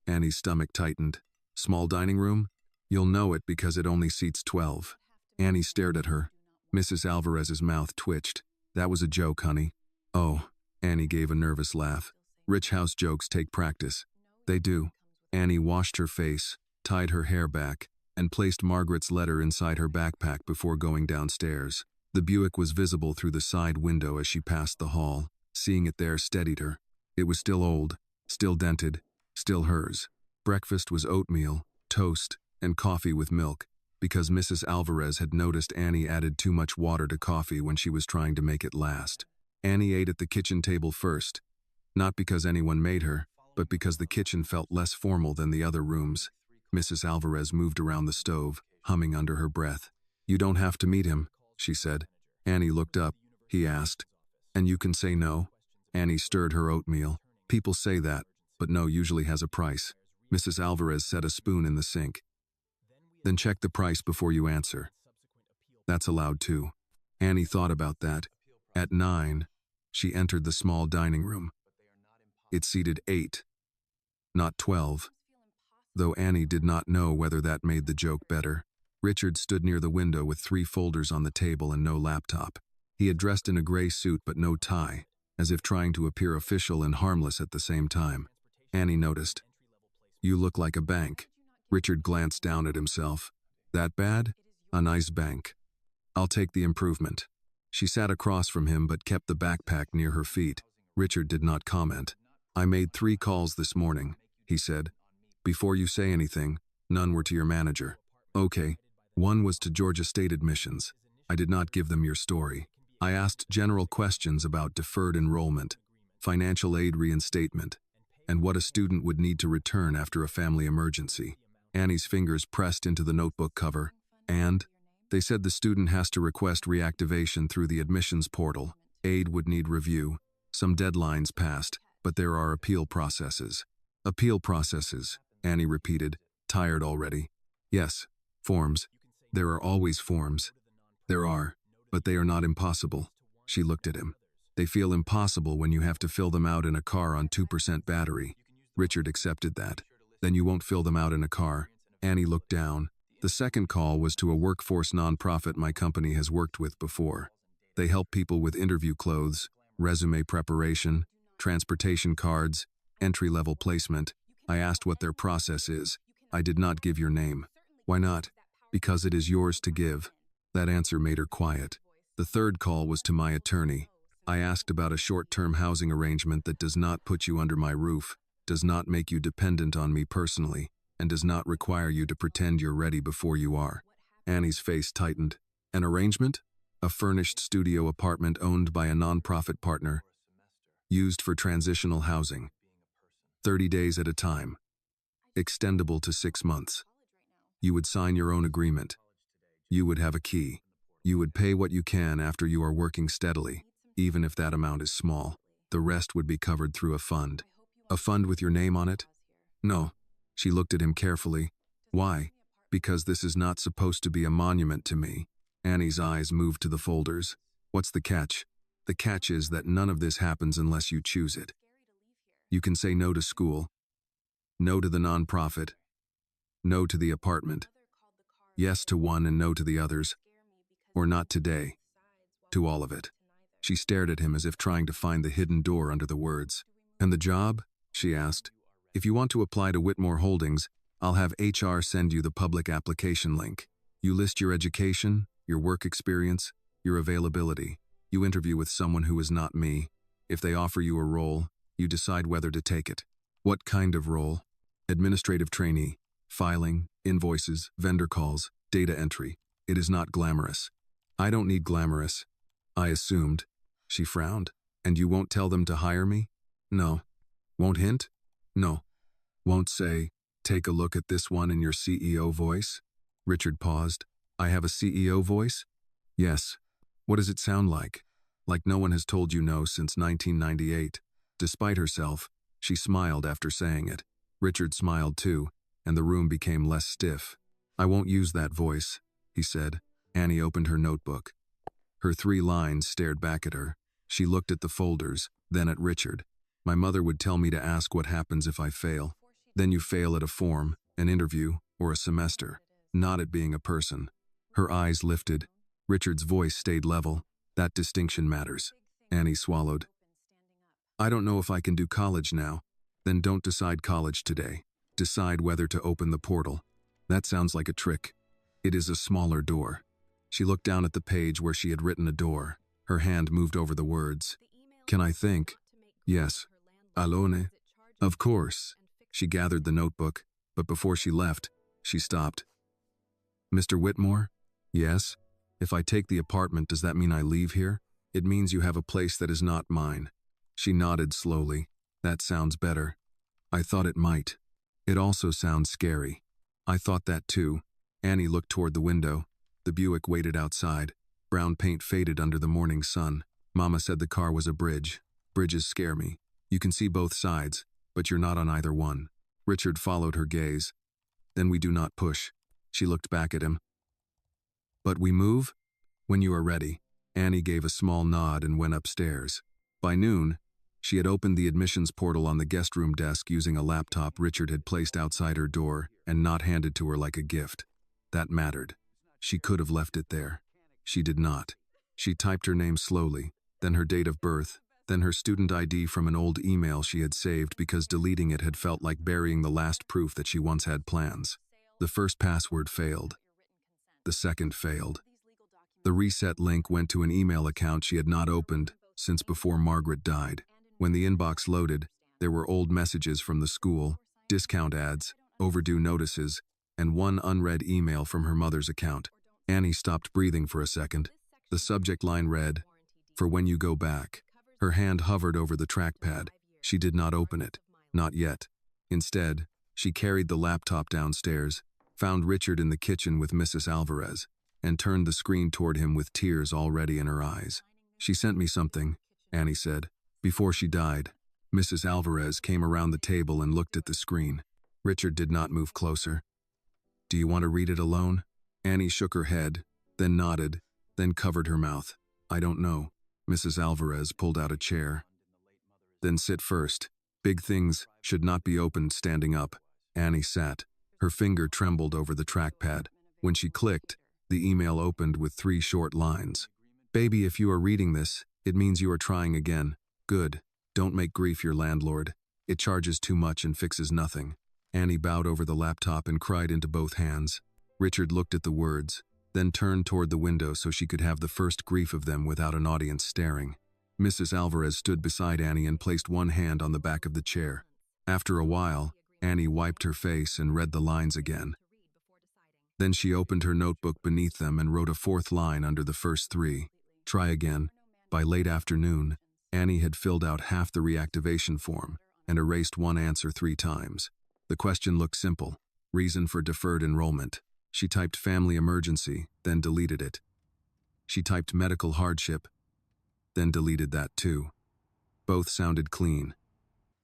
Annie's stomach tightened. Small dining room? You'll know it because it only seats 12. Annie stared at her. Mrs. Alvarez's mouth twitched. That was a joke, honey. Oh, Annie gave a nervous laugh. Rich house jokes take practice. They do. Annie washed her face, tied her hair back, and placed Margaret's letter inside her backpack before going downstairs. The Buick was visible through the side window as she passed the hall. Seeing it there steadied her. It was still old, still dented, still hers. Breakfast was oatmeal, toast, and coffee with milk, because Mrs. Alvarez had noticed Annie added too much water to coffee when she was trying to make it last. Annie ate at the kitchen table first, not because anyone made her, but because the kitchen felt less formal than the other rooms. Mrs. Alvarez moved around the stove, humming under her breath. You don't have to meet him, she said. Annie looked up. He asked. And you can say no? Annie stirred her oatmeal. People say that, but no usually has a price. Mrs. Alvarez set a spoon in the sink. Then check the price before you answer. That's allowed too. Annie thought about that. At 9, she entered the small dining room. It seated 8, not 12. Though Annie did not know whether that made the joke better. Richard stood near the window with 3 folders on the table and no laptop. He had dressed in a gray suit but no tie, as if trying to appear official and harmless at the same time. Annie noticed. You look like a bank. Richard glanced down at himself. That bad? A nice bank. I'll take the improvement. She sat across from him but kept the backpack near her feet. Richard did not comment. I made 3 calls this morning, he said. Before you say anything, none were to your manager. Okay. 1 was to Georgia State Admissions. I did not give them your story. I asked general questions about deferred enrollment, financial aid reinstatement, and what a student would need to return after a family emergency. Annie's fingers pressed into the notebook cover, and they said the student has to request reactivation through the admissions portal. Aid would need review. Some deadlines passed, but there are appeal processes. Appeal processes, Annie repeated, tired already. Yes, forms. There are always forms. There are, but they are not impossible. She looked at him. They feel impossible when you have to fill them out in a car on 2% battery. Richard accepted that. Then you won't fill them out in a car. Annie looked down. The second call was to a workforce nonprofit my company has worked with before. They help people with interview clothes, resume preparation, transportation cards, entry-level placement. I asked what their process is. I did not give your name. Why not? Because it is yours to give. That answer made her quiet. The third call was to my attorney. I asked about a short-term housing arrangement that does not put you under my roof. does not make you dependent on me personally, and does not require you to pretend you're ready before you are." Annie's face tightened. "An arrangement? A furnished studio apartment owned by a non-profit partner, used for transitional housing. 30 days at a time. Extendable to 6 months. You would sign your own agreement. You would have a key. You would pay what you can after you are working steadily, even if that amount is small. The rest would be covered through a fund." "A fund with your name on it?" "No." She looked at him carefully. "Why?" "Because this is not supposed to be a monument to me." Annie's eyes moved to the folders. "What's the catch?" "The catch is that none of this happens unless you choose it. You can say no to school, no to the nonprofit, no to the apartment, yes to one and no to the others, or not today, to all of it." She stared at him as if trying to find the hidden door under the words. "And the job?" she asked. "If you want to apply to Whitmore Holdings, I'll have HR send you the public application link. You list your education, your work experience, your availability. You interview with someone who is not me. If they offer you a role, you decide whether to take it." "What kind of role?" "Administrative trainee. Filing, invoices, vendor calls, data entry. It is not glamorous." "I don't need glamorous." "I assumed." She frowned. "And you won't tell them to hire me?" "No." "Won't hint?" "No." "Won't say, 'Take a look at this one' in your CEO voice?" Richard paused. "I have a CEO voice?" "Yes." "What does it sound like?" "Like no one has told you no since 1998. Despite herself, she smiled after saying it. Richard smiled too, and the room became less stiff. "I won't use that voice," he said. Annie opened her notebook. Her 3 lines stared back at her. She looked at the folders, then at Richard. "My mother would tell me to ask what happens if I fail. Then you fail at a form, an interview, or a semester, not at being a person." Her eyes lifted. Richard's voice stayed level. "That distinction matters." Annie swallowed. "I don't know if I can do college now." "Then don't decide college today. Decide whether to open the portal." "That sounds like a trick." "It is a smaller door." She looked down at the page where she had written a door. Her hand moved over the words. "Can I think?" "Yes." "Alone?" "Of course." She gathered the notebook, but before she left, she stopped. "Mr. Whitmore?" "Yes?" "If I take the apartment, does that mean I leave here?" "It means you have a place that is not mine." She nodded slowly. "That sounds better." "I thought it might." "It also sounds scary." "I thought that too." Annie looked toward the window. The Buick waited outside. Brown paint faded under the morning sun. "Mama said the car was a bridge. Bridges scare me. You can see both sides, but you're not on either one." Richard followed her gaze. "Then we do not push." She looked back at him. "But we move?" "When you are ready." Annie gave a small nod and went upstairs. By noon, she had opened the admissions portal on the guest room desk using a laptop Richard had placed outside her door and not handed to her like a gift. That mattered. She could have left it there. She did not. She typed her name slowly, then her date of birth, then her student ID from an old email she had saved because deleting it had felt like burying the last proof that she once had plans. The first password failed. The second failed. The reset link went to an email account she had not opened since before Margaret died. When the inbox loaded, there were old messages from the school, discount ads, overdue notices, and one unread email from her mother's account. Annie stopped breathing for a second. The subject line read, "For when you go back." Her hand hovered over the trackpad. She did not open it. Not yet. Instead, she carried the laptop downstairs, found Richard in the kitchen with Mrs. Alvarez, and turned the screen toward him with tears already in her eyes. "She sent me something," Annie said. "Before she died." Mrs. Alvarez came around the table and looked at the screen. Richard did not move closer. "Do you want to read it alone?" Annie shook her head, then nodded, then covered her mouth. "I don't know." Mrs. Alvarez pulled out a chair. "Then sit first. Big things should not be opened standing up." Annie sat. Her finger trembled over the trackpad. When she clicked, the email opened with 3 short lines. "Baby, if you are reading this, it means you are trying again. Good. Don't make grief your landlord. It charges too much and fixes nothing." Annie bowed over the laptop and cried into both hands. Richard looked at the words, then turned toward the window so she could have the first grief of them without an audience staring. Mrs. Alvarez stood beside Annie and placed one hand on the back of the chair. After a while, Annie wiped her face and read the lines again. Then she opened her notebook beneath them and wrote a fourth line under the first three. Try again. By late afternoon, Annie had filled out half the reactivation form and erased one answer 3 times. The question looked simple. Reason for deferred enrollment. She typed family emergency, then deleted it. She typed medical hardship, then deleted that too. Both sounded clean.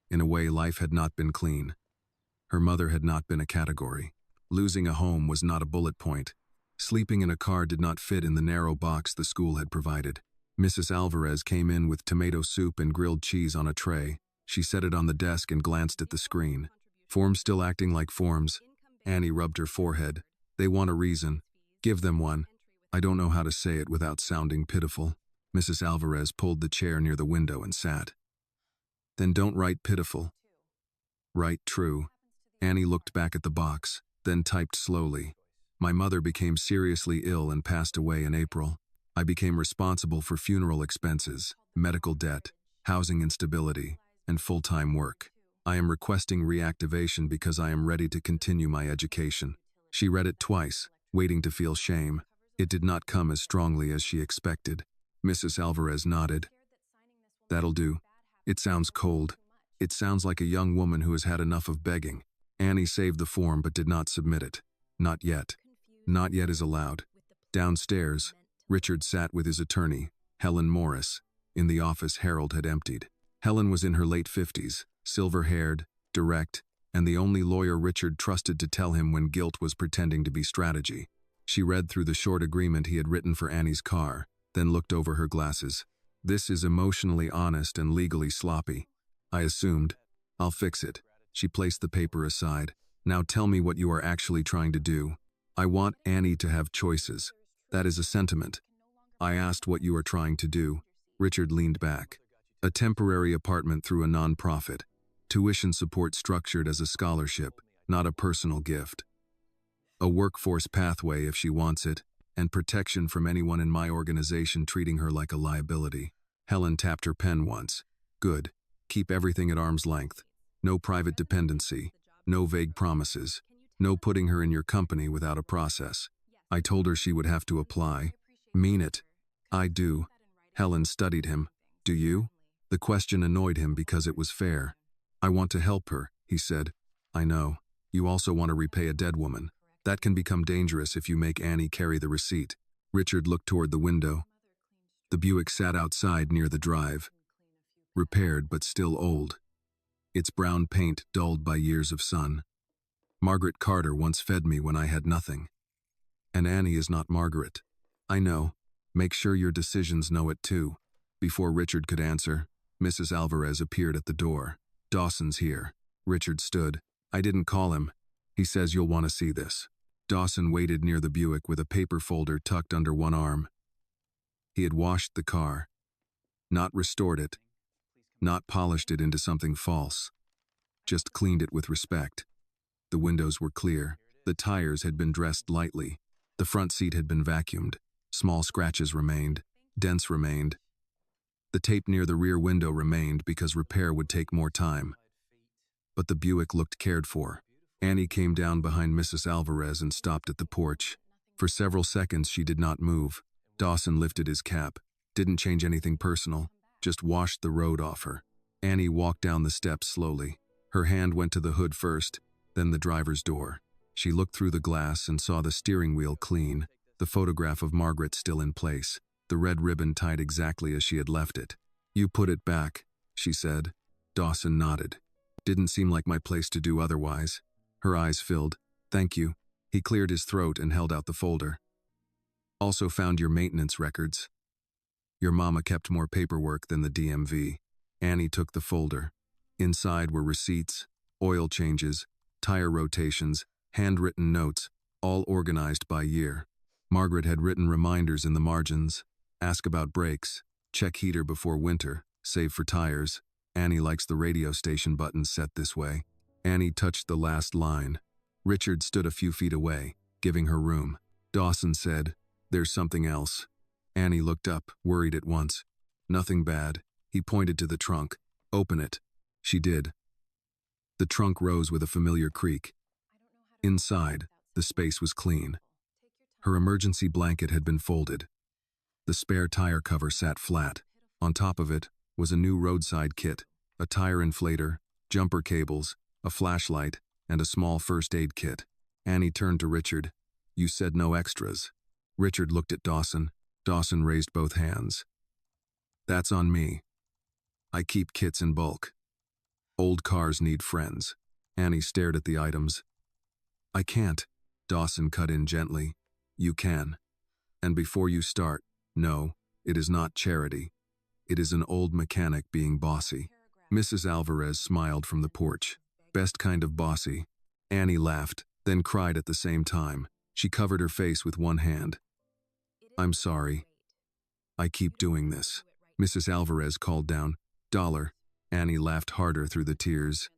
In a way, life had not been clean. Her mother had not been a category. Losing a home was not a bullet point. Sleeping in a car did not fit in the narrow box the school had provided. Mrs. Alvarez came in with tomato soup and grilled cheese on a tray. She set it on the desk and glanced at the screen. Forms still acting like forms. Annie rubbed her forehead. They want a reason. Give them one. I don't know how to say it without sounding pitiful. Mrs. Alvarez pulled the chair near the window and sat. Then don't write pitiful. Write true. Annie looked back at the box, then typed slowly. My mother became seriously ill and passed away in April. I became responsible for funeral expenses, medical debt, housing instability, and full-time work. I am requesting reactivation because I am ready to continue my education. She read it twice, waiting to feel shame. It did not come as strongly as she expected. Mrs. Alvarez nodded. That'll do. It sounds cold. It sounds like a young woman who has had enough of begging. Annie saved the form but did not submit it. Not yet. Not yet is allowed. Downstairs, Richard sat with his attorney, Helen Morris. In the office Harold had emptied. Helen was in her late 50s, silver-haired, direct, and the only lawyer Richard trusted to tell him when guilt was pretending to be strategy. She read through the short agreement he had written for Annie's car, then looked over her glasses. This is emotionally honest and legally sloppy. I assumed. I'll fix it. She placed the paper aside. Now tell me what you are actually trying to do. I want Annie to have choices. That is a sentiment. I asked what you are trying to do. Richard leaned back. A temporary apartment through a nonprofit. Tuition support structured as a scholarship, not a personal gift. A workforce pathway if she wants it, and protection from anyone in my organization treating her like a liability. Helen tapped her pen once. Good. Keep everything at arm's length. No private dependency. No vague promises. No putting her in your company without a process. I told her she would have to apply. Mean it. I do. Helen studied him. Do you? The question annoyed him because it was fair. I want to help her, he said. I know. You also want to repay a dead woman. That can become dangerous if you make Annie carry the receipt. Richard looked toward the window. The Buick sat outside near the drive. Repaired but still old. Its brown paint dulled by years of sun. Margaret Carter once fed me when I had nothing. And Annie is not Margaret. I know. Make sure your decisions know it too. Before Richard could answer, Mrs. Alvarez appeared at the door. Dawson's here. Richard stood. I didn't call him. He says you'll want to see this. Dawson waited near the Buick with a paper folder tucked under one arm. He had washed the car. Not restored it. Not polished it into something false. Just cleaned it with respect. The windows were clear. The tires had been dressed lightly. The front seat had been vacuumed. Small scratches remained. Dents remained. The tape near the rear window remained because repair would take more time. But the Buick looked cared for. Annie came down behind Mrs. Alvarez and stopped at the porch. For several seconds she did not move. Dawson lifted his cap. Didn't change anything personal. Just washed the road off her. Annie walked down the steps slowly. Her hand went to the hood first, then the driver's door. She looked through the glass and saw the steering wheel clean, the photograph of Margaret still in place, the red ribbon tied exactly as she had left it. You put it back, she said. Dawson nodded. Didn't seem like my place to do otherwise. Her eyes filled. Thank you. He cleared his throat and held out the folder. Also found your maintenance records. Your mama kept more paperwork than the DMV. Annie took the folder. Inside were receipts, oil changes, tire rotations, handwritten notes, all organized by year. Margaret had written reminders in the margins. Ask about brakes, check heater before winter, save for tires. Annie likes the radio station buttons set this way. Annie touched the last line. Richard stood a few feet away, giving her room. Dawson said, There's something else. Annie looked up, worried at once. Nothing bad. He pointed to the trunk. Open it. She did. The trunk rose with a familiar creak. Inside, the space was clean. Her emergency blanket had been folded. The spare tire cover sat flat. On top of it was a new roadside kit, a tire inflator, jumper cables, a flashlight, and a small first aid kit. Annie turned to Richard. "You said no extras." Richard looked at Dawson. Dawson raised both hands. "That's on me. I keep kits in bulk. Old cars need friends." Annie stared at the items. "I can't." Dawson cut in gently. "You can. And before you start, no, it is not charity. It is an old mechanic being bossy." Mrs. Alvarez smiled from the porch. "Best kind of bossy." Annie laughed, then cried at the same time. She covered her face with one hand. "I'm sorry. I keep doing this." Mrs. Alvarez called down, "Dollar." Annie laughed harder through the tears.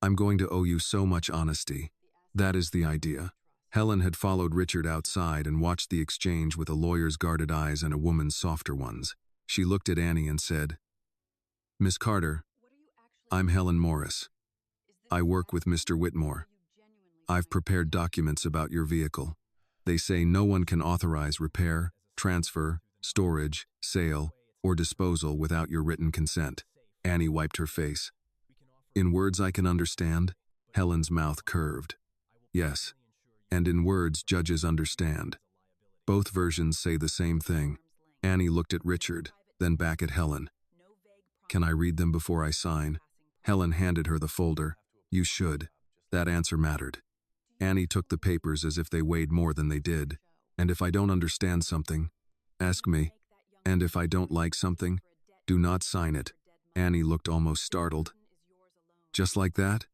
"I'm going to owe you so much honesty. That is the idea." Helen had followed Richard outside and watched the exchange with a lawyer's guarded eyes and a woman's softer ones. She looked at Annie and said, "Miss Carter, I'm Helen Morris. I work with Mr. Whitmore. I've prepared documents about your vehicle. They say no one can authorize repair, transfer, storage, sale, or disposal without your written consent." Annie wiped her face. "In words I can understand?" Helen's mouth curved. "Yes. And in words judges understand. Both versions say the same thing." Annie looked at Richard, then back at Helen. "Can I read them before I sign?" Helen handed her the folder. "You should." That answer mattered. Annie took the papers as if they weighed more than they did. "And if I don't understand something, ask me. And if I don't like something, do not sign it." Annie looked almost startled. "Just like that?"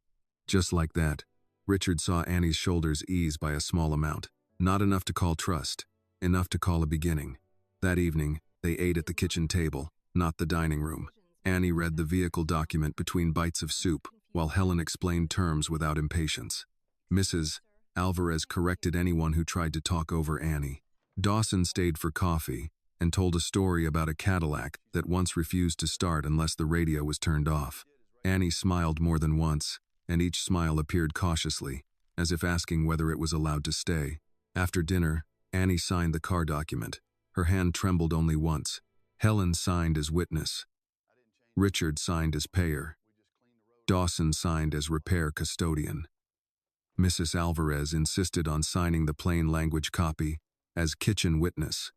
"Just like that." Richard saw Annie's shoulders ease by a small amount. Not enough to call trust, enough to call a beginning. That evening, they ate at the kitchen table, not the dining room. Annie read the vehicle document between bites of soup, while Helen explained terms without impatience. Mrs. Alvarez corrected anyone who tried to talk over Annie. Dawson stayed for coffee and told a story about a Cadillac that once refused to start unless the radio was turned off. Annie smiled more than once, and each smile appeared cautiously, as if asking whether it was allowed to stay. After dinner, Annie signed the car document. Her hand trembled only once. Helen signed as witness. Richard signed as payer. Dawson signed as repair custodian. Mrs. Alvarez insisted on signing the plain language copy as kitchen witness,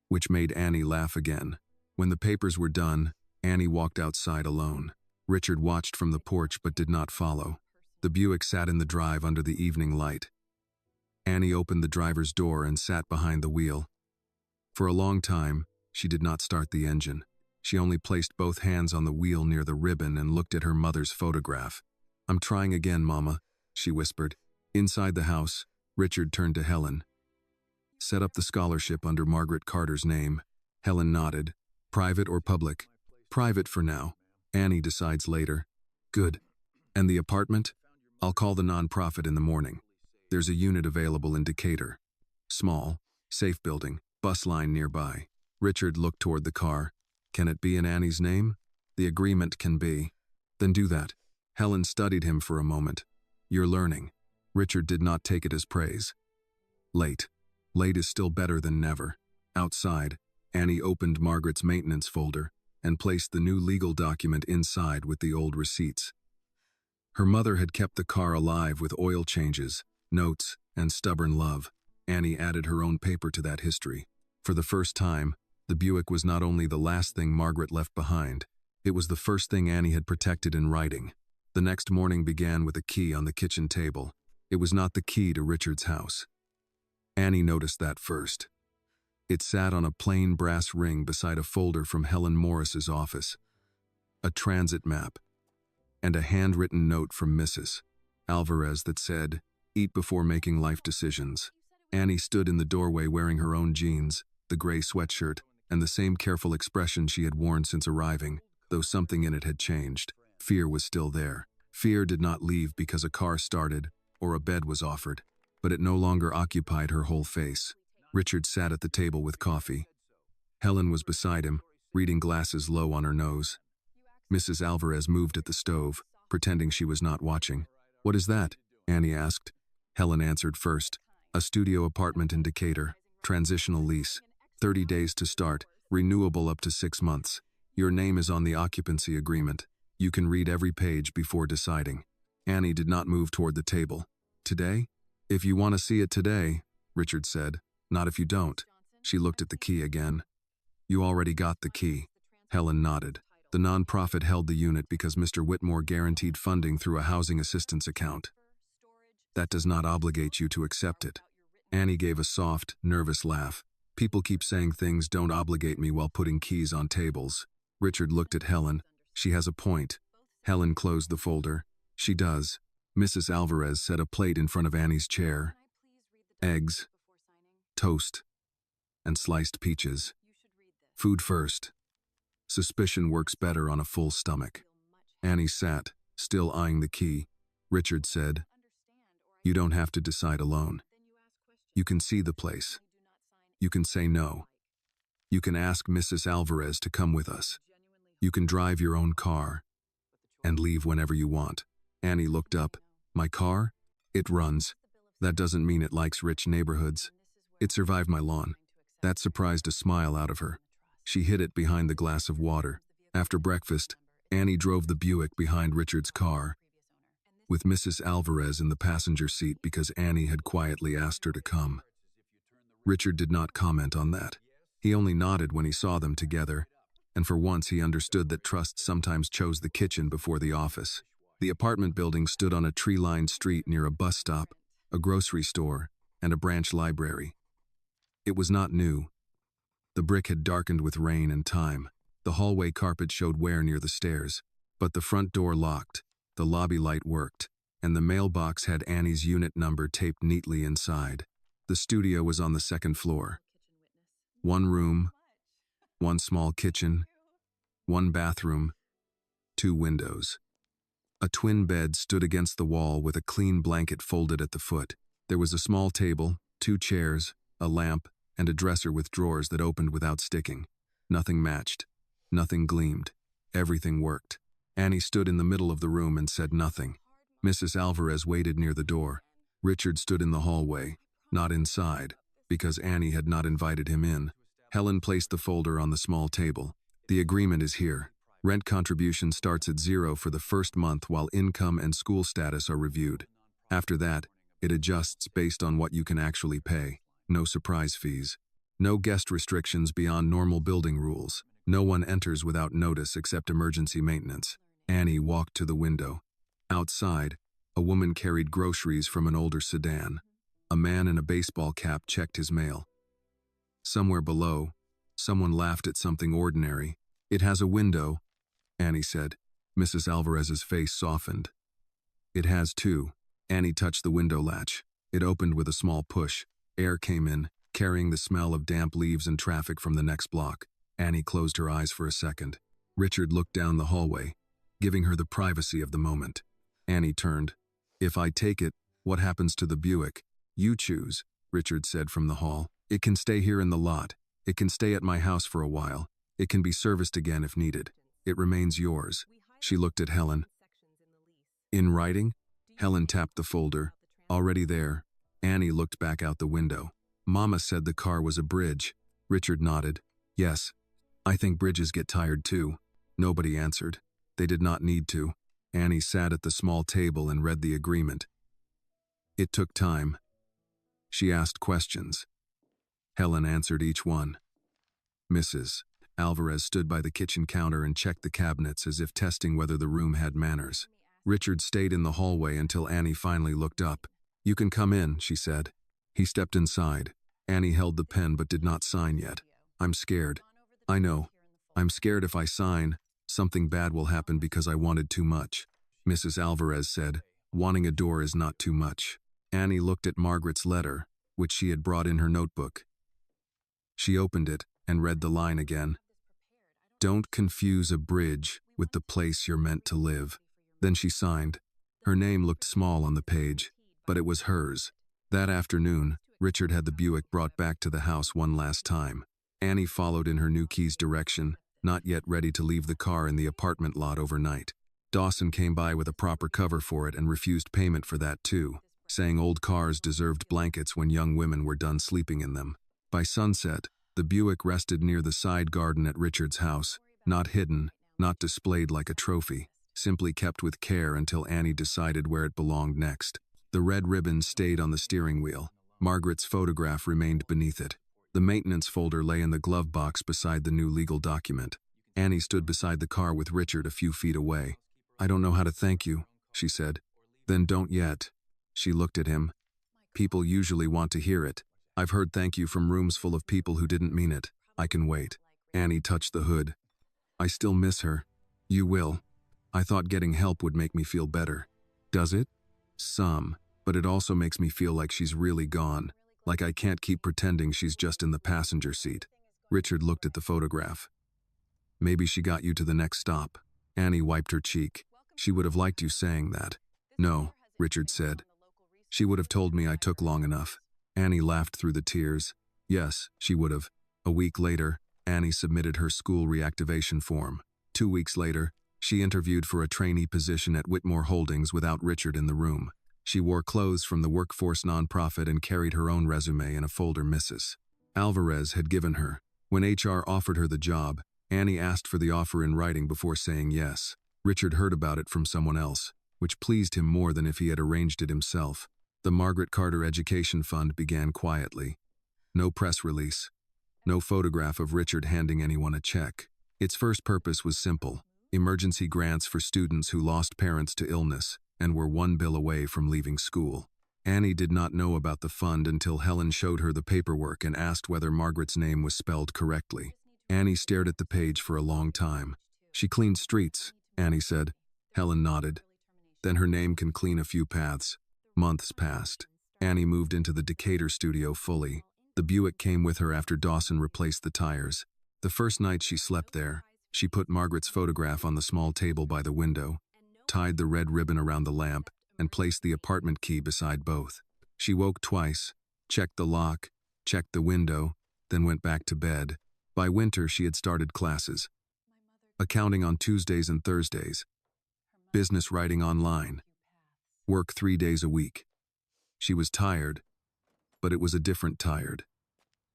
which made Annie laugh again. When the papers were done, Annie walked outside alone. Richard watched from the porch but did not follow. The Buick sat in the drive under the evening light. Annie opened the driver's door and sat behind the wheel. For a long time, she did not start the engine. She only placed both hands on the wheel near the ribbon and looked at her mother's photograph. "I'm trying again, Mama," she whispered. Inside the house, Richard turned to Helen. "Set up the scholarship under Margaret Carter's name." Helen nodded. "Private or public?" "Private for now. Annie decides later." "Good. And the apartment?" "I'll call the nonprofit in the morning. There's a unit available in Decatur. Small, safe building, bus line nearby." Richard looked toward the car. "Can it be in Annie's name?" "The agreement can be." "Then do that." Helen studied him for a moment. "You're learning." Richard did not take it as praise. Late. Late is still better than never. Outside, Annie opened Margaret's maintenance folder and placed the new legal document inside with the old receipts. Her mother had kept the car alive with oil changes, notes, and stubborn love. Annie added her own paper to that history. For the first time, the Buick was not only the last thing Margaret left behind, it was the first thing Annie had protected in writing. The next morning began with a key on the kitchen table. It was not the key to Richard's house. Annie noticed that first. It sat on a plain brass ring beside a folder from Helen Morris's office, a transit map, and a handwritten note from Mrs. Alvarez that said, "Eat before making life decisions." Annie stood in the doorway wearing her own jeans, the gray sweatshirt, and the same careful expression she had worn since arriving, though something in it had changed. Fear was still there. Fear did not leave because a car started or a bed was offered, but it no longer occupied her whole face. Richard sat at the table with coffee. Helen was beside him, reading glasses low on her nose. Mrs. Alvarez moved at the stove, pretending she was not watching. "What is that?" Annie asked. Helen answered first. "A studio apartment in Decatur. Transitional lease. 30 days to start. Renewable up to 6 months. Your name is on the occupancy agreement. You can read every page before deciding." Annie did not move toward the table. "Today? If you want to see it today," Richard said. "Not if you don't." She looked at the key again. "You already got the key." Helen nodded. The nonprofit held the unit because Mr. Whitmore guaranteed funding through a housing assistance account. "That does not obligate you to accept it." Annie gave a soft, nervous laugh. "People keep saying things don't obligate me while putting keys on tables." Richard looked at Helen. "She has a point." Helen closed the folder. "She does." Mrs. Alvarez set a plate in front of Annie's chair. Eggs, toast, and sliced peaches. "Food first. Suspicion works better on a full stomach." Annie sat, still eyeing the key. Richard said, "You don't have to decide alone. You can see the place. You can say no. You can ask Mrs. Alvarez to come with us. You can drive your own car and leave whenever you want." Annie looked up. "My car? It runs. That doesn't mean it likes rich neighborhoods. It survived my lawn." That surprised a smile out of her. She hid it behind the glass of water. After breakfast, Annie drove the Buick behind Richard's car, with Mrs. Alvarez in the passenger seat because Annie had quietly asked her to come. Richard did not comment on that. He only nodded when he saw them together, and for once he understood that trust sometimes chose the kitchen before the office. The apartment building stood on a tree-lined street near a bus stop, a grocery store, and a branch library. It was not new. The brick had darkened with rain and time. The hallway carpet showed wear near the stairs, but the front door locked, the lobby light worked, and the mailbox had Annie's unit number taped neatly inside. The studio was on the second floor. One room, one small kitchen, one bathroom, 2 windows. A twin bed stood against the wall with a clean blanket folded at the foot. There was a small table, 2 chairs, a lamp, and a dresser with drawers that opened without sticking. Nothing matched. Nothing gleamed. Everything worked. Annie stood in the middle of the room and said nothing. Mrs. Alvarez waited near the door. Richard stood in the hallway, not inside, because Annie had not invited him in. Helen placed the folder on the small table. "The agreement is here. Rent contribution starts at 0 for the first month while income and school status are reviewed. After that, it adjusts based on what you can actually pay. No surprise fees. No guest restrictions beyond normal building rules. No one enters without notice except emergency maintenance." Annie walked to the window. Outside, a woman carried groceries from an older sedan. A man in a baseball cap checked his mail. Somewhere below, someone laughed at something ordinary. "It has a window," Annie said. Mrs. Alvarez's face softened. "It has too." Annie touched the window latch. It opened with a small push. Air came in, carrying the smell of damp leaves and traffic from the next block. Annie closed her eyes for a second. Richard looked down the hallway, giving her the privacy of the moment. Annie turned. "If I take it, what happens to the Buick?" "You choose," Richard said from the hall. "It can stay here in the lot. It can stay at my house for a while. It can be serviced again if needed. It remains yours." She looked at Helen. "In writing?" Helen tapped the folder. "Already there." Annie looked back out the window. "Mama said the car was a bridge." Richard nodded. "Yes. I think bridges get tired too." Nobody answered. They did not need to. Annie sat at the small table and read the agreement. It took time. She asked questions. Helen answered each one. Mrs. Alvarez stood by the kitchen counter and checked the cabinets as if testing whether the room had manners. Richard stayed in the hallway until Annie finally looked up. "You can come in," she said. He stepped inside. Annie held the pen but did not sign yet. "I'm scared." "I know. I'm scared if I sign, something bad will happen because I wanted too much." Mrs. Alvarez said, "Wanting a door is not too much." Annie looked at Margaret's letter, which she had brought in her notebook. She opened it and read the line again. "Don't confuse a bridge with the place you're meant to live." Then she signed. Her name looked small on the page, but it was hers. That afternoon, Richard had the Buick brought back to the house one last time. Annie followed in her new key's direction, not yet ready to leave the car in the apartment lot overnight. Dawson came by with a proper cover for it and refused payment for that too, saying old cars deserved blankets when young women were done sleeping in them. By sunset, the Buick rested near the side garden at Richard's house, not hidden, not displayed like a trophy, simply kept with care until Annie decided where it belonged next. The red ribbon stayed on the steering wheel. Margaret's photograph remained beneath it. The maintenance folder lay in the glove box beside the new legal document. Annie stood beside the car with Richard a few feet away. "I don't know how to thank you," she said. "Then don't yet." She looked at him. "People usually want to hear it. I've heard thank you from rooms full of people who didn't mean it. I can wait." Annie touched the hood. "I still miss her." "You will. I thought getting help would make me feel better." "Does it?" "Some, but it also makes me feel like she's really gone, like I can't keep pretending she's just in the passenger seat." Richard looked at the photograph. "Maybe she got you to the next stop." Annie wiped her cheek. "She would have liked you saying that." "No," Richard said. "She would have told me I took long enough." Annie laughed through the tears. "Yes, she would have." A week later, Annie submitted her school reactivation form. 2 weeks later, she interviewed for a trainee position at Whitmore Holdings without Richard in the room. She wore clothes from the workforce nonprofit and carried her own resume in a folder Mrs. Alvarez had given her. When HR offered her the job, Annie asked for the offer in writing before saying yes. Richard heard about it from someone else, which pleased him more than if he had arranged it himself. The Margaret Carter Education Fund began quietly. No press release. No photograph of Richard handing anyone a check. Its first purpose was simple: emergency grants for students who lost parents to illness and were one bill away from leaving school. Annie did not know about the fund until Helen showed her the paperwork and asked whether Margaret's name was spelled correctly. Annie stared at the page for a long time. "She cleaned streets," Annie said. Helen nodded. "Then her name can clean a few paths." Months passed. Annie moved into the Decatur studio fully. The Buick came with her after Dawson replaced the tires. The first night she slept there, she put Margaret's photograph on the small table by the window, tied the red ribbon around the lamp, and placed the apartment key beside both. She woke twice, checked the lock, checked the window, then went back to bed. By winter, she had started classes. Accounting on Tuesdays and Thursdays. Business writing online. Work 3 days a week. She was tired, but it was a different tired.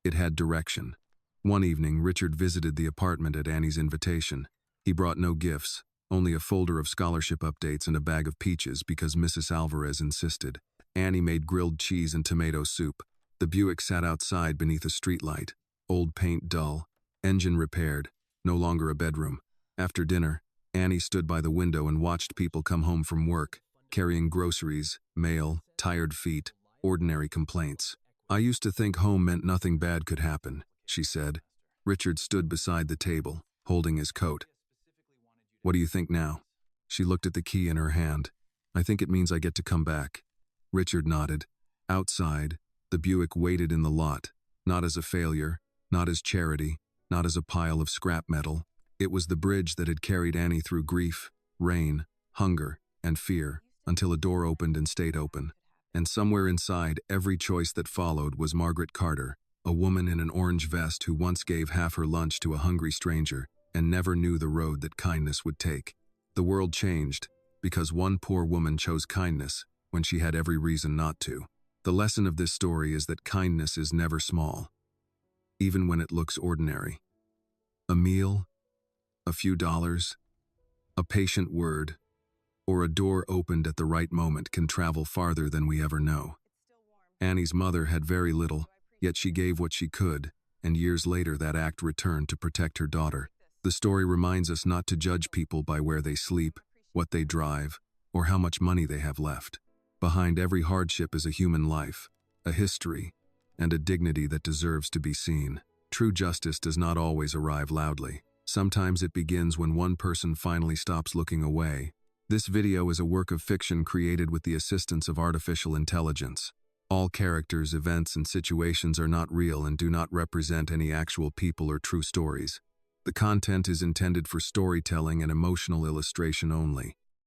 It had direction. One evening, Richard visited the apartment at Annie's invitation. He brought no gifts, only a folder of scholarship updates and a bag of peaches because Mrs. Alvarez insisted. Annie made grilled cheese and tomato soup. The Buick sat outside beneath a streetlight. Old paint dull. Engine repaired. No longer a bedroom. After dinner, Annie stood by the window and watched people come home from work, carrying groceries, mail, tired feet, ordinary complaints. "I used to think home meant nothing bad could happen," she said. Richard stood beside the table, holding his coat. "What do you think now?" She looked at the key in her hand. "I think it means I get to come back." Richard nodded. Outside, the Buick waited in the lot, not as a failure, not as charity, not as a pile of scrap metal. It was the bridge that had carried Annie through grief, rain, hunger, and fear, until a door opened and stayed open. And somewhere inside every choice that followed was Margaret Carter, a woman in an orange vest who once gave half her lunch to a hungry stranger and never knew the road that kindness would take. The world changed because one poor woman chose kindness when she had every reason not to. The lesson of this story is that kindness is never small, even when it looks ordinary. A meal, a few dollars, a patient word, or a door opened at the right moment can travel farther than we ever know. Annie's mother had very little, yet she gave what she could, and years later that act returned to protect her daughter. The story reminds us not to judge people by where they sleep, what they drive, or how much money they have left. Behind every hardship is a human life, a history, and a dignity that deserves to be seen. True justice does not always arrive loudly. Sometimes it begins when one person finally stops looking away. This video is a work of fiction created with the assistance of artificial intelligence. All characters, events, and situations are not real and do not represent any actual people or true stories. The content is intended for storytelling and emotional illustration only.